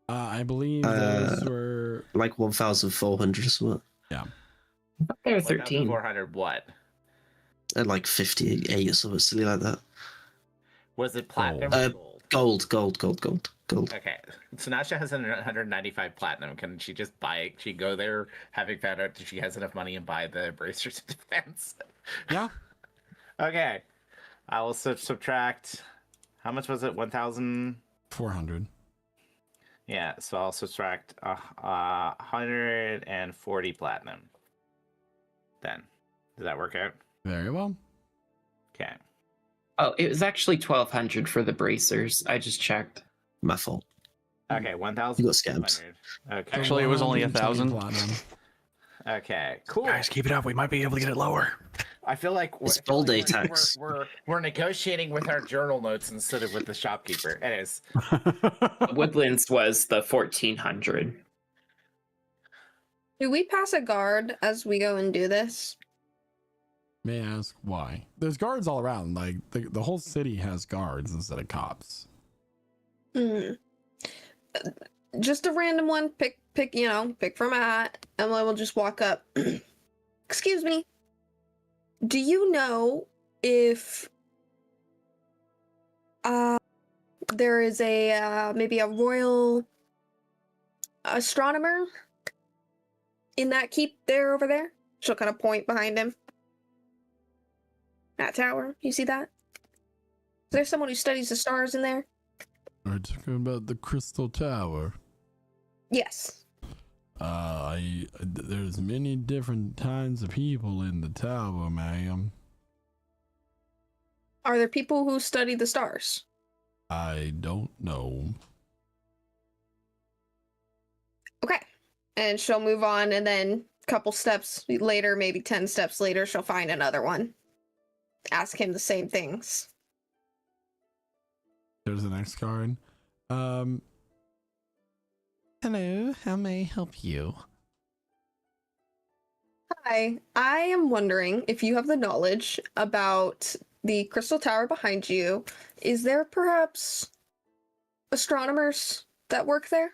I believe those were like 1,400 or something. Yeah. They're 13. 400 what? And like 58 or something silly like that. Was it platinum or gold? Gold. Okay, so now she has 195 platinum. Can she just buy it? She go there, having found out that she has enough money, and buy the bracers of defense? Yeah. Okay. I will subtract. How much was it? 1,400. Yeah, so I'll subtract 140 platinum. Then, does that work out? Very well. Okay. Oh, it was actually 1,200 for the bracers. I just checked. My fault. Okay, 1,000. You got scams. Okay. Actually, it was only 1,000. Okay, cool. Guys, keep it up. We might be able to get it lower. I feel like It's full day tax. we're negotiating with our journal notes instead of with the shopkeeper. It is. Woodlands was the 1,400. Do we pass a guard as we go and do this? May I ask why? There's guards all around. Like the whole city has guards instead of cops. Just a random one. Pick from a hat. Emily will just walk up. Excuse me. Do you know if there is a maybe a royal astronomer in that keep there over there? She'll kind of point behind him. That tower. You see that? Is there someone who studies the stars in there? Are you talking about the Crystal Tower? Yes. There's many different kinds of people in the tower, ma'am. Are there people who study the stars? I don't know. Okay. And she'll move on, and then a couple steps later, maybe 10 steps later, she'll find another one. Ask him the same things. There's the next card. Hello, how may I help you? Hi, I am wondering if you have the knowledge about the crystal tower behind you. Is there perhaps astronomers that work there?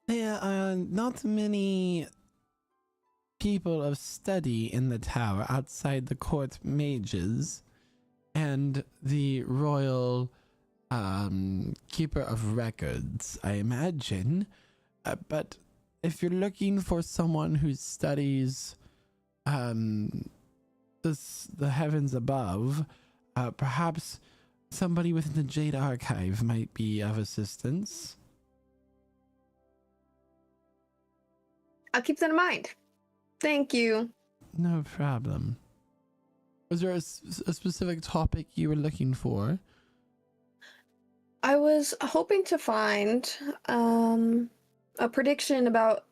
There are not many people of study in the tower outside the court mages and the royal keeper of records, I imagine. But if you're looking for someone who studies the heavens above, perhaps somebody within the Jade Archive might be of assistance. I'll keep that in mind. Thank you. No problem. Was there a specific topic you were looking for? I was hoping to find a prediction about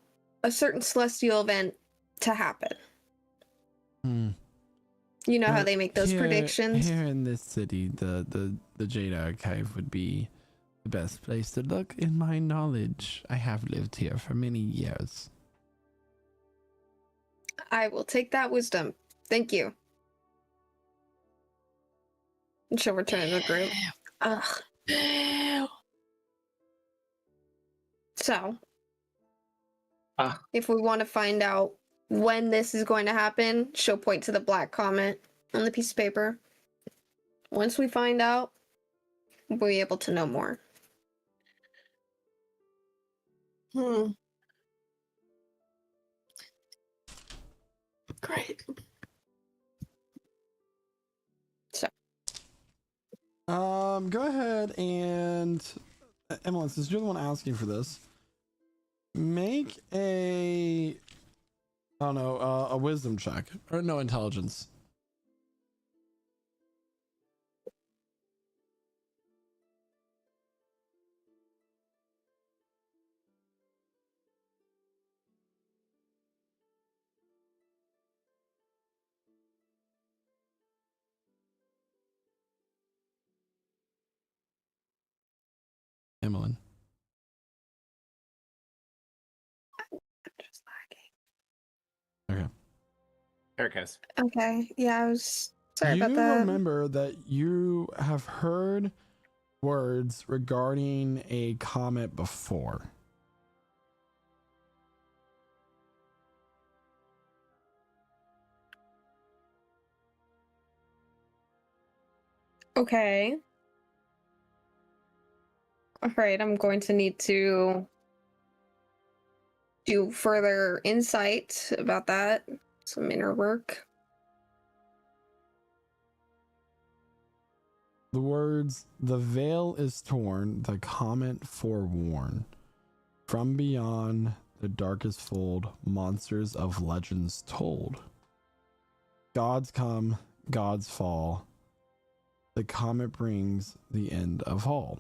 a certain celestial event to happen. You know how they make those predictions. Here in this city, the Jade Archive would be the best place to look. In my knowledge, I have lived here for many years. I will take that wisdom. Thank you. And she'll return to the group. Ugh. So, if we want to find out when this is going to happen, she'll point to the black comment on the piece of paper. Once we find out, we'll be able to know more. Great. So, go ahead and Emily, since you're the one asking for this, make a I don't know, a wisdom check or no intelligence. Emily. Okay. There it goes. okay. Yeah, I was sorry about You that. remember that you have heard words regarding a comet before. Okay. Alright, I'm going to need to do further insight about that. Some inner work. The words, the veil is torn, the comet forewarn. From beyond the darkest fold, monsters of legends told. Gods come, gods fall. The comet brings the end of all.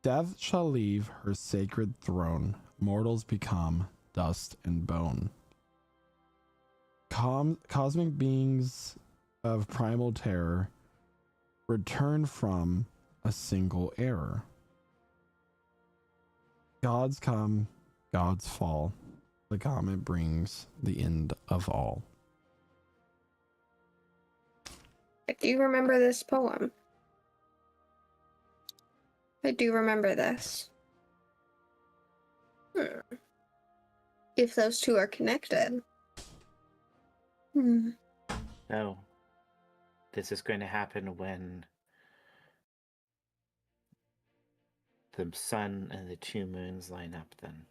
Death shall leave her sacred throne. Mortals become dust and bone. Cosmic beings of primal terror return from a single error. Gods come, gods fall. The comet brings the end of all. I do remember this poem. I do remember this. If those two are connected. No. This is going to happen when the sun and the two moons line up then.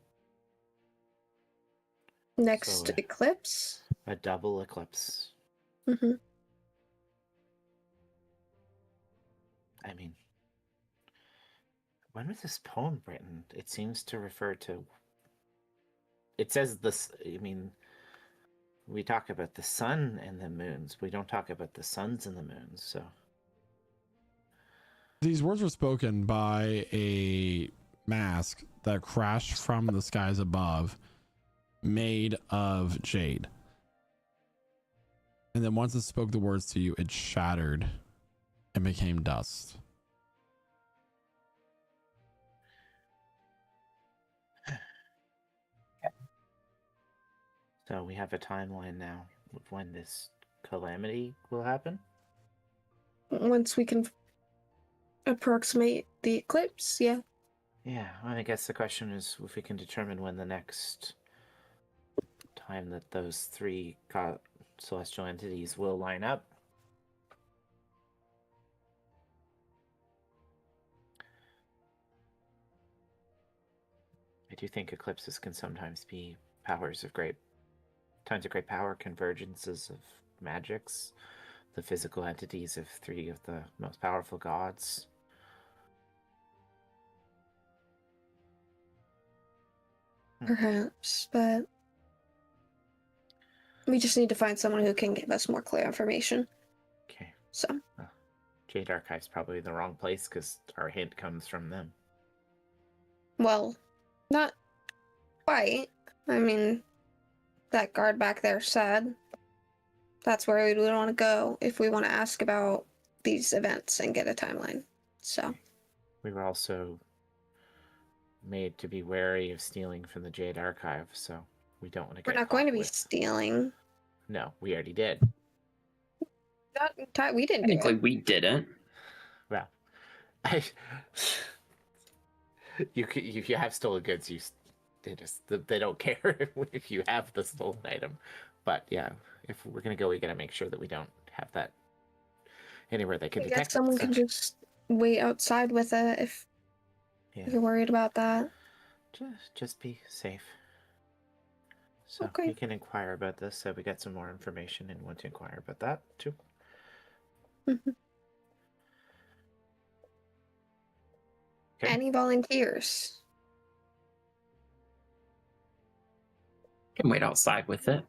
Next So, eclipse? A double eclipse. Mm-hmm. I mean, when was this poem written? It seems to refer to... It says this, I mean, we talk about the sun and the moons. We don't talk about the suns and the moons, so... These words were spoken by a mask that crashed from the skies above, made of jade. And then once it spoke the words to you, it shattered and became dust. So we have a timeline now of when this calamity will happen? Once we can approximate the eclipse, yeah. Yeah, I guess the question is if we can determine when the next time that those three celestial entities will line up. I do think eclipses can sometimes be times of great power, convergences of magics, the physical entities of three of the most powerful gods. Perhaps, but we just need to find someone who can give us more clear information. Okay. So. Jade Archive's probably the wrong place because our hint comes from them. Well, not quite. I mean, that guard back there said that's where we would want to go if we want to ask about these events and get a timeline. So We were also made to be wary of stealing from the Jade Archive, so we don't want to get we're not going to be with... stealing. No, we already did. We didn't do Technically, it. we didn't. Well, if you have stolen goods, they don't care if you have the stolen item. But yeah, if we're gonna go, we gotta make sure that we don't have that anywhere they can I detect guess someone it. can just wait outside with it if you're worried about that. Just be safe. So Okay. we can inquire about this. So we got some more information and want to inquire about that too. Mm-hmm. Okay. Any volunteers? Can wait outside with it.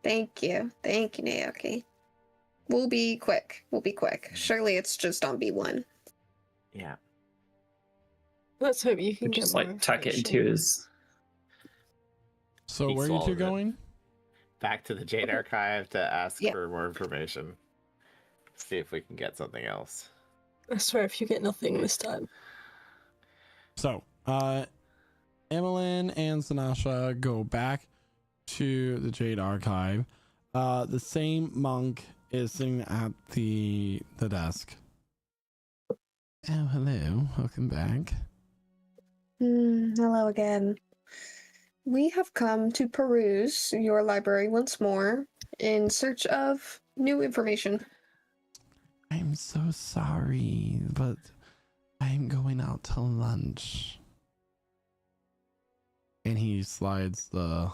Thank you, Naoki. We'll be quick. Surely it's just on B1. Yeah. Let's hope you can Just get more like tuck it into information. his. So He where are you two swallowed it. going? Back to the Jade Archive to ask for more information. See if we can get something else. I swear if you get nothing this time. So, Emmeline and Sinasha go back to the Jade Archive. The same monk is sitting at the desk. Oh, hello. Welcome back. Hello again. We have come to peruse your library once more in search of new information. I'm so sorry, but I'm going out to lunch. And he slides the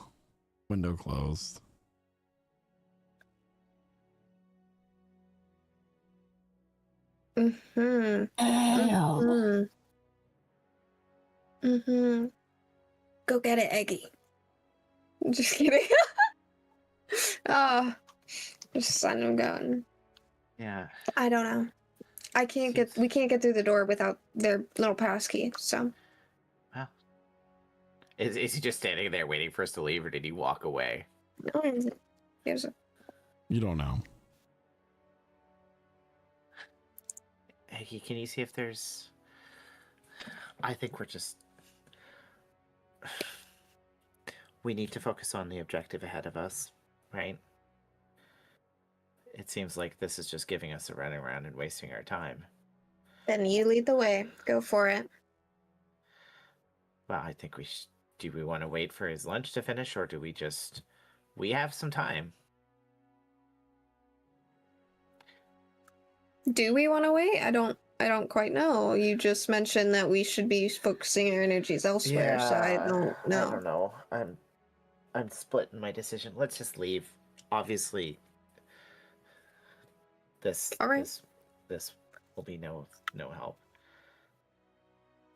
window closed. Go get it, Eggy. Just kidding. Just send him going. Yeah. I don't know. We can't get through the door without their little pass key, so. Well. Is he just standing there waiting for us to leave, or did he walk away? No, there's a... You don't know. Hey, can you see if there's... I think we're just... We need to focus on the objective ahead of us, right? It seems like this is just giving us a running around and wasting our time. Then you lead the way. Go for it. Well, I think we should... Do we want to wait for his lunch to finish, or do we just... We have some time. Do we want to wait? I don't quite know. You just mentioned that we should be focusing our energies elsewhere, so I don't know. I don't know. I'm split in my decision. Let's just leave. Obviously, this will be no help.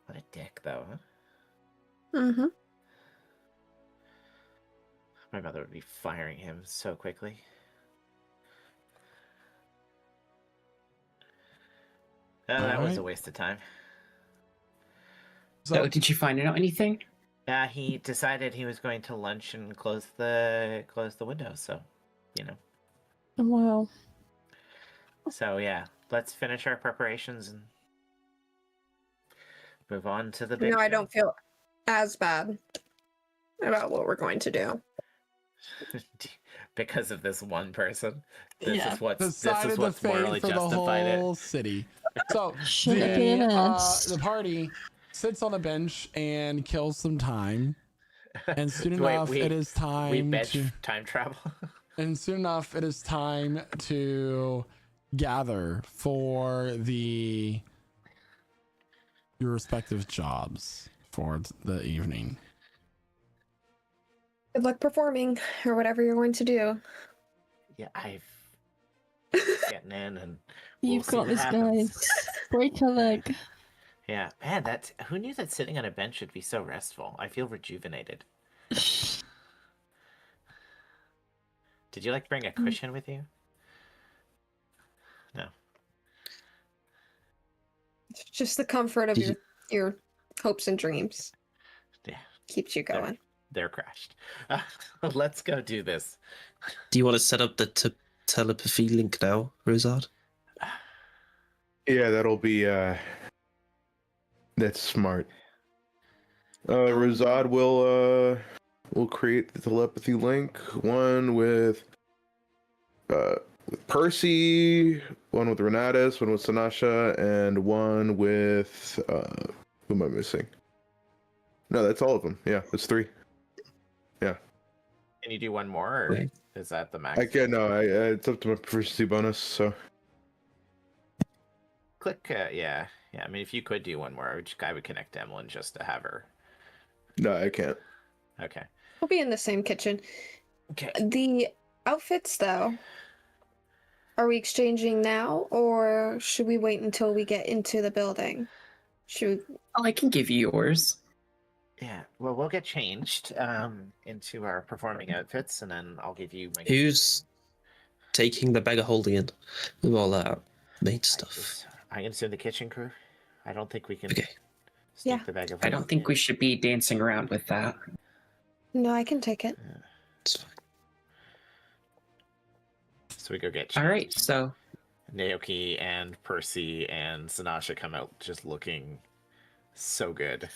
What a dick, though, huh? Mm-hmm. My mother would be firing him so quickly. That was a waste of time. So, did you find out anything? Yeah, he decided he was going to lunch and close the window. So, you know. Wow. So yeah, let's finish our preparations and move on to the big. No, I show. don't feel as bad about what we're going to do. Because of this one person. This Yeah. is what's Decided to fade morally for justified the whole it. city. So Should've been us. the party sits on a bench and kills some time. And soon Wait, enough, it is time we bench to time travel. and soon enough, it is time to gather for your respective jobs for the evening. Good luck performing, or whatever you're going to do. Yeah, I've getting in and You've see got what this, happens. guys. Break a leg. Yeah, man, who knew that sitting on a bench would be so restful? I feel rejuvenated. Did you bring a cushion with you? No. It's just the comfort of your hopes and dreams. Yeah. Keeps you going. they're crashed. Let's go do this. Do you want to set up the telepathy link now, Rosard? Yeah, that'll be that's smart. Razad will create the telepathy link, one with Percy, one with Renatus, one with Sanasha, and one with who am I missing? No, that's all of them. Yeah, that's 3. Yeah. Can you do one more, or is that the max? I can. No, it's up to my proficiency bonus. So. Click. Yeah. I mean, if you could do one more, I would connect to Emlyn just to have her. No, I can't. Okay. We'll be in the same kitchen. Okay. The outfits, though, are we exchanging now, or should we wait until we get into the building? Should we... Oh, I can give you yours. Yeah. Well, we'll get changed into our performing outfits, and then I'll give you my. Who's taking the bag of holding in with all that main stuff? I can assume the kitchen crew. I don't think we can. Okay. Yeah. The bag of I don't think we should be dancing around with that. No, I can take it. It's fine. So we go get. All right, so Naoki and Percy and Sanasha come out just looking so good.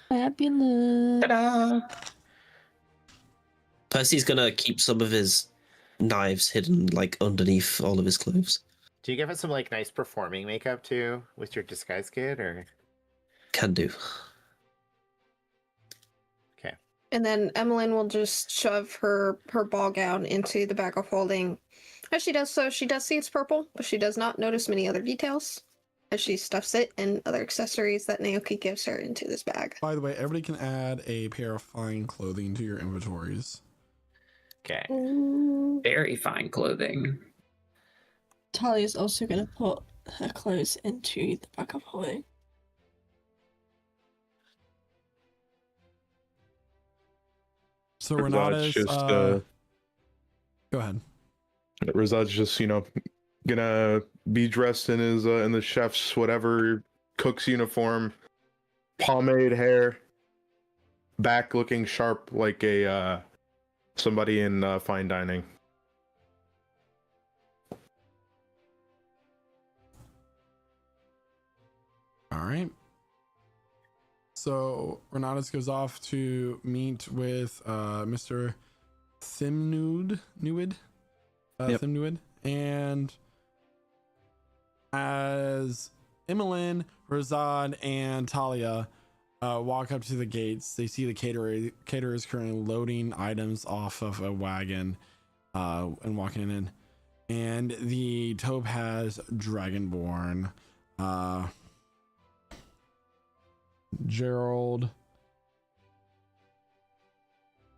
Fabulous. ta-da! Percy's gonna keep some of his knives hidden like underneath all of his clothes. Do you give us some like nice performing makeup too with your disguise kit, or? Can do. Okay. And then Emmeline will just shove her ball gown into the bag of holding. As she does so, she does see it's purple, but she does not notice many other details as she stuffs it and other accessories that Naoki gives her into this bag. By the way, everybody can add a pair of fine clothing to your inventories. Okay. Very fine clothing. Talia's also going to put her clothes into the bag of holding. So Razad's Renata's just go ahead. Razad's just gonna be dressed in his in the chef's whatever cook's uniform, pomade hair, back looking sharp like a somebody in fine dining. All right. So Renatus goes off to meet with Mr. Thimnuid, Thimnuid, and as Emmeline, Razad, and Talia walk up to the gates, they see the caterer is currently loading items off of a wagon and walking in. And the Topaz Dragonborn, Gerald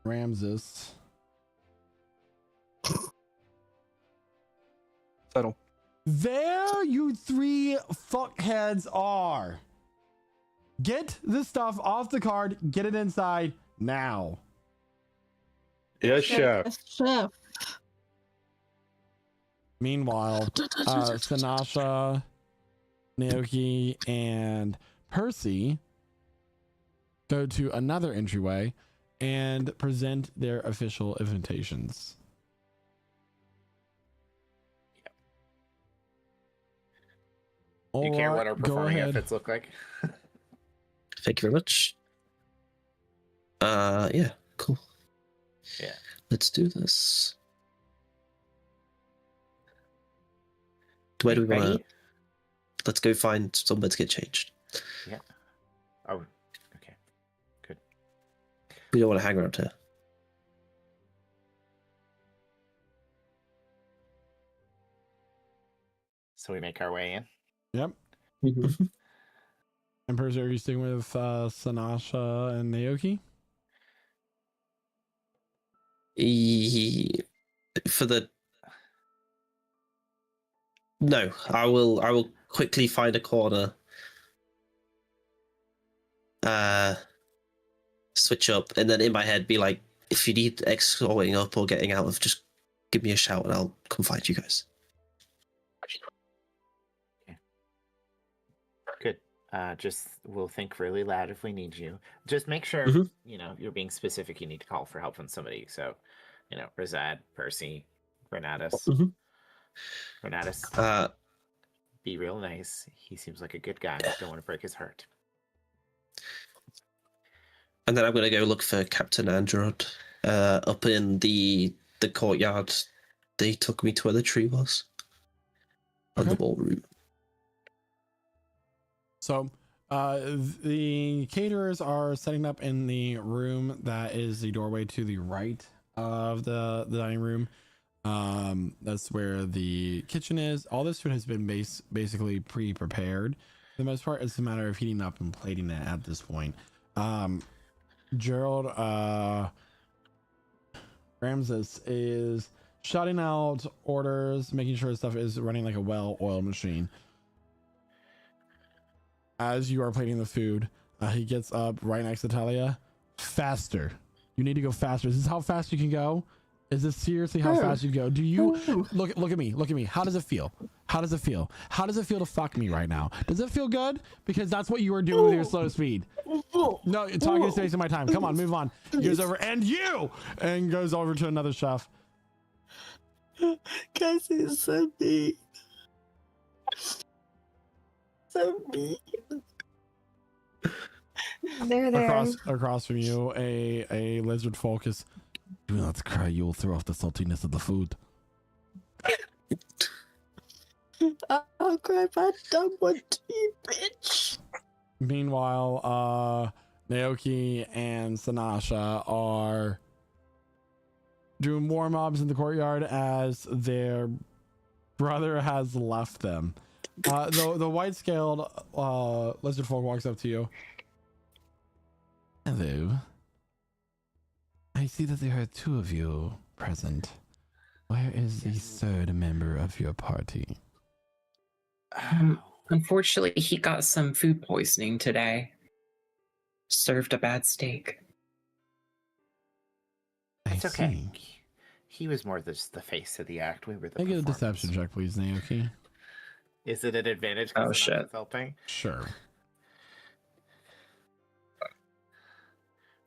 Ramses. Settle. There you 3 fuckheads are. Get the stuff off the card, get it inside now. Yes, chef. Chef. Meanwhile, Sanasha, Naoki, and Percy go to another entryway and present their official invitations. Do you care Alright, what our go performing ahead. outfits look like? Thank you very much. Yeah, cool. Yeah. Let's do this. Where do we want to? Ready? Let's go find somewhere to get changed. Yeah. Oh, okay. Good. We don't want to hang around here. So we make our way in. Yep. And Percy, are you sticking with Sanasha and Naoki? For the no, I will quickly find a corner. Switch up, and then in my head be like, if you need escorting up or getting out of, just give me a shout and I'll come find you guys. Good. Just we'll think really loud if we need you. Just make sure Mhm. you're being specific. You need to call for help from somebody. So, Razad, Percy, Renatus, Mhm. Renatus. Be real nice. He seems like a good guy. Don't want to break his heart. And then I'm gonna go look for Captain Androd up in the courtyard. They took me to where the tree was. On the ballroom. So the caterers are setting up in the room that is the doorway to the right of the dining room. That's where the kitchen is. All this food has been basically pre-prepared for the most part. It's a matter of heating up and plating it at this point. Gerald Ramses is shouting out orders, making sure stuff is running like a well-oiled machine. As you are plating the food, he gets up right next to Talia. Faster. You need to go faster. Is this how fast you can go? Is this seriously how fast you go? Do you look at me? Look at me. How does it feel? How does it feel? How does it feel to fuck me right now? Does it feel good? Because that's what you are doing with your slow speed. No, you're talking to wasting my time. Come on, move on. He goes over and goes over to another chef. Guys, it's so mean. So mean. There. Across from you, a lizard folk is. Do not cry. You will throw off the saltiness of the food. Oh crap! I don't want to, bitch. Meanwhile, Naoki and Sanasha are doing warm-ups in the courtyard as their brother has left them. The white-scaled lizard folk walks up to you. Hello. I see that there are two of you present. Where is the third member of your party? Unfortunately, he got some food poisoning today. Served a bad steak. It's okay. He was more the face of the act. We were the. Make a deception check, please, Naoki. Is it an advantage? Oh shit! Helping. Sure.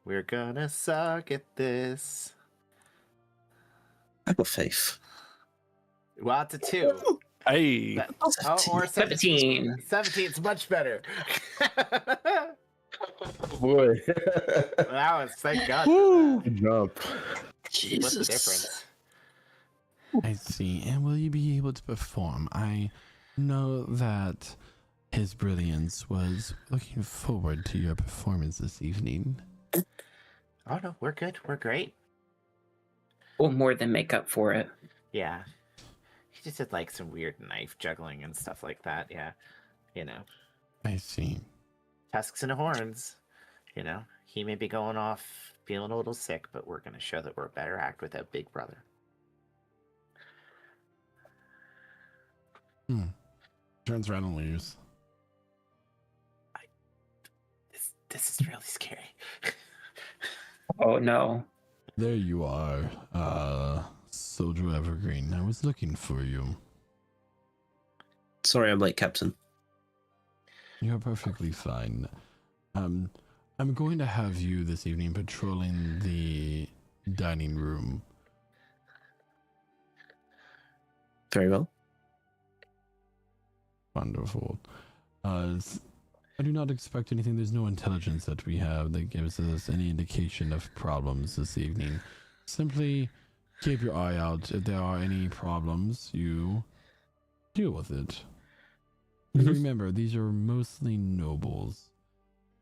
We're gonna suck at this. I got faith. Well, it's a 2. Hey. Or 17. 17's much better. Boy. That was, thank God. Good job. Jesus. What's the difference? I see. And will you be able to perform? I know that His Brilliance was looking forward to your performance this evening. Oh no, we're good. We're great. We'll more than make up for it. Yeah. He just did like some weird knife juggling and stuff like that. Yeah. I see. Tusks and horns. He may be going off feeling a little sick, but we're going to show that we're a better act with that big brother. Turns around and leaves. This is really scary. Oh no. There you are, Soldier Evergreen. I was looking for you. Sorry I'm late, Captain. You're perfectly fine. I'm going to have you this evening patrolling the dining room. Very well. Wonderful. I do not expect anything. There's no intelligence that we have that gives us any indication of problems this evening. Simply keep your eye out. If there are any problems, you deal with it. And remember, these are mostly nobles,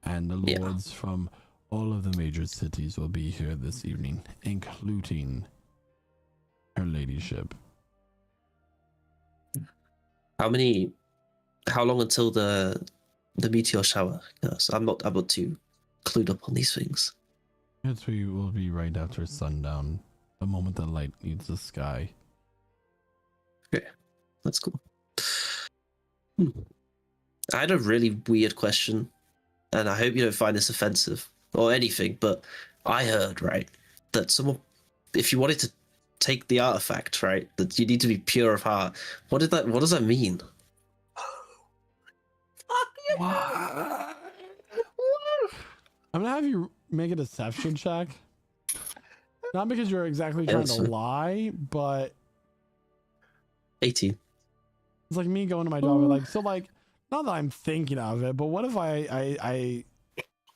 and the lords from all of the major cities will be here this evening, including her ladyship. How long until the meteor shower? Yes, I'm not too clued up on these things. It will be right after sundown, the moment the light leaves the sky. Okay, that's cool. I had a really weird question, and I hope you don't find this offensive or anything, but I heard, right, that if you wanted to take the artifact, right, that you need to be pure of heart. What does that mean? Fuck What? I'm gonna have you make a deception check. Not because you're exactly trying to lie, but 18. it's like me going to my job. Like, so like, not that I'm thinking of it, but what if I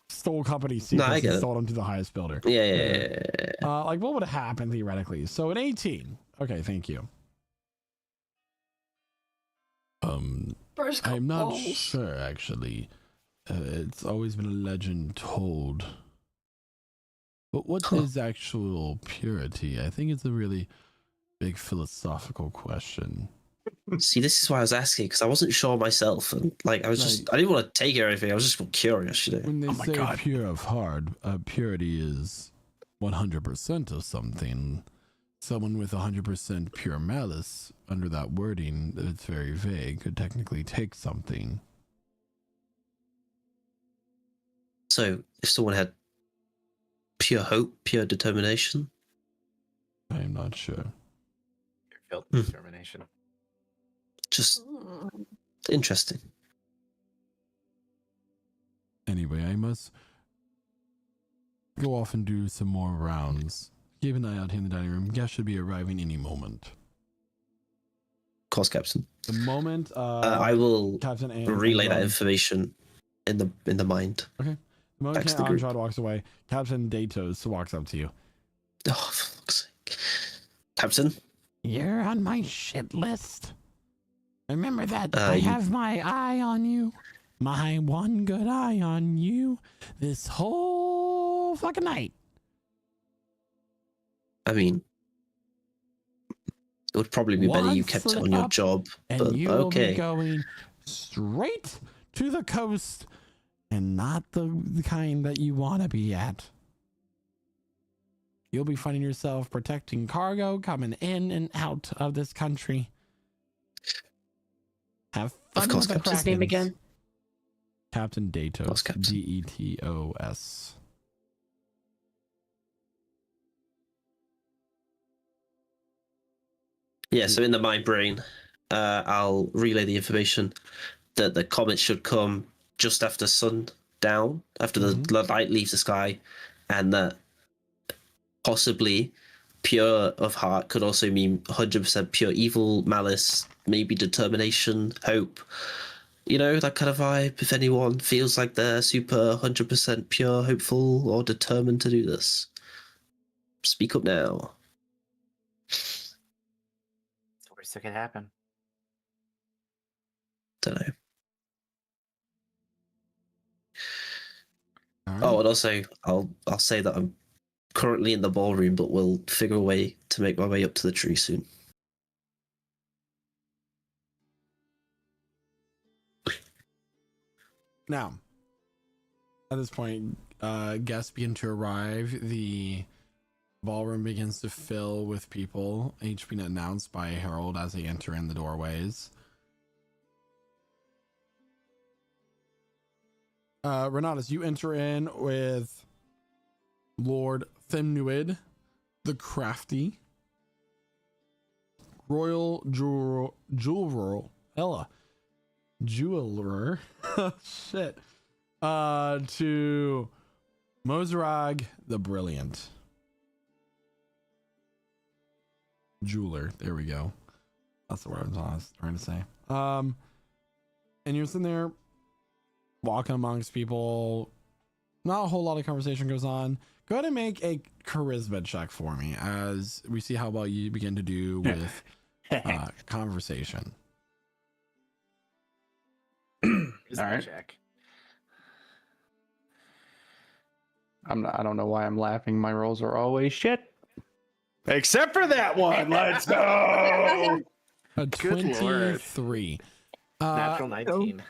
stole company secrets and stole them to the highest builder? Yeah. Like, what would happen theoretically? So an 18. Okay, thank you. I'm not sure actually. It's always been a legend told. But what is actual purity? I think it's a really big philosophical question. See, this is why I was asking, because I wasn't sure myself, and like I didn't want to take it or anything. I was just curious, you know. When they say pure of heart, purity is 100% of something. Someone with 100% pure malice, under that wording, it's very vague, could technically take something. So, if someone had pure hope, pure determination, I'm not sure. Felt determination. Just interesting. Anyway, I must go off and do some more rounds. Keep an eye out here in the dining room. Guests should be arriving any moment. Of course, Captain. The moment I will Captain relay that information in the mind. Okay. The moment Captain Andrade walks away, Captain Datos walks up to you. Oh, for fuck's sake. Captain? You're on my shit list. Remember that I have my eye on you. My one good eye on you this whole fucking night. I mean, it would probably be better you kept it on your job, but you will okay. be going straight to the coast and not the kind that you want to be at. You'll be finding yourself protecting cargo coming in and out of this country. Have fun. Of course, with the Captain. What's his name again? Captain Datos. Detos. Yeah, so in my brain, I'll relay the information that the comet should come just after sundown, after the light leaves the sky, and that possibly pure of heart could also mean 100% pure evil, malice, maybe determination, hope. You know, that kind of vibe. If anyone feels like they're super 100% pure, hopeful, or determined to do this, speak up now. Worst that could happen. Don't know. Right. Oh, and also, I'll say that I'm currently in the ballroom, but we'll figure a way to make my way up to the tree soon. Now, at this point, guests begin to arrive. The ballroom begins to fill with people, each being announced by a herald as they enter in the doorways. Renatus, you enter in with Lord Thimnuid, the Crafty, Royal Jeweler, shit, to Mozrag the Brilliant. Jeweler, there we go. That's the word I was trying to say. And you're sitting there walking amongst people. Not a whole lot of conversation goes on. Go ahead and make a charisma check for me as we see how well you begin to do with conversation. All right. Check. I don't know why I'm laughing. My rolls are always shit. Except for that one. Let's go. A Good Lord. 23. Natural 19.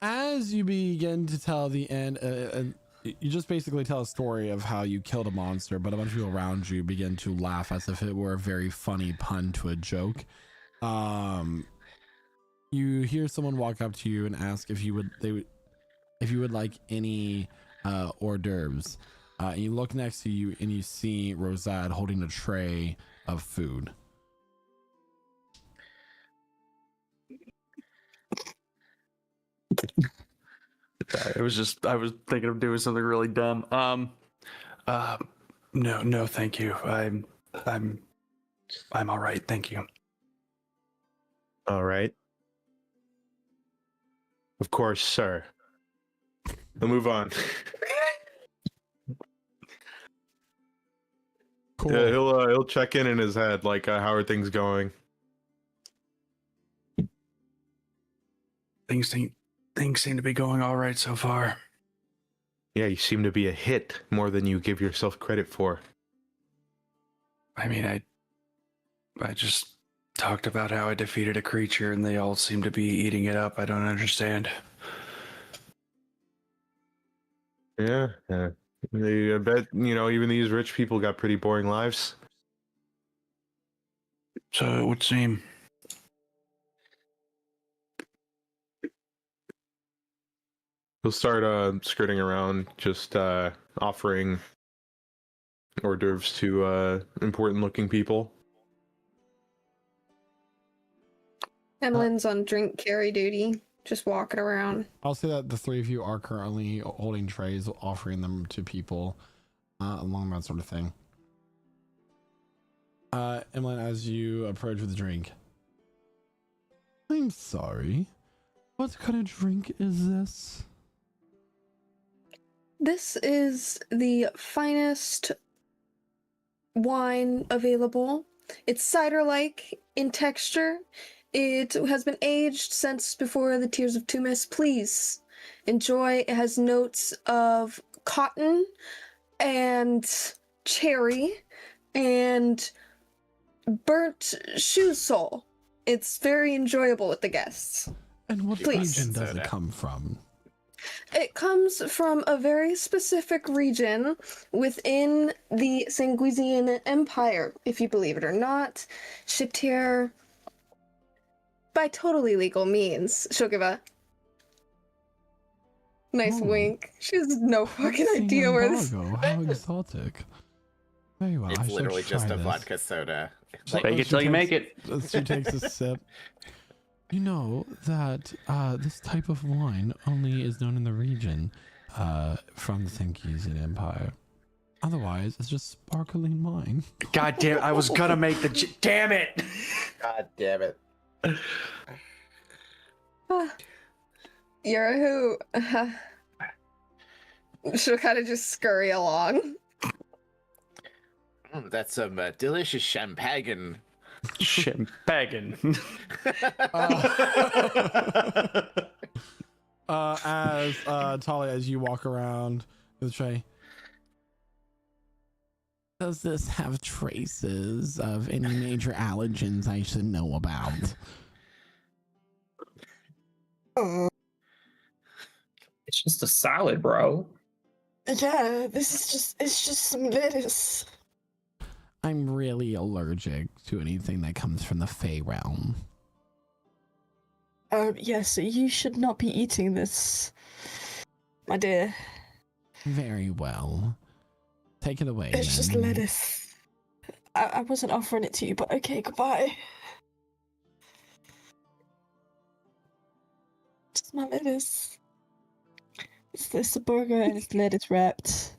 As you begin to tell the end, you just basically tell a story of how you killed a monster, but a bunch of people around you begin to laugh as if it were a very funny pun to a joke. You hear someone walk up to you and ask if you would like any hors d'oeuvres. And you look next to you and you see Rosad holding a tray of food. I was thinking of doing something really dumb. No, thank you. I'm all right, thank you. All right. Of course, sir. We'll move on. Cool. Yeah, he'll check in his head, like, how are things going? Things seem to be going all right so far. Yeah, you seem to be a hit more than you give yourself credit for. I mean, I just talked about how I defeated a creature and they all seem to be eating it up. I don't understand. Yeah. I bet, even these rich people got pretty boring lives. So it would seem. He'll start skirting around, just offering hors d'oeuvres to important looking people. Emmeline's on drink carry duty, just walking around. I'll say that the three of you are currently holding trays, offering them to people, along that sort of thing. Emmeline, as you approach with a drink. I'm sorry. What kind of drink is this? This is the finest wine available. It's cider-like in texture. It has been aged since before the Tears of Tumis. Please enjoy. It has notes of cotton and cherry and burnt shoe sole. It's very enjoyable with the guests. And what Please. region does it come from? It comes from a very specific region within the Sanguisian Empire, if you believe it or not. Shipped here by totally legal means. She'll give a nice wink. She has no fucking idea where this. How exotic. Very well. It's literally just a vodka soda. Fake it till you make it. She takes a sip. You know that this type of wine only is known in the region from the Sanguisian Empire. Otherwise, it's just sparkling wine. God damn it, I was gonna make the... damn it! God damn it. You're who? She'll kind of just scurry along. That's some delicious champagne. Champagne. As Talia, as you walk around the tray, does this have traces of any major allergens I should know about? It's just a salad, bro. Yeah, it's just some lettuce. I'm really allergic to anything that comes from the Fey realm. Yes, you should not be eating this, my dear. Very well. Take it away. It's just lettuce. I wasn't offering it to you, but okay, goodbye. It's my lettuce. Is this a burger and it's lettuce wrapped?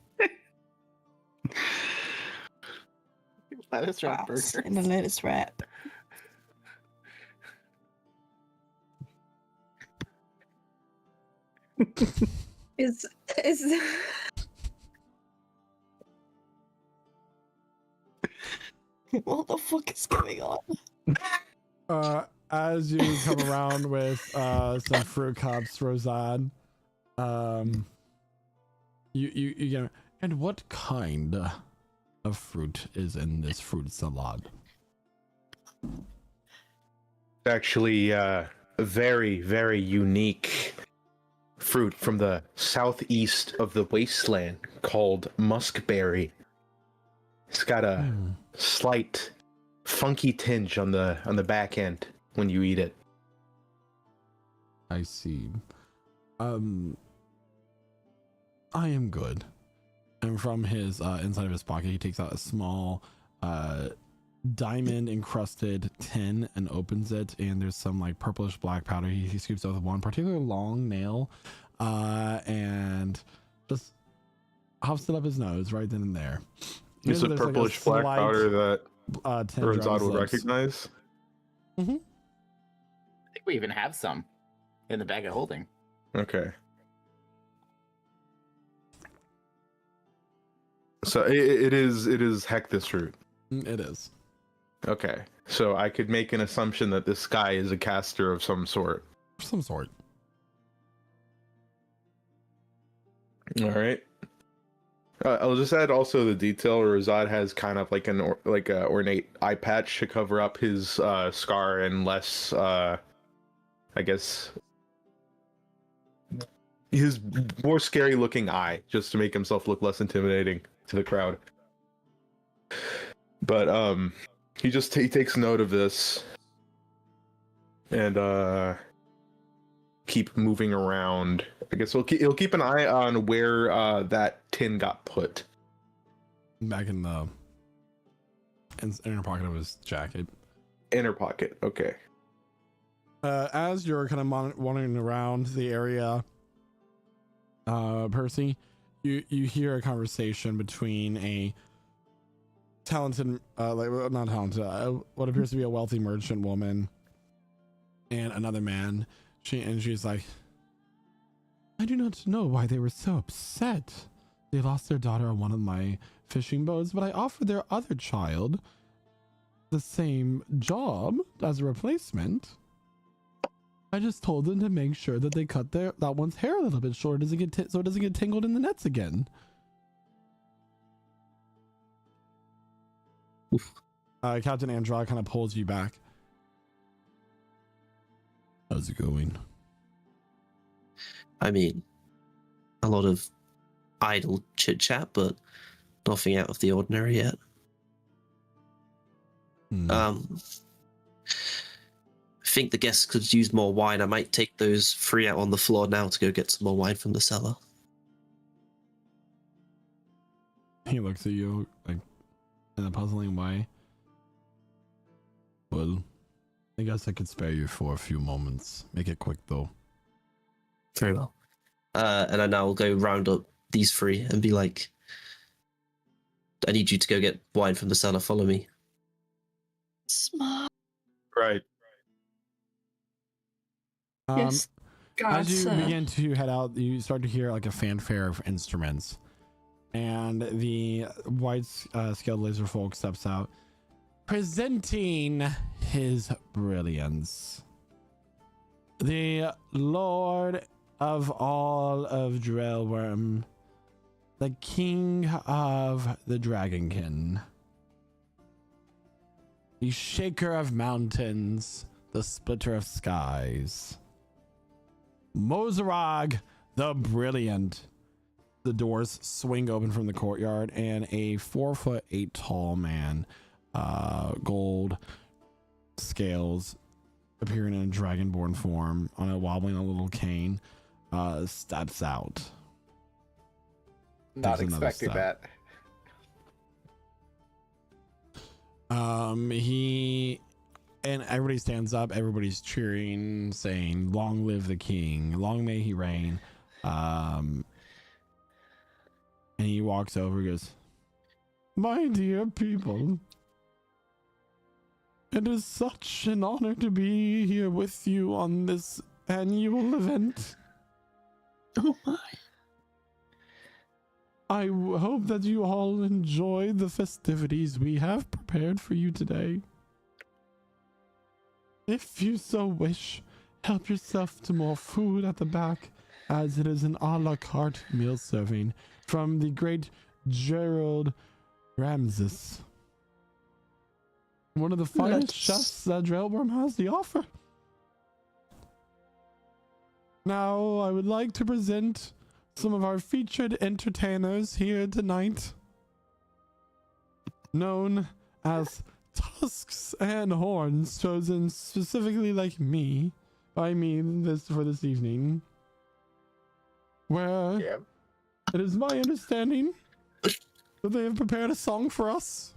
Lettuce wrap burger. In a lettuce wrap. Is what the fuck is going on? As you come around with some fruit cups, Rosanne, you get. And what kind of fruit is in this fruit salad? Actually, a very, very unique fruit from the southeast of the wasteland called muskberry. It's got a slight funky tinge on the back end when you eat it. I see. I am good. And from his inside of his pocket, he takes out a small diamond encrusted tin and opens it, and there's some like purplish black powder. He scoops out with one particular long nail and just huffs it up his nose right then and there. It's a There's purplish like a black powder that tinge around Rosad his will lips. recognize. I think we even have some in the bag of holding. Okay. So it is Hectus root. It is. Okay. So I could make an assumption that this guy is a caster of some sort. Some sort. All right. I'll just add also the detail. Rosad has kind of like a ornate eye patch to cover up his scar and less, I guess, his more scary looking eye, just to make himself look less intimidating to the crowd. But he takes note of this and keep moving around. I guess he'll keep an eye on where that tin got put. Back in the inner pocket of his jacket. Inner pocket. Okay. As you're kind of wandering around the area, Percy, you hear a conversation between a talented, not talented, what appears to be a wealthy merchant woman and another man. She's like, I do not know why they were so upset. They lost their daughter on one of my fishing boats, but I offered their other child the same job as a replacement. I just told them to make sure that they cut that one's hair a little bit short, so it doesn't get tangled in the nets again. Captain Andra kind of pulls you back. How's it going? I mean, a lot of idle chit chat, but nothing out of the ordinary yet. I think the guests could use more wine. I might take those 3 out on the floor now to go get some more wine from the cellar. He looks at you like in a puzzling way. Well, I guess I could spare you for a few moments. Make it quick though. Very well. And then I'll go round up these 3 and be like, I need you to go get wine from the cellar. Follow me. Smart. Right. Yes. As you sir. begin to head out, you start to hear like a fanfare of instruments, and the white scaled laser folk steps out, presenting his brilliance, the Lord of all of Drellworm, the King of the Dragonkin, the Shaker of Mountains, the Splitter of Skies, Mozarag the Brilliant. The doors swing open from the courtyard, and a 4'8" tall man, gold scales, appearing in a dragonborn form on a wobbling a little cane, steps out. Not Takes another expecting step. that. And everybody stands up, everybody's cheering, saying, long live the king, long may he reign. And he walks over and goes, my dear people, it is such an honor to be here with you on this annual event. Oh my. I hope that you all enjoy the festivities we have prepared for you today. If you so wish, help yourself to more food at the back, as it is an a la carte meal serving from the great Gerald Ramses, one of the finest chefs that Drellworm has to offer. Now, I would like to present some of our featured entertainers here tonight, known as Tusks and Horns, chosen specifically like me, by me for this evening, where it is my understanding that they have prepared a song for us.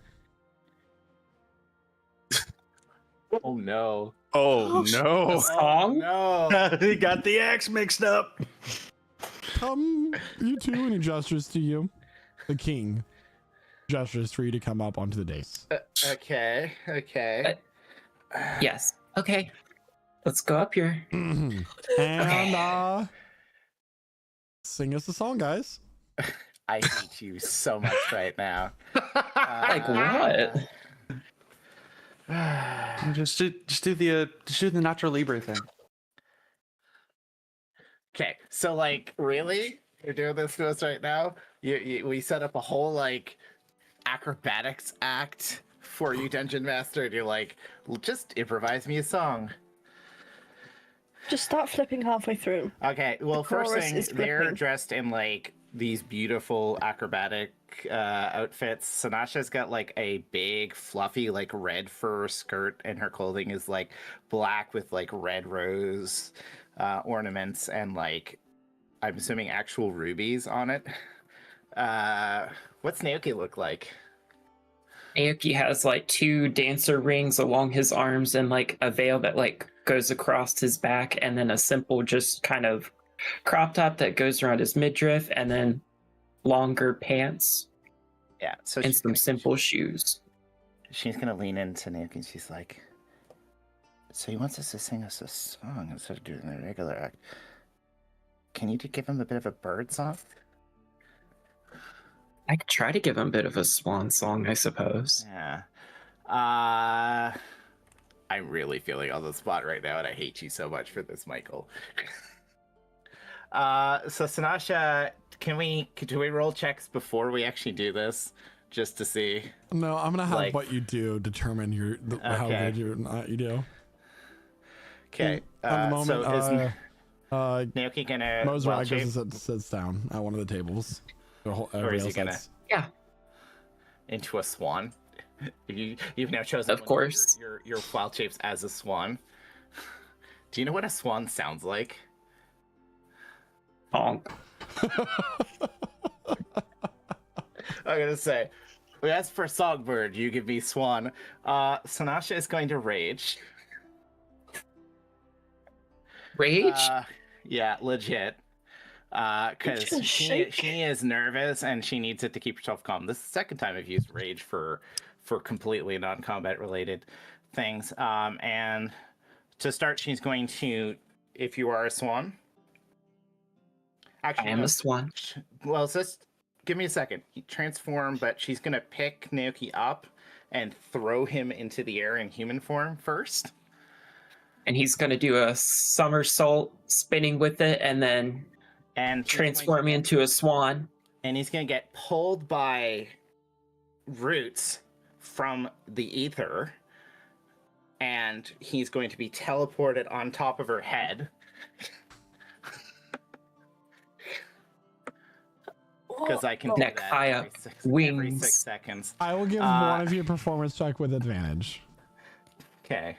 Oh no. Oh no. A song? No. He got the axe mixed up. come, you two, and he gestures to you. The king gestures for you to come up onto the dais. Okay. Yes. Okay. Let's go up here. And sing us a song, guys. I hate you so much right now. Like what? Just do the Nacho Libre thing. Okay, so like, really, you're doing this to us right now? We set up a whole like acrobatics act for you, Dungeon Master, and you're like, just improvise me a song. Just start flipping halfway through. Okay, well, The first chorus thing, is they're flipping. dressed in like these beautiful acrobatic outfits. Sanasha's got like a big, fluffy, like red fur skirt, and her clothing is like black with like red rose ornaments and like, I'm assuming actual rubies on it. What's Naoki look like? Naoki has like 2 dancer rings along his arms and like a veil that like goes across his back, and then a simple just kind of crop top that goes around his midriff, and then longer pants. Yeah, so and some simple shoes. She's gonna lean into Naoki and she's like, so he wants us to sing us a song instead of doing a regular act. Can you give him a bit of a bird song? I could try to give him a bit of a swan song, I suppose. Yeah. I'm really feeling on the spot right now, and I hate you so much for this, Michael. So Sanasha, do we roll checks before we actually do this, just to see? No, I'm gonna have like, what you do determine how good you do. Okay. At the moment, so is Naoki gonna Mozrag just sits down at one of the tables. Or is he gonna? Yeah. Into a swan. You've now chosen, of course, your wild shapes as a swan. Do you know what a swan sounds like? Honk. I'm gonna say, we asked for songbird. You give me swan. Sanasha is going to rage. Rage? Yeah, legit. Because she is nervous and she needs it to keep herself calm. This is the second time I've used rage for completely non-combat related things. And to start, she's going to, if you are a swan. Actually, I am a swan. Well, just give me a second. Transform, but she's gonna pick Naoki up and throw him into the air in human form first. And he's gonna do a somersault, spinning with it, and then transform into a swan. And he's gonna get pulled by roots from the ether, and he's going to be teleported on top of her head. Because I can do that every 6 seconds. I will give one of you a performance check with advantage. Okay.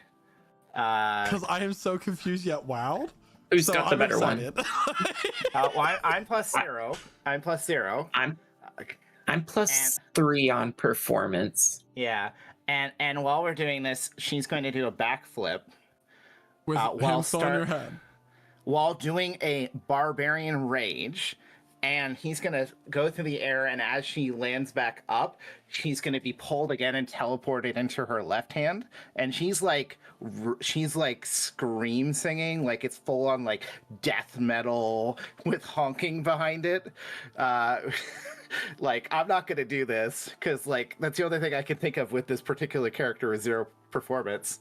Because I am so confused yet wowed. Who's got the better one? Well, I'm +0. I'm +0. I'm +3 on performance. Yeah, and while we're doing this, she's going to do a backflip with him still on your head, while doing a barbarian rage. And he's gonna go through the air, and as she lands back up, she's gonna be pulled again and teleported into her left hand. And she's like scream singing, like it's full on like death metal with honking behind it. Like, I'm not gonna do this because like that's the only thing I can think of with this particular character is 0 performance.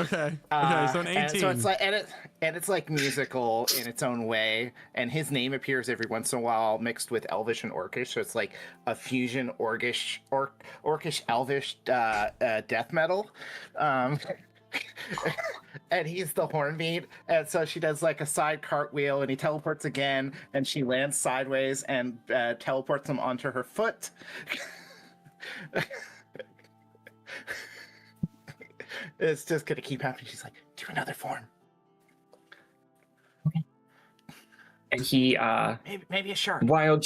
Okay, so an 18. And so it's like, and it's like musical in its own way, and his name appears every once in a while mixed with Elvish and Orcish, so it's like a fusion Orcish Elvish death metal. And he's the hornbeat, and so she does like a side cartwheel, and he teleports again, and she lands sideways and teleports him onto her foot. It's just gonna keep happening. She's like, do another form. Okay. And he maybe a shark. Wild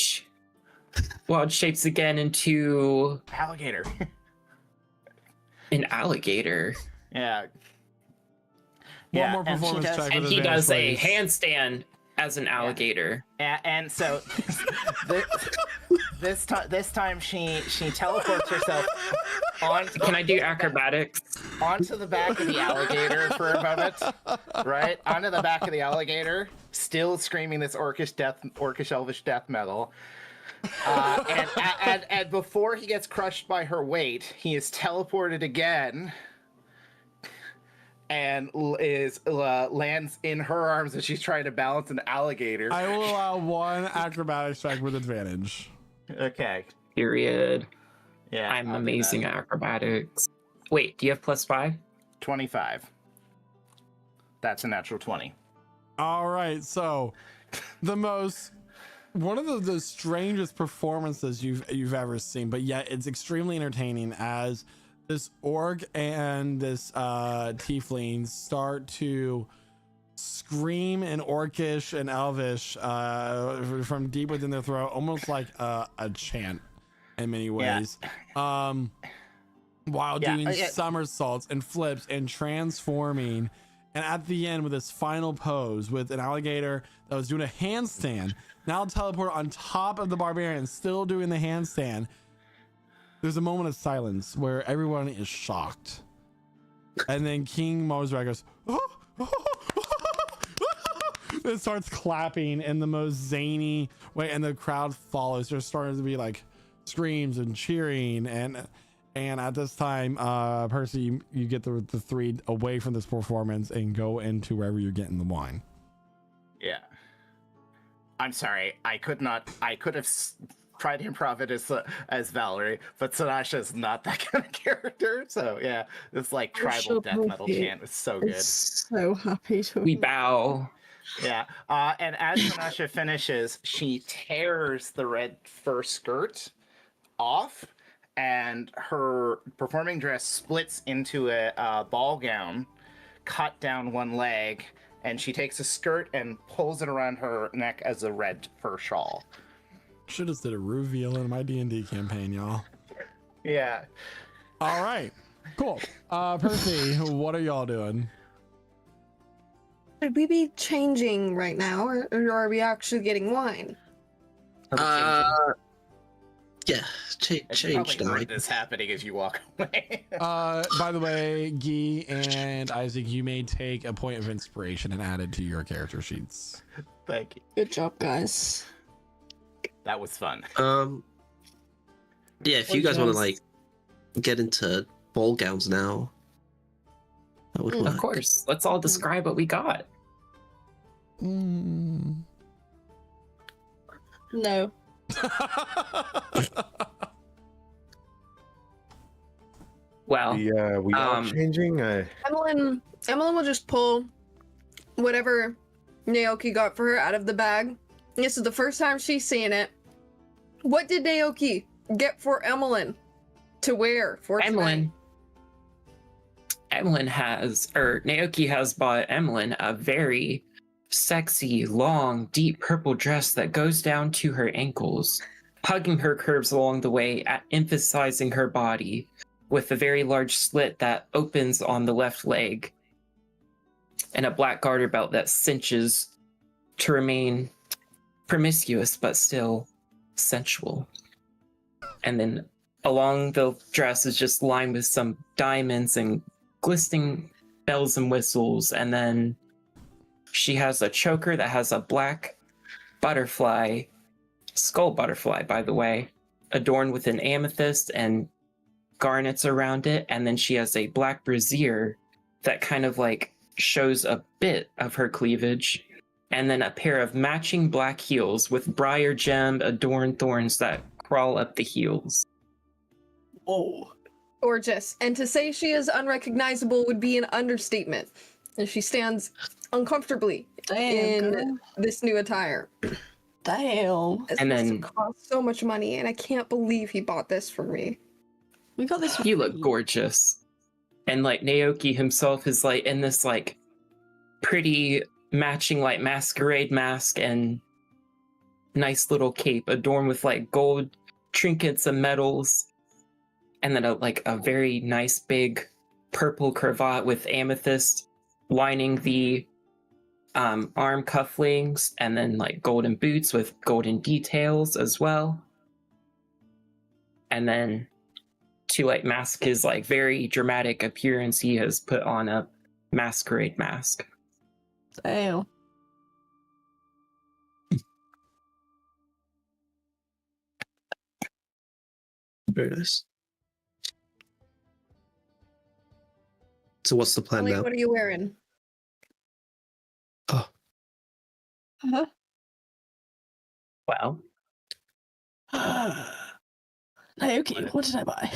shapes again into alligator. An alligator. Yeah. One more and she performance does- check And with he advantage, does a please. handstand as an alligator. And so this time she teleports herself onto. Can I do acrobatics? Onto the back of the alligator for a moment, right? Onto the back of the alligator, still screaming this orcish elvish death metal. And before he gets crushed by her weight, he is teleported again and lands in her arms as she's trying to balance an alligator. I will allow one acrobatics check with advantage. Okay. Period. Yeah. I'm I'll do amazing that. at acrobatics. Wait, do you have +5? 25. That's a natural 20. All right, so one of the strangest performances you've ever seen, but yet it's extremely entertaining as this orc and this tiefling start to scream in orcish and elvish from deep within their throat, almost like a chant in many ways. While doing somersaults and flips and transforming. And at the end, with this final pose with an alligator that was doing a handstand, now teleport on top of the barbarian, still doing the handstand. There's a moment of silence where everyone is shocked. And then King Mozart goes, it starts clapping in the most zany way, and the crowd follows. There's starting to be like screams and cheering, and at this time, Percy, you get the three away from this performance and go into wherever you're getting the wine. Yeah. I'm sorry. I could have tried to improv it as Valerie, but Sanasha is not that kind of character. So yeah, this like tribal death metal chant was so good. So happy to. We bow. Yeah. And as Sanasha finishes, she tears the red fur skirt off, and her performing dress splits into a ball gown, cut down one leg, and she takes a skirt and pulls it around her neck as a red fur shawl. Should have did a reveal in my D&D campaign, y'all. Yeah. All right. Cool. Percy, what are y'all doing? Should we be changing right now, or are we actually getting wine? Yeah, change now. This happening as you walk away. By the way, Guy and Isaac, you may take a point of inspiration and add it to your character sheets. Thank you. Good job, guys. That was fun. Yeah, if you guys want to like get into ball gowns now, that would work. Of course. Let's all describe what we got. No. Well, yeah, we are changing. Emmeline will just pull whatever Naoki got for her out of the bag. This is the first time she's seeing it. What did Naoki get for Emmeline to wear for tonight? Naoki has bought Emmeline a very sexy, long, deep purple dress that goes down to her ankles, hugging her curves along the way, emphasizing her body, with a very large slit that opens on the left leg, and a black garter belt that cinches to remain promiscuous but still sensual. And then along the dress is just lined with some diamonds and glistening bells and whistles, and then she has a choker that has a black butterfly, skull butterfly, by the way, adorned with an amethyst and garnets around it. And then she has a black brassiere that kind of like shows a bit of her cleavage. And then a pair of matching black heels with briar gem adorned thorns that crawl up the heels. Oh. Gorgeous. And to say she is unrecognizable would be an understatement. And she stands uncomfortably in this new attire. Damn. This And must then- have cost so much money, and I can't believe he bought this for me. We got this. You look gorgeous. And like Naoki himself is like in this like pretty matching like masquerade mask and nice little cape adorned with like gold trinkets and medals, and then a very nice big purple cravat with amethyst lining the arm cufflinks, and then like golden boots with golden details as well. And then to like mask his like very dramatic appearance, he has put on a masquerade mask. Damn. Very nice. So what's the plan Ellie, now? what are you wearing? Oh, Uh-huh. Well, Naoki, what did I buy?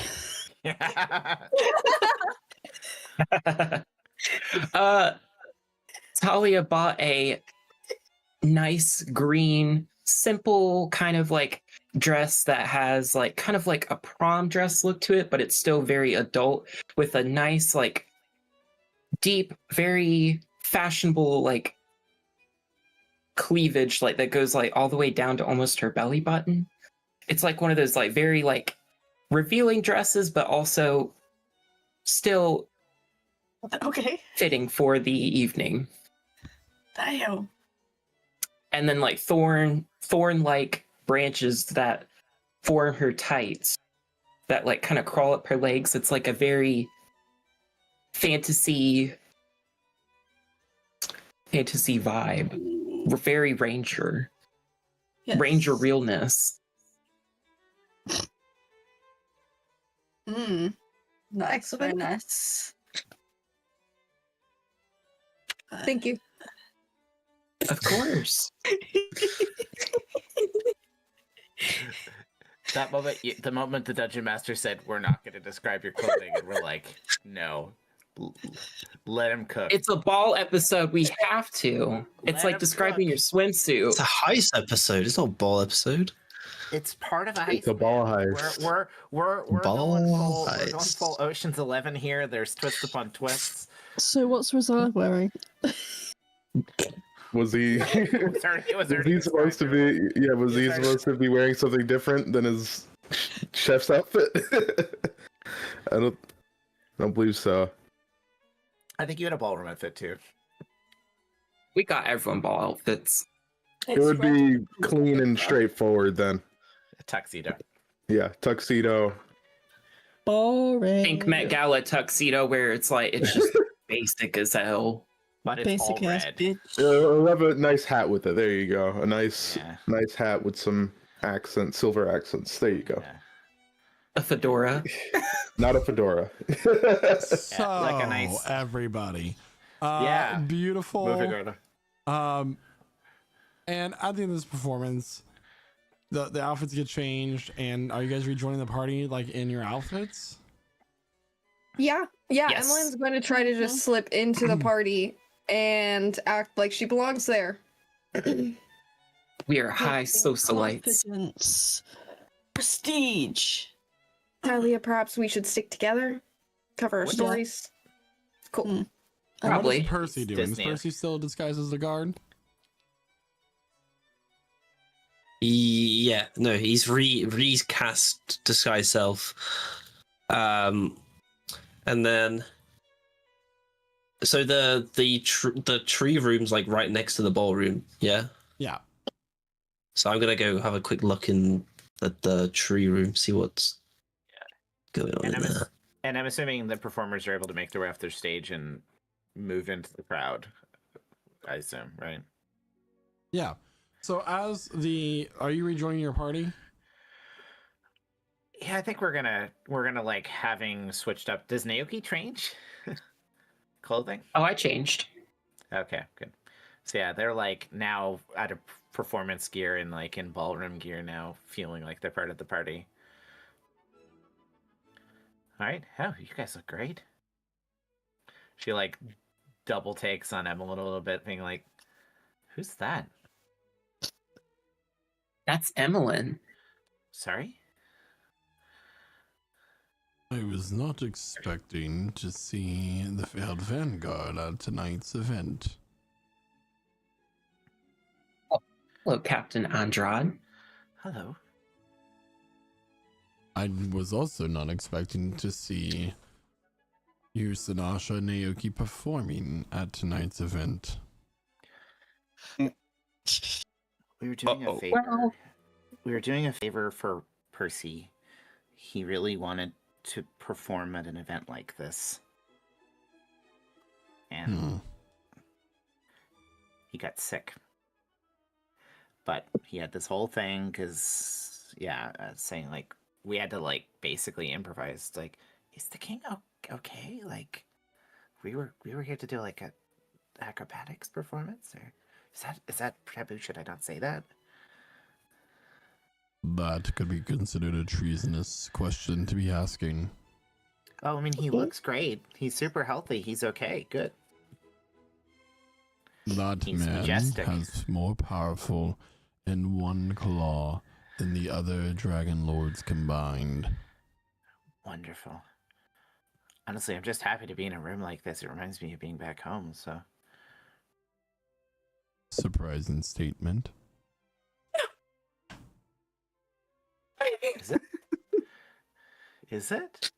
Talia bought a nice green, simple kind of like dress that has like kind of like a prom dress look to it, but it's still very adult with a nice like deep, very fashionable like cleavage like that goes like all the way down to almost her belly button. It's like one of those like very like revealing dresses, but also still Okay. fitting for the evening. Damn. And then like thorn like branches that form her tights that like kind of crawl up her legs. It's like a very fantasy vibe. Very ranger. Yes. Ranger realness. Nice, very nice. Thank you. Of course. The moment the dungeon master said, "We're not going to describe your clothing," and we're like, "No, let him cook." It's a ball episode. We have to. It's Let like him describing cook. your swimsuit. it's a heist episode. It's not a ball episode. It's part of a heist. It's a ball man. heist. We're Ball we're going heist. full Ocean's 11 here. There's twists upon twists. So what's Rizal wearing? Was he? It was already he supposed to be? Yeah, was he It's already- supposed to be wearing something different than his chef's outfit? I don't believe so. I think you had a ballroom outfit too. We got everyone ball outfits. It would be clean and straightforward then. A tuxedo. Yeah, tuxedo. Boring. Pink Met Gala tuxedo where it's like it's just basic as hell. But it's all Basic ass red. bitch. I'll have a nice hat with it. There you go. A nice Yeah. hat with some accents, silver accents. There you go. Yeah. A fedora. Not a fedora. So, like a nice- everybody. Yeah. Beautiful. Moving on. And at the end of this performance, the outfits get changed, and are you guys rejoining the party like in your outfits? Yeah, Yes. Emmeline's going to try to just slip into the party and act like she belongs there. We are high socialites. Confidence. Prestige. Talia, perhaps we should stick together, cover our Yeah. stories. Cool. And Probably. What is Percy doing? Is Disney. Percy still disguised as the guard? Yeah, no, he's recast disguise self, and then so the tree room's like right next to the ballroom. Yeah, Yeah. so I'm gonna go have a quick look in at the tree room, see what's going on And in there. And I'm assuming the performers are able to make their way off their stage and move into the crowd. I assume, right? Yeah. So are you rejoining your party? Yeah, I think we're gonna like having switched up. Does Naoki change clothing? Oh, I changed. Okay, good. So yeah, they're like now out of performance gear and like in ballroom gear now, feeling like they're part of the party. All right, oh, you guys look great. She like double takes on Emma a little bit, being like, "Who's that?" That's Emmeline. Sorry. I was not expecting to see the failed Vanguard at tonight's event. Hello, Captain Andrade. Hello. I was also not expecting to see you, Sinasha and Naoki, performing at tonight's event? We were doing a favor. Well, We were doing a favor for Percy. He really wanted to perform at an event like this. And he got sick. But he had this whole thing because, saying like, we had to like basically improvise. Like, is the king okay? Like, we were here to do like a acrobatics performance, or is that taboo? Should I not say that? That could be considered a treasonous question to be asking. Oh, I mean, he looks great. He's super healthy. He's okay. Good. That He's man majestic. has more powerful in one claw than the other dragon lords combined. Wonderful. Honestly, I'm just happy to be in a room like this. It reminds me of being back home, so. Surprising statement. Is it? Is it?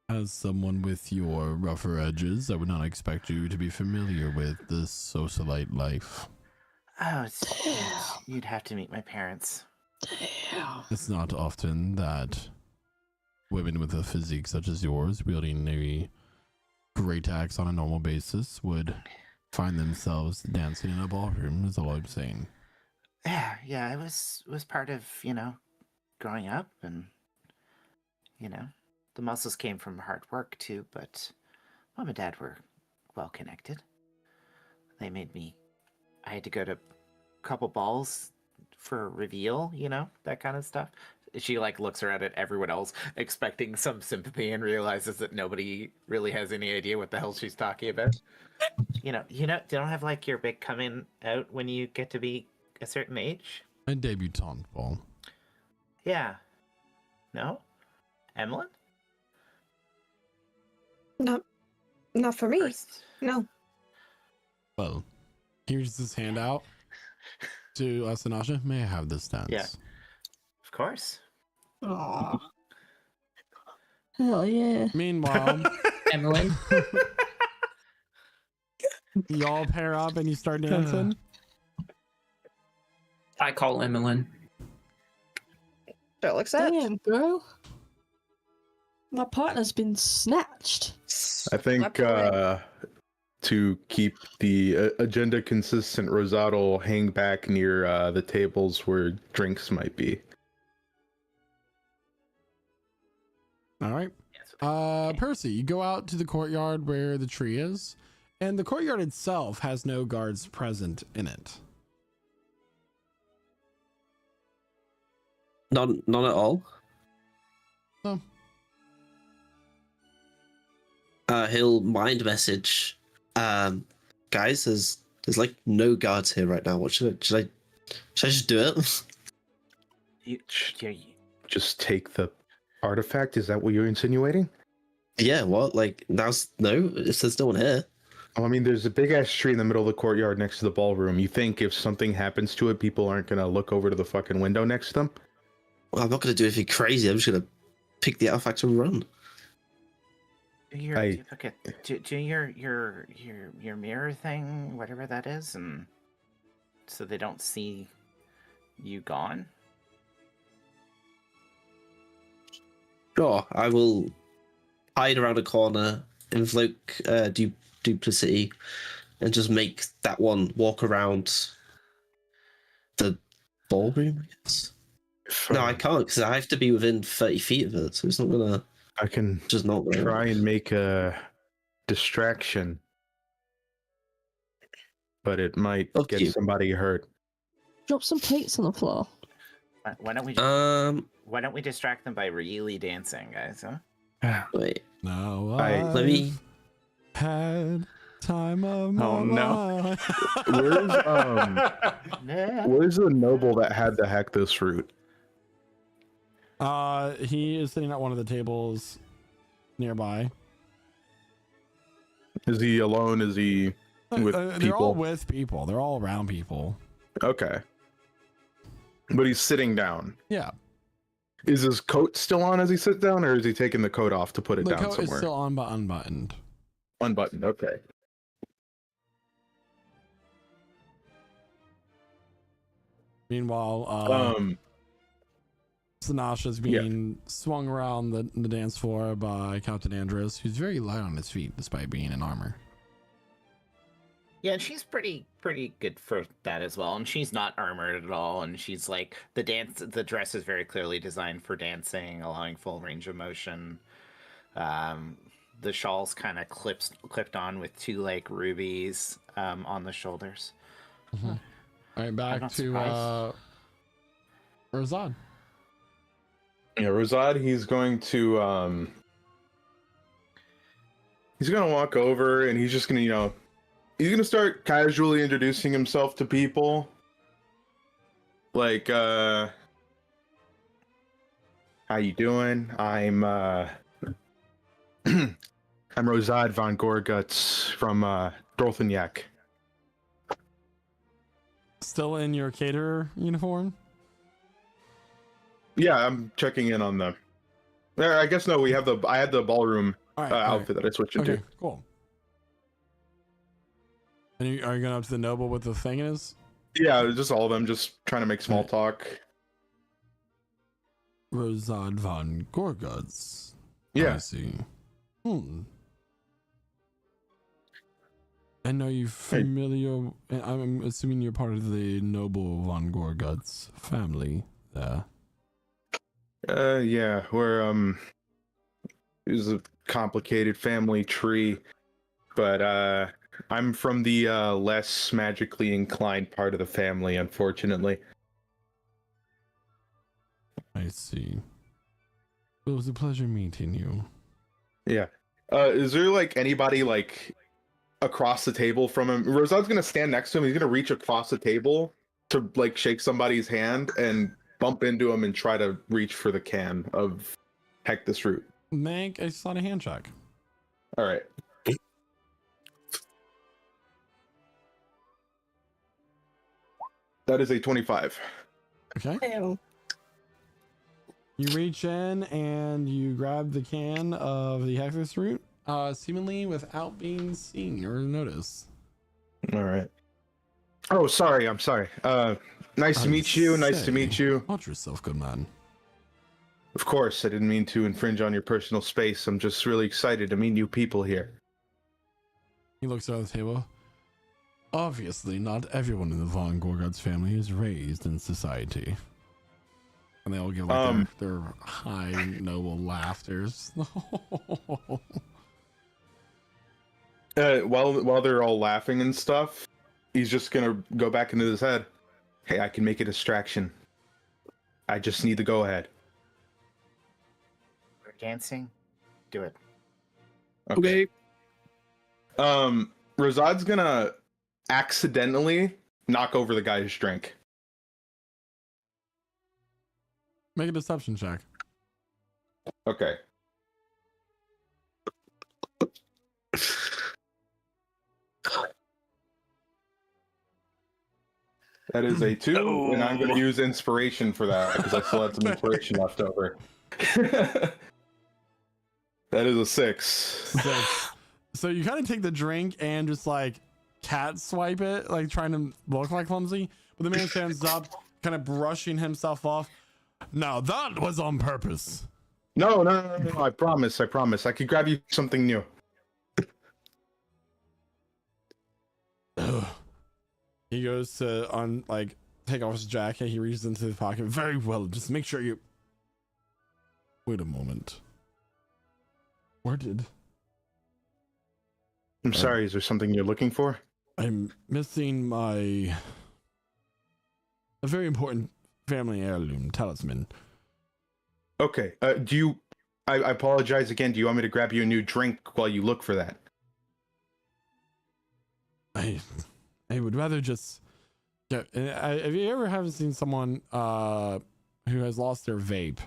As someone with your rougher edges, I would not expect you to be familiar with this socialite life. Oh, you'd have to meet my parents. It's not often that women with a physique such as yours, wielding a great axe on a normal basis, would find themselves dancing in a ballroom, is all I'm saying. Yeah, it was part of, growing up, and, the muscles came from hard work too, but Mom and Dad were well connected. They made me, I had to go to a couple balls for a reveal, that kind of stuff. She like looks around at everyone else expecting some sympathy and realizes that nobody really has any idea what the hell she's talking about. You don't have like your big coming out when you get to be a certain age? A debutante ball. Yeah. No? Emlyn? Not for me. First? No. Well, here's this handout to Sinasha. May I have this dance? Yeah. Of course. Aww. Hell yeah. Meanwhile, Emlyn. y'all pair up and you start dancing. I call Emlyn. Don't accept. Damn, girl. My partner's been snatched. I think to keep the agenda consistent, Rosado will hang back near the tables where drinks might be. All right. Percy, you go out to the courtyard where the tree is, and the courtyard itself has no guards present in it. None at all. No. He'll mind message. Guys, there's like no guards here right now. What should I just do it? You Just take the artifact? Is that what you're insinuating? Yeah, what? Like, there's no one here. Oh, I mean, there's a big ass tree in the middle of the courtyard next to the ballroom. You think if something happens to it, people aren't gonna look over to the fucking window next to them? Well, I'm not gonna do anything crazy. I'm just gonna pick the artifact and run. do your mirror thing, whatever that is, and so they don't see you gone. Sure, I will hide around a corner, invoke duplicity, and just make that one walk around the ballroom, I guess. No, I can't, because I have to be within 30 feet of it, so it's not gonna... I can just not try and make a distraction, but it might get somebody hurt. Drop some plates on the floor. Why don't we distract them by really dancing, guys? Huh? Wait. No, let me had time of my no. life. Where's the noble that had the Hectus root? He is sitting at one of the tables nearby. Is he alone? Is he with people? They're all with people. They're all around people. Okay. But he's sitting down. Yeah. Is his coat still on as he sits down, or is he taking the coat off to put it The down coat somewhere? is still on, but unbuttoned. Unbuttoned. Okay. Meanwhile, Sinasha's being swung around the dance floor by Captain Andros, who's very light on his feet despite being in armor. Yeah, and she's pretty good for that as well. And she's not armored at all. And she's like the dress is very clearly designed for dancing, allowing full range of motion. The shawl's kind of clipped on with two like rubies on the shoulders. Mm-hmm. All right, back to Rosad. Yeah, Rosad, he's going to walk over and he's just gonna, he's gonna start casually introducing himself to people. Like, how you doing? I'm I'm Rosad von Gorguts from Dorthenyak. Still in your caterer uniform? Yeah, I'm checking in on them. I guess no, I had the ballroom outfit that I switched into. Okay, cool. And are you going up to the noble with the thing is? Yeah, just all of them, just trying to make small talk. Rosad von Gorguts. Yeah. I see. And are you familiar? I'm assuming you're part of the noble von Gorguts family there. Yeah, we're it was a complicated family tree, but I'm from the less magically inclined part of the family, unfortunately. I see. It was a pleasure meeting you. Yeah. Is there like anybody like across the table from him? Rosad's gonna stand next to him. He's gonna reach across the table to like shake somebody's hand and bump into him and try to reach for the can of heck this root. Make a sleight of hand check. All right. That is a 25. Okay. You reach in and you grab the can of the Hector's root, seemingly without being seen or noticed. All right. Oh, sorry. I'm sorry. Nice to meet you. Nice to meet you. Watch yourself, good man. Of course, I didn't mean to infringe on your personal space. I'm just really excited to meet new people here. He looks around the table. Obviously, not everyone in the Von Gorguts family is raised in society. And they all give like their high, noble laughters. While they're all laughing and stuff, he's just gonna go back into his head. Hey, I can make a distraction. I just need the go-ahead. We're dancing. Do it. Okay. Rosad's gonna accidentally knock over the guy's drink. Make a deception check. Okay. That is a 2, and I'm going to use inspiration for that because I still had some inspiration left over. That is a 6. So you kind of take the drink and just like cat swipe it, like trying to look like clumsy. But the man stands up, kind of brushing himself off. Now that was on purpose. No, I promise. I could grab you something new. He goes to take off his jacket. He reaches into his pocket. Very well. Just make sure you. Wait a moment. Where did? I'm sorry. Is there something you're looking for? I'm missing a very important family heirloom talisman. Okay. Do you? I apologize again. Do you want me to grab you a new drink while you look for that? I would rather just get. Have you ever haven't seen someone who has lost their vape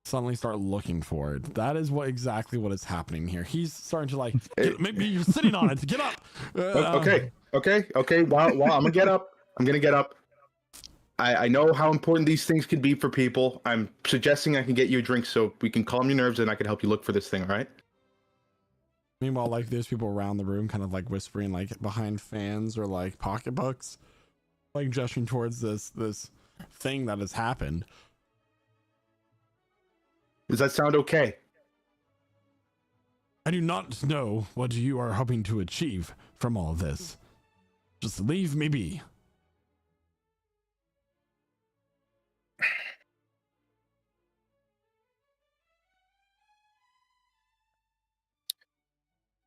suddenly start looking for it? That is exactly what is happening here. He's starting to maybe you're sitting on it. Get up. Okay. Well, I'm gonna get up. I know how important these things can be for people. I'm suggesting I can get you a drink so we can calm your nerves and I can help you look for this thing, all right? Meanwhile, like there's people around the room kind of like whispering like behind fans or like pocketbooks, like gesturing towards this thing that has happened. Does that sound okay? I do not know what you are hoping to achieve from all of this. Just leave me be.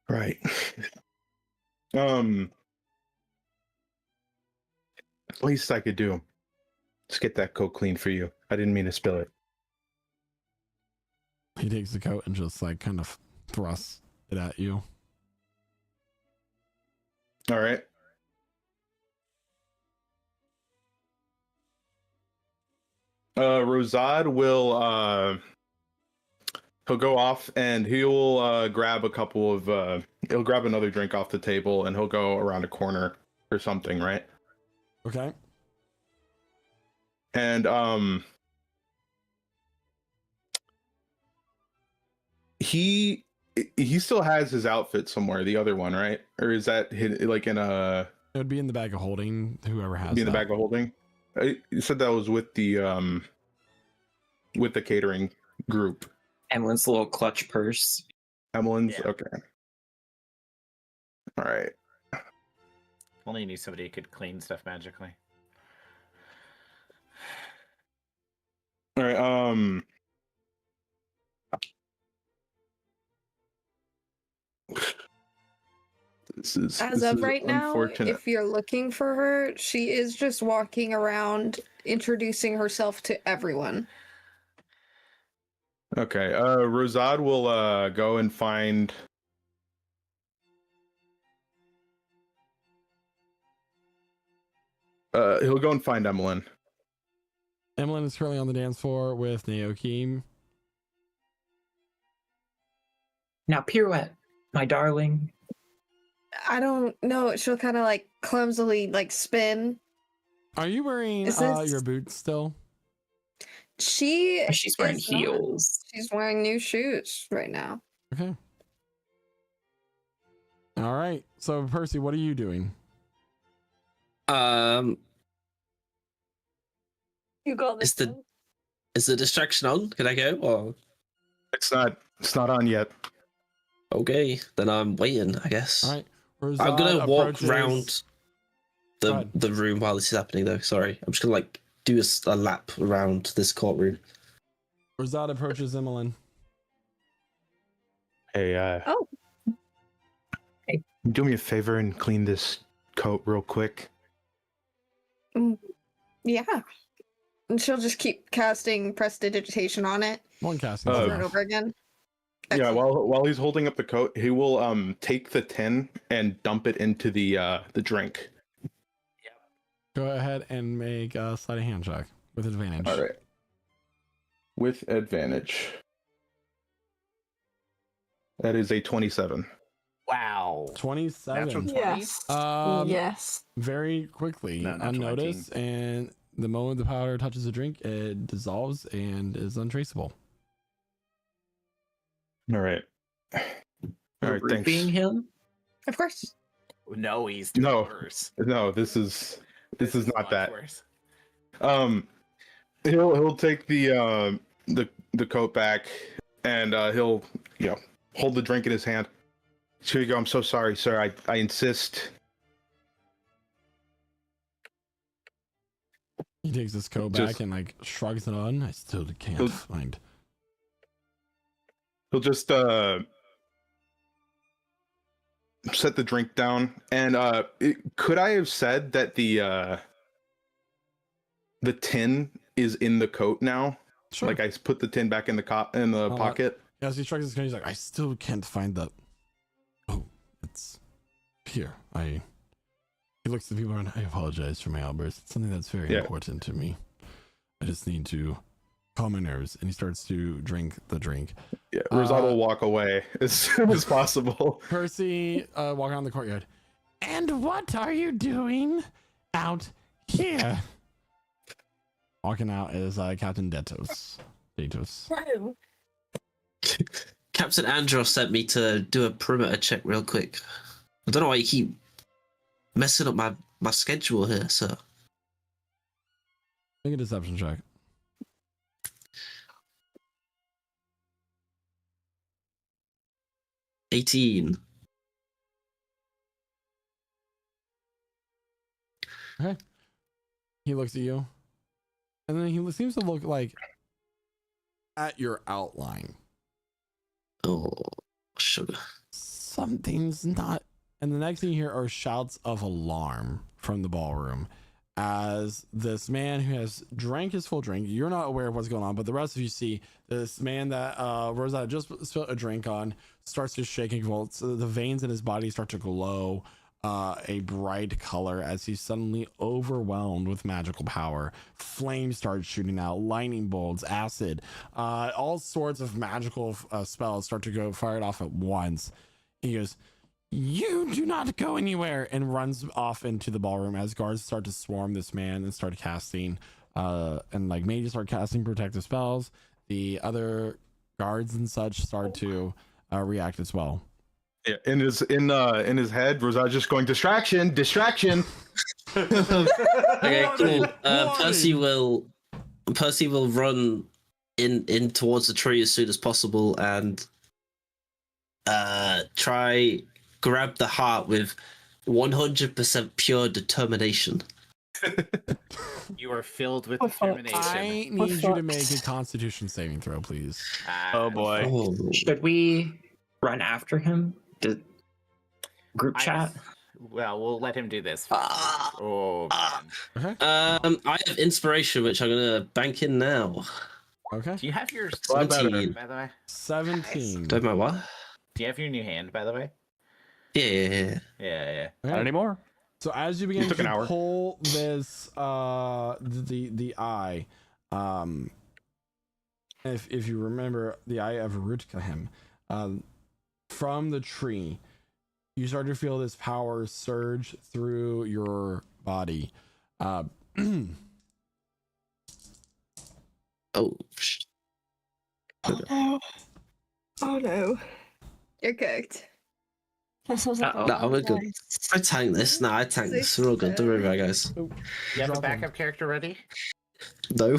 Right. Least I could do. Let's get that coat clean for you. I didn't mean to spill it. He takes the coat and just like kind of thrusts it at you. All right. Rosad will he'll go off and he'll grab a couple of he'll grab another drink off the table and he'll go around a corner or something, right? Okay. And he still has his outfit somewhere, the other one, right? Or is that like in a? It would be in the bag of holding. Whoever has be in the that. bag of holding. You said that was with the catering group. Emmeline's little clutch purse. Emmeline's okay. All right. Only knew somebody who could clean stuff magically. All right. As of right now, if you're looking for her, she is just walking around introducing herself to everyone. Okay. Rosad will go and find. He'll go and find Emmeline. Emmeline is currently on the dance floor with Naokim. Now pirouette, my darling. I don't know. She'll kind of like clumsily like spin. Are you wearing your boots still? She's wearing is not. heels. She's wearing new shoes right now. Okay. All right. So Percy, what are you doing? You got this. Is the distraction on? Can I go? Or it's not on yet. Okay, then I'm waiting, I guess. All right. I'm gonna walk round the room while this is happening, though. Sorry, I'm just gonna like do a lap around this courtroom. Rosad approaches Emmeline. Hey, oh, hey, do me a favor and clean this coat real quick. Yeah. And she'll just keep casting prestidigitation on it. One cast over and over again. Yeah, while he's holding up the coat, he will take the tin and dump it into the drink. Go ahead and make a sleight of hand check with advantage. All right. With advantage. That is a 27. Wow. 27. Yes. Yes. Very quickly, unnoticed, and the moment the powder touches the drink, it dissolves and is untraceable. All right. All right, thanks. Being him? Of course. No, he's doing worse. No, this is not that. Worse. He'll take the coat back and he'll hold the drink in his hand. Here you go. I'm so sorry, sir. I insist. He takes his coat back and like shrugs it on. I still can't find. He'll just set the drink down. And could I have said that the tin is in the coat now? Sure. Like I put the tin back in the pocket. As he shrugs his coat, he's like, I still can't find that. Oh, it's here. He looks at the people and I apologize for my outburst. It's something that's very important to me. I just need to calm my nerves. And he starts to drink the drink. Yeah, Rosado will walk away as soon as possible. Percy walk around the courtyard. And what are you doing out here? Walking out is Captain Detos. Bro. Captain Andros sent me to do a perimeter check real quick. I don't know why you keep messing up my schedule here, sir. Make a deception check. $18. Okay. He looks at you, and then he seems to look like at your outline. Oh, sugar. Something's not. And the next thing you hear are shouts of alarm from the ballroom as this man who has drank his full drink. You're not aware of what's going on, but the rest of you see this man that Rosetta just spilled a drink on starts to shake and convulse. The veins in his body start to glow a bright color as he's suddenly overwhelmed with magical power. Flames start shooting out, lightning bolts, acid, all sorts of magical spells start to go fired off at once. He goes, "You do not go anywhere," and runs off into the ballroom as guards start to swarm this man and start casting and like mages start casting protective spells. The other guards and such start to react as well. Yeah, in his head, Rosada's just going distraction. Okay, cool. Percy will run in towards the tree as soon as possible and try grab the heart with 100% pure determination. You are filled with determination. I need you to make a Constitution saving throw, please. Oh boy. Oh. Should we run after him? Group chat? Well, we'll let him do this. Oh, man. I have inspiration, which I'm gonna bank in now. Okay. Do you have your 17. by the way? 17. Don't know what? Do you have your new hand, by the way? Yeah. Yeah. Okay. Not anymore. So as you begin took an to hour. pull this the eye, if you remember the eye of Rutkahem, from the tree, you start to feel this power surge through your body. Oh. Oh no. Oh no. You're cooked. That sounds like No, we're good. I tank this. No, I tank this. We're all good. Don't worry about it, guys. You have a backup character ready? No.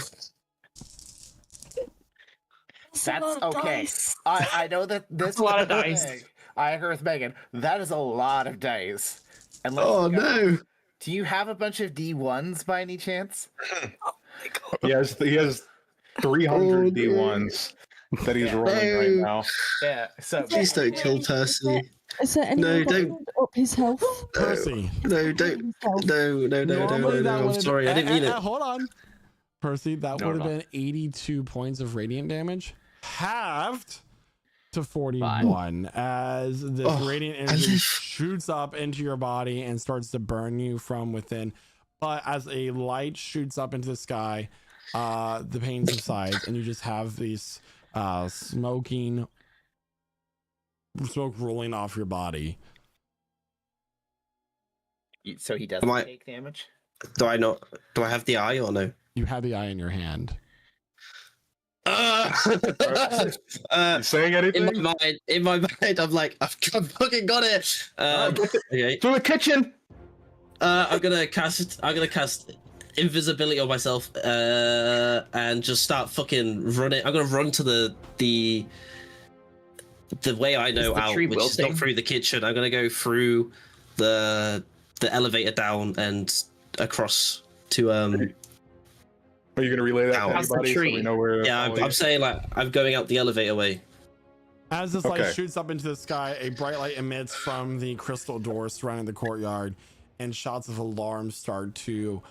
That's okay. I know that this That's a lot of is dice. big. I agree with Megan. That is a lot of dice. And Oh no. Do you have a bunch of D1s by any chance? He has 300 D1s that he's rolling right now. Yeah. So Please don't kill Percy. Is there any No, way that don't. could up his health? Percy. No, don't. No. Normally that I'm would've- sorry. I didn't mean it. Hold on. Percy, that No, would have no. been 82 points of radiant damage, halved to 41 as this radiant energy shoots up into your body and starts to burn you from within. But as a light shoots up into the sky, the pain subsides and you just have these smoke rolling off your body. So he doesn't Am I- take damage? Do I not? Do I have the eye or no? You have the eye in your hand. You saying anything? In my mind, I'm like, I've fucking got it. Okay. To the kitchen. I'm gonna cast invisibility on myself, and just start fucking running. I'm gonna run to the way I know Is the out, tree which is not wilting? through the kitchen. I'm gonna go through the elevator down and across to Are you gonna relay that to How's the anybody so we tree? know where? yeah. I'm saying like I'm going out the elevator way. As this light Okay. shoots up into the sky, a bright light emits from the crystal door surrounding the courtyard, and shots of alarm start to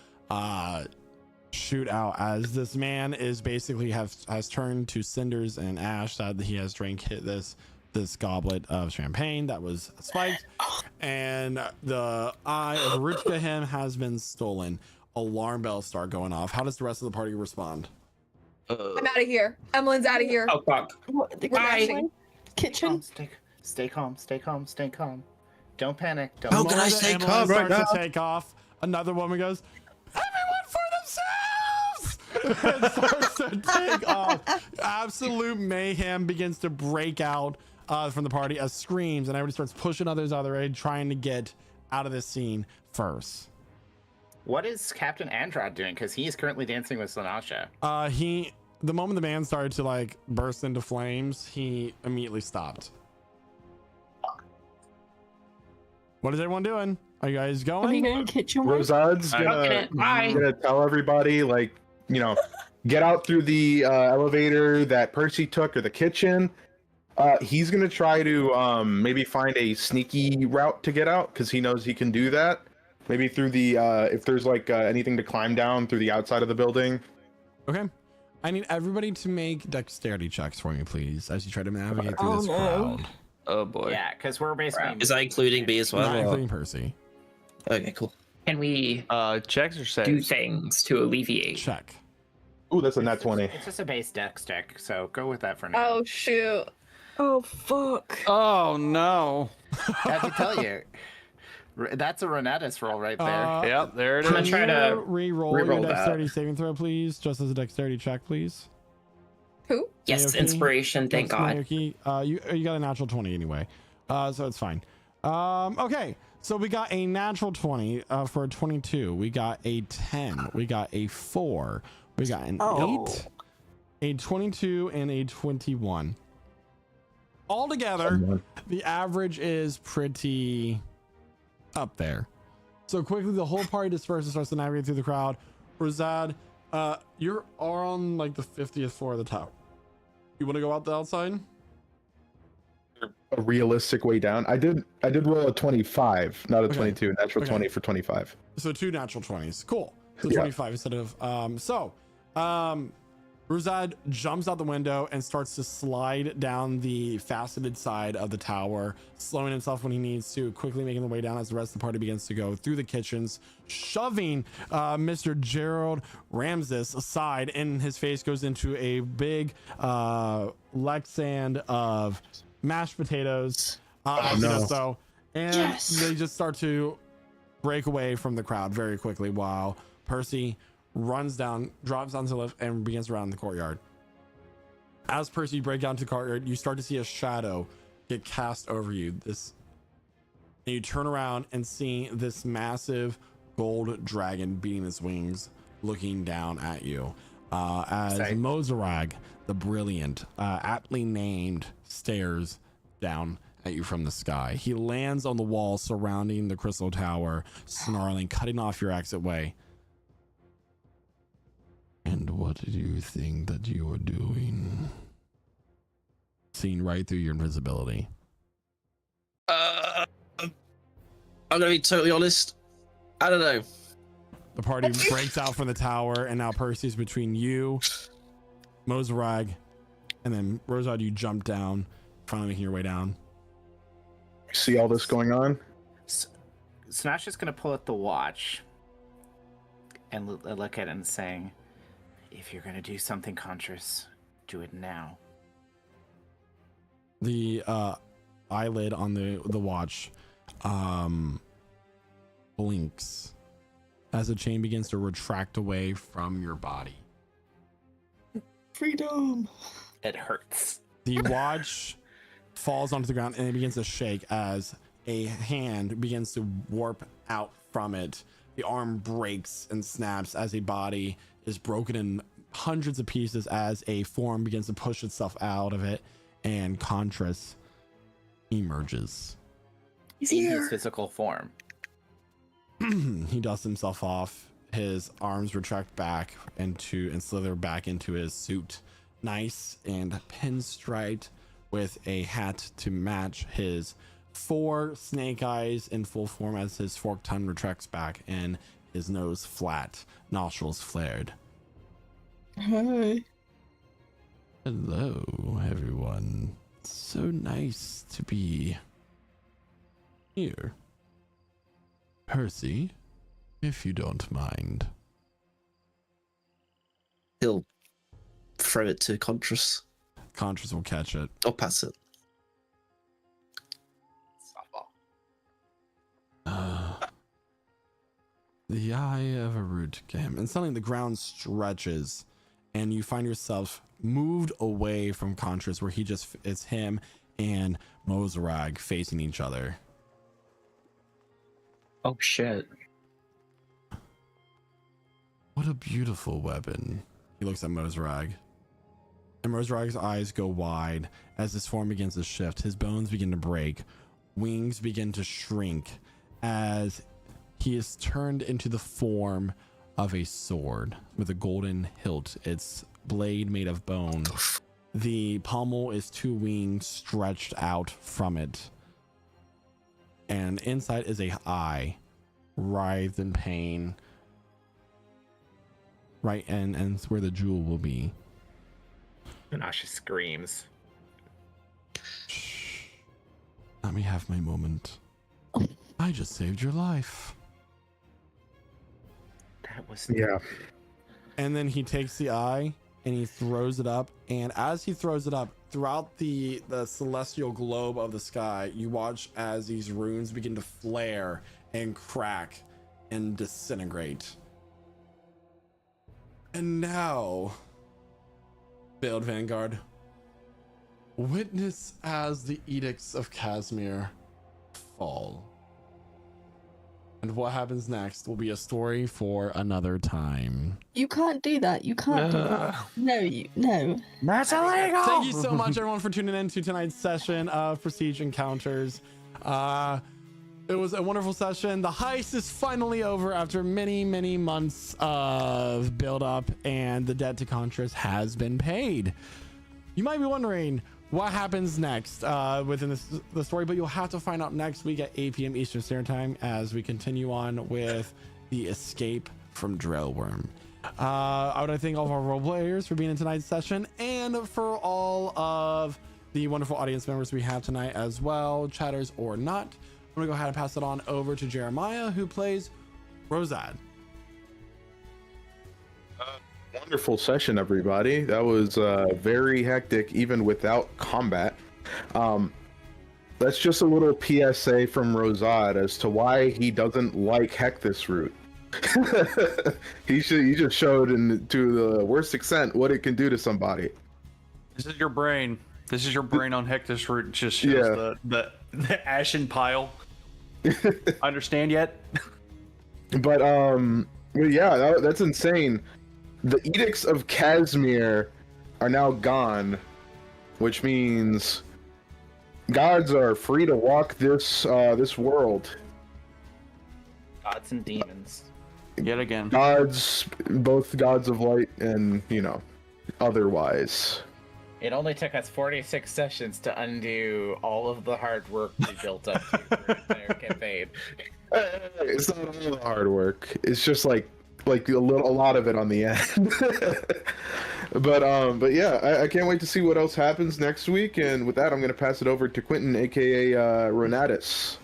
shoot out as this man is basically has turned to cinders and ash that he has drank this goblet of champagne that was spiked, and the eye of Rutkahem has been stolen. Alarm bells start going off. How does the rest of the party respond? I'm out of here. Emmeline's out of here. Oh fuck. What, the Bye. kitchen? Stay calm. Don't panic. Don't. How can I As stay Emily calm right starts now? to take off, another woman goes, "Everyone for themselves!" It starts to take off. Absolute mayhem begins to break out from the party as screams, and everybody starts pushing others out of the way, trying to get out of this scene first. What is Captain Andrad doing? Because he is currently dancing with Slanasha. The moment the man started to like burst into flames, he immediately stopped. What is everyone doing? Are you guys going? Are you going to kitchen? Rosad's gonna tell everybody, like, get out through the elevator that Percy took, or the kitchen. He's gonna try to maybe find a sneaky route to get out, because he knows he can do that. Maybe through the if there's like anything to climb down through the outside of the building. Okay. I need everybody to make dexterity checks for me, please, as you try to navigate through this crowd. Oh boy. Yeah, because we're basically. Is that including me as well? Not including Percy. Okay, cool. Can we checks or saves? do things to alleviate? Check. Ooh, that's a nat 20. It's just a base dex check, so go with that for now. Oh shoot. Oh fuck. Oh no. I have to tell you, that's a Renatus roll right there. Yep, there it I'm gonna is. try to re-roll your re-roll that. dexterity saving throw, please, just as a dexterity check, please. Who? Yes, Naoki? inspiration. Thank Yes, God. Naoki. You got a natural 20 anyway, so it's fine. Okay, so we got a natural 20 for a 22. We got a 10. We got a 4. We got an 8, a 22, and a 21. Altogether, the average is pretty up there. So quickly, the whole party disperses, starts to navigate through the crowd. Rosad, you're on like the 50th floor of the tower. You want to go out the outside? A realistic way down. I did roll a 25, not a 22. Natural 20 for 25. So 2 natural 20s. Cool. So Yeah. 25 instead of Ruzad jumps out the window and starts to slide down the faceted side of the tower, slowing himself when he needs to, quickly making the way down as the rest of the party begins to go through the kitchens, shoving Mr. Gerald Ramses aside, and his face goes into a big Lexand of mashed potatoes. And they just start to break away from the crowd very quickly while Percy runs down, drops onto the lift, and begins to run in the courtyard. As Percy breaks down to the courtyard, you start to see a shadow get cast over you. And you turn around and see this massive gold dragon beating its wings, looking down at you. As Mozarag, the brilliant, aptly named, stares down at you from the sky. He lands on the wall surrounding the crystal tower, snarling, cutting off your exit way. And what do you think that you are doing? Seeing right through your invisibility. I'm gonna be totally honest. I don't know. The party breaks out from the tower, and now Percy's between you, Mozarag, and then Rosad. You jump down, finally making your way down. See all this going on? Smash is going to pull out the watch and look at it and saying, if you're going to do something conscious, do it now. The eyelid on the watch blinks as the chain begins to retract away from your body. Freedom. It hurts. The watch falls onto the ground and it begins to shake as a hand begins to warp out from it. The arm breaks and snaps as a body is broken in hundreds of pieces as a form begins to push itself out of it, and Contras emerges. He's in his physical form. He dusts himself off. His arms retract back and slither back into his suit. Nice and pinstriped with a hat to match his 4 snake eyes in full form as his forked tongue retracts back and his nose flat, nostrils flared. Hi. Hello, everyone. So nice to be here. Percy, if you don't mind. He'll throw it to Contras. Contras will catch it. Or pass it. The eye of a root game. And suddenly the ground stretches and you find yourself moved away from Contras, where it's him and Mozarag facing each other. Oh shit. What a beautiful weapon. He looks at Mozarag, and Mozarag's eyes go wide as his form begins to shift. His bones begin to break, wings begin to shrink as he is turned into the form of a sword with a golden hilt, its blade made of bone. The pommel is 2 wings stretched out from it, and inside is a eye writhed in pain. Right, and it's where the jewel will be. Nasha screams. Shh. Let me have my moment. I just saved your life. That was And then he takes the eye and he throws it up, and as he throws it up, throughout the celestial globe of the sky, you watch as these runes begin to flare and crack and disintegrate. And now, Build Vanguard, witness as the edicts of Casimir fall. And what happens next will be a story for another time. You can't do that. You can't do that. No. That's illegal. Thank you so much, everyone, for tuning in to tonight's session of Prestige Encounters. It was a wonderful session. The heist is finally over after many, many months of build up, and the debt to Contras has been paid. You might be wondering what happens next within the story, but you'll have to find out next week at 8 p.m. Eastern Standard Time as we continue on with the escape from Drillworm. I want to thank all of our role players for being in tonight's session, and for all of the wonderful audience members we have tonight as well, chatters or not. I'm gonna go ahead and pass it on over to Jeremiah, who plays Rosad. Wonderful session, everybody. That was very hectic, even without combat. That's just a little PSA from Rosad as to why he doesn't like Heck this route. He just showed to the worst extent what it can do to somebody. This is your brain. This is your brain on Hector's route. It just shows the ashen pile. Understand yet? But yeah, that's insane. The edicts of Casimir are now gone, which means gods are free to walk this world. Gods and demons. Yet again. Gods, both gods of light and, otherwise. It only took us 46 sessions to undo all of the hard work we built up to for the entire campaign. It's not all the hard work. It's just like a lot of it on the end. but yeah, I can't wait to see what else happens next week. And with that, I'm gonna pass it over to Quentin, aka Ronatus.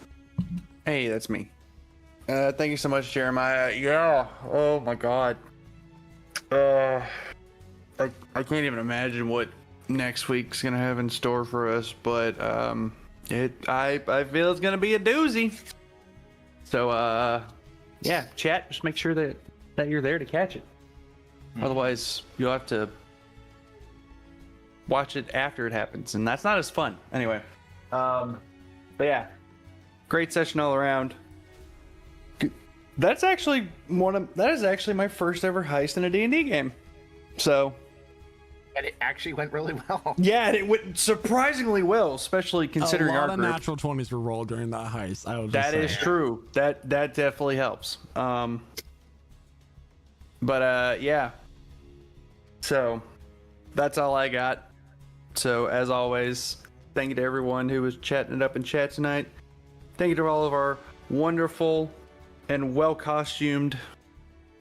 Hey, that's me. Thank you so much, Jeremiah. Yeah. Oh my God. I can't even imagine what next week's gonna have in store for us, but I feel it's gonna be a doozy. So yeah, chat, just make sure that you're there to catch it. Otherwise, you'll have to watch it after it happens, and that's not as fun. Anyway, but yeah, great session all around. That is actually my first ever heist in a D&D game. So. And it actually went really well. Yeah, it went surprisingly well, especially considering our group. A lot of natural 20s were rolled during that heist. That is true. That definitely helps. But yeah. So that's all I got. So as always, thank you to everyone who was chatting it up in chat tonight. Thank you to all of our wonderful and well costumed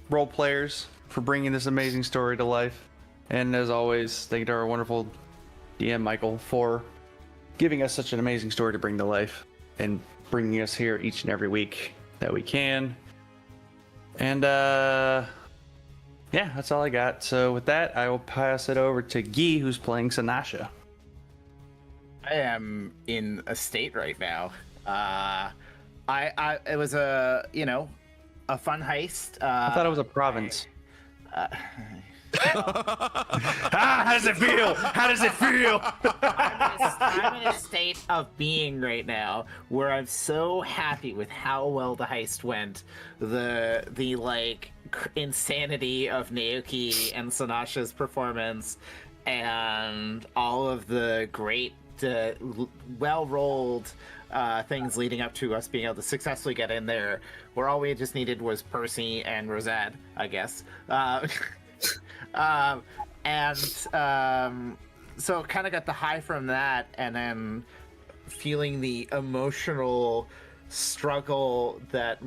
role players for bringing this amazing story to life. And as always, thank you to our wonderful DM Michael for giving us such an amazing story to bring to life and bringing us here each and every week that we can. And yeah, that's all I got. So with that, I will pass it over to Guy, who's playing Sanasha. I am in a state right now. It was a fun heist. I thought it was a province. How does it feel? How does it feel? I'm in a state of being right now where I'm so happy with how well the heist went. The like insanity of Naoki and Sanasha's performance, and all of the great, well-rolled things leading up to us being able to successfully get in there, where all we just needed was Percy and Rosette, I guess. So kind of got the high from that, and then feeling the emotional struggle that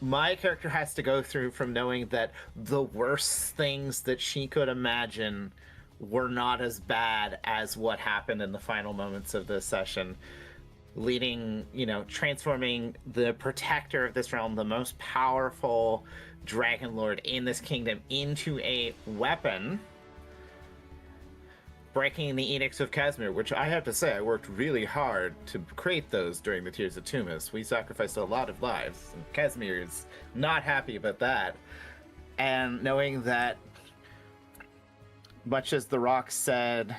my character has to go through from knowing that the worst things that she could imagine were not as bad as what happened in the final moments of this session, leading, transforming the protector of this realm, the most powerful Dragon Lord in this kingdom, into a weapon, breaking the Edicts of Casimir, which I have to say, I worked really hard to create those during the Tears of Tumas. We sacrificed a lot of lives, and Casimir is not happy about that. And knowing that, much as The Rock said,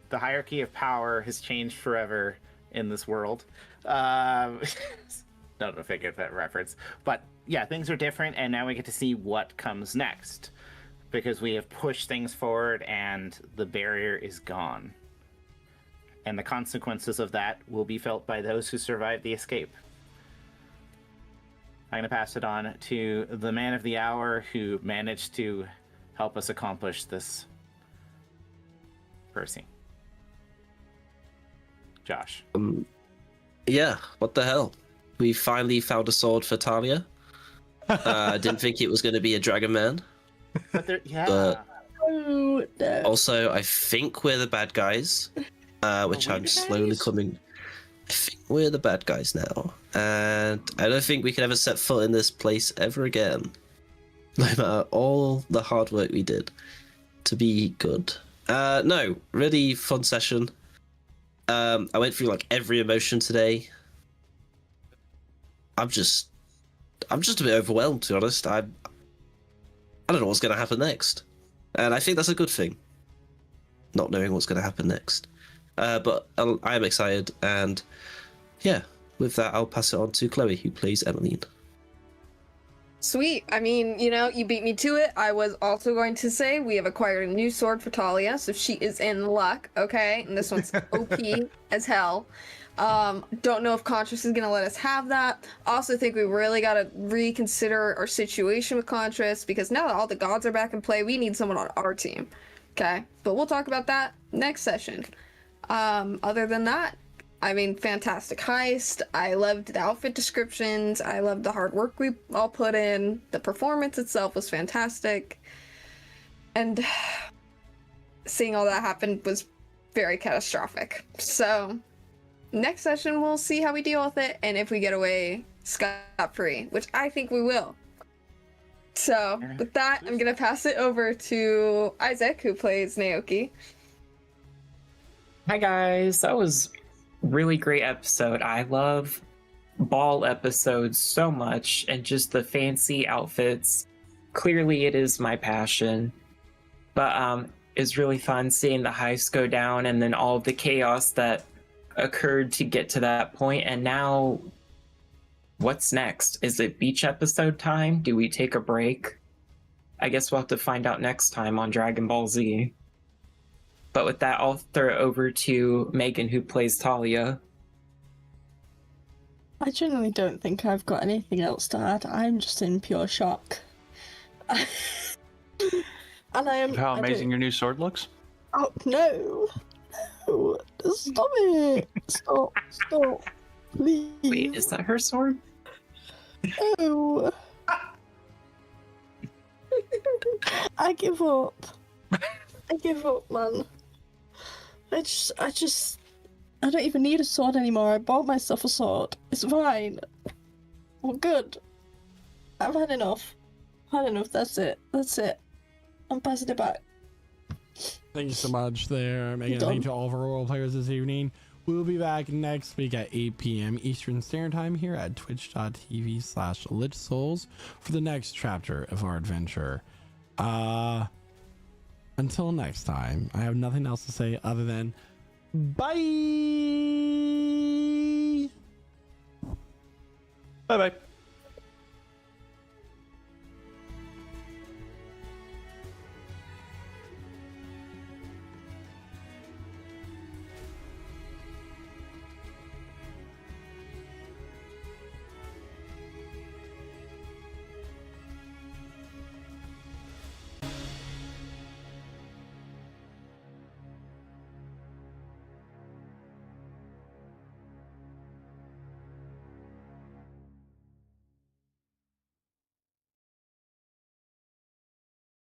the hierarchy of power has changed forever in this world. Don't know if I get that reference, but yeah, things are different, and now we get to see what comes next, because we have pushed things forward and the barrier is gone. And the consequences of that will be felt by those who survive the escape. I'm going to pass it on to the man of the hour who managed to help us accomplish this. Percy. Josh. Yeah, what the hell? We finally found a sword for Talia. I didn't think it was going to be a Dragon Man. But Oh, no. Also, I think we're the bad guys, which I'm slowly coming. I think we're the bad guys now, and I don't think we can ever set foot in this place ever again. No matter all the hard work we did to be good. No, really fun session. I went through like every emotion today. I'm just a bit overwhelmed, to be honest. I don't know what's going to happen next, and I think that's a good thing. Not knowing what's going to happen next, but I am excited, and yeah, with that, I'll pass it on to Chloe, who plays Emmeline. Sweet. I mean, you beat me to it. I was also going to say we have acquired a new sword for Talia, so she is in luck, okay? And this one's OP as hell. Don't know if Contras is going to let us have that. Also think we really got to reconsider our situation with Contras, because now that all the gods are back in play, we need someone on our team, okay? But we'll talk about that next session. Other than that, I mean, fantastic heist. I loved the outfit descriptions. I loved the hard work we all put in. The performance itself was fantastic. And seeing all that happen was very catastrophic. So, next session, we'll see how we deal with it and if we get away scot-free, which I think we will. So, with that, I'm going to pass it over to Isaac, who plays Naoki. Hi, guys. That was really great episode. I love ball episodes so much, and just the fancy outfits. Clearly it is my passion, but it's really fun seeing the heist go down and then all of the chaos that occurred to get to that point. And now what's next? Is it beach episode time? Do we take a break? I guess we'll have to find out next time on Dragon Ball Z. But with that, I'll throw it over to Megan, who plays Talia. I genuinely don't think I've got anything else to add. I'm just in pure shock. And I am. How amazing your new sword looks? Oh, no. No. Stop it. Stop. Please. Wait, is that her sword? No. I give up. I give up, man. I don't even need a sword anymore. I bought myself a sword. It's fine. Well, good. I've had enough. That's it. I'm passing it back. Thank you so much there, Megan. Thank you to all of our role players this evening. We'll be back next week at 8 p.m. Eastern Standard Time here at twitch.tv/LichSouls for the next chapter of our adventure. until next time, I have nothing else to say other than bye. Bye bye.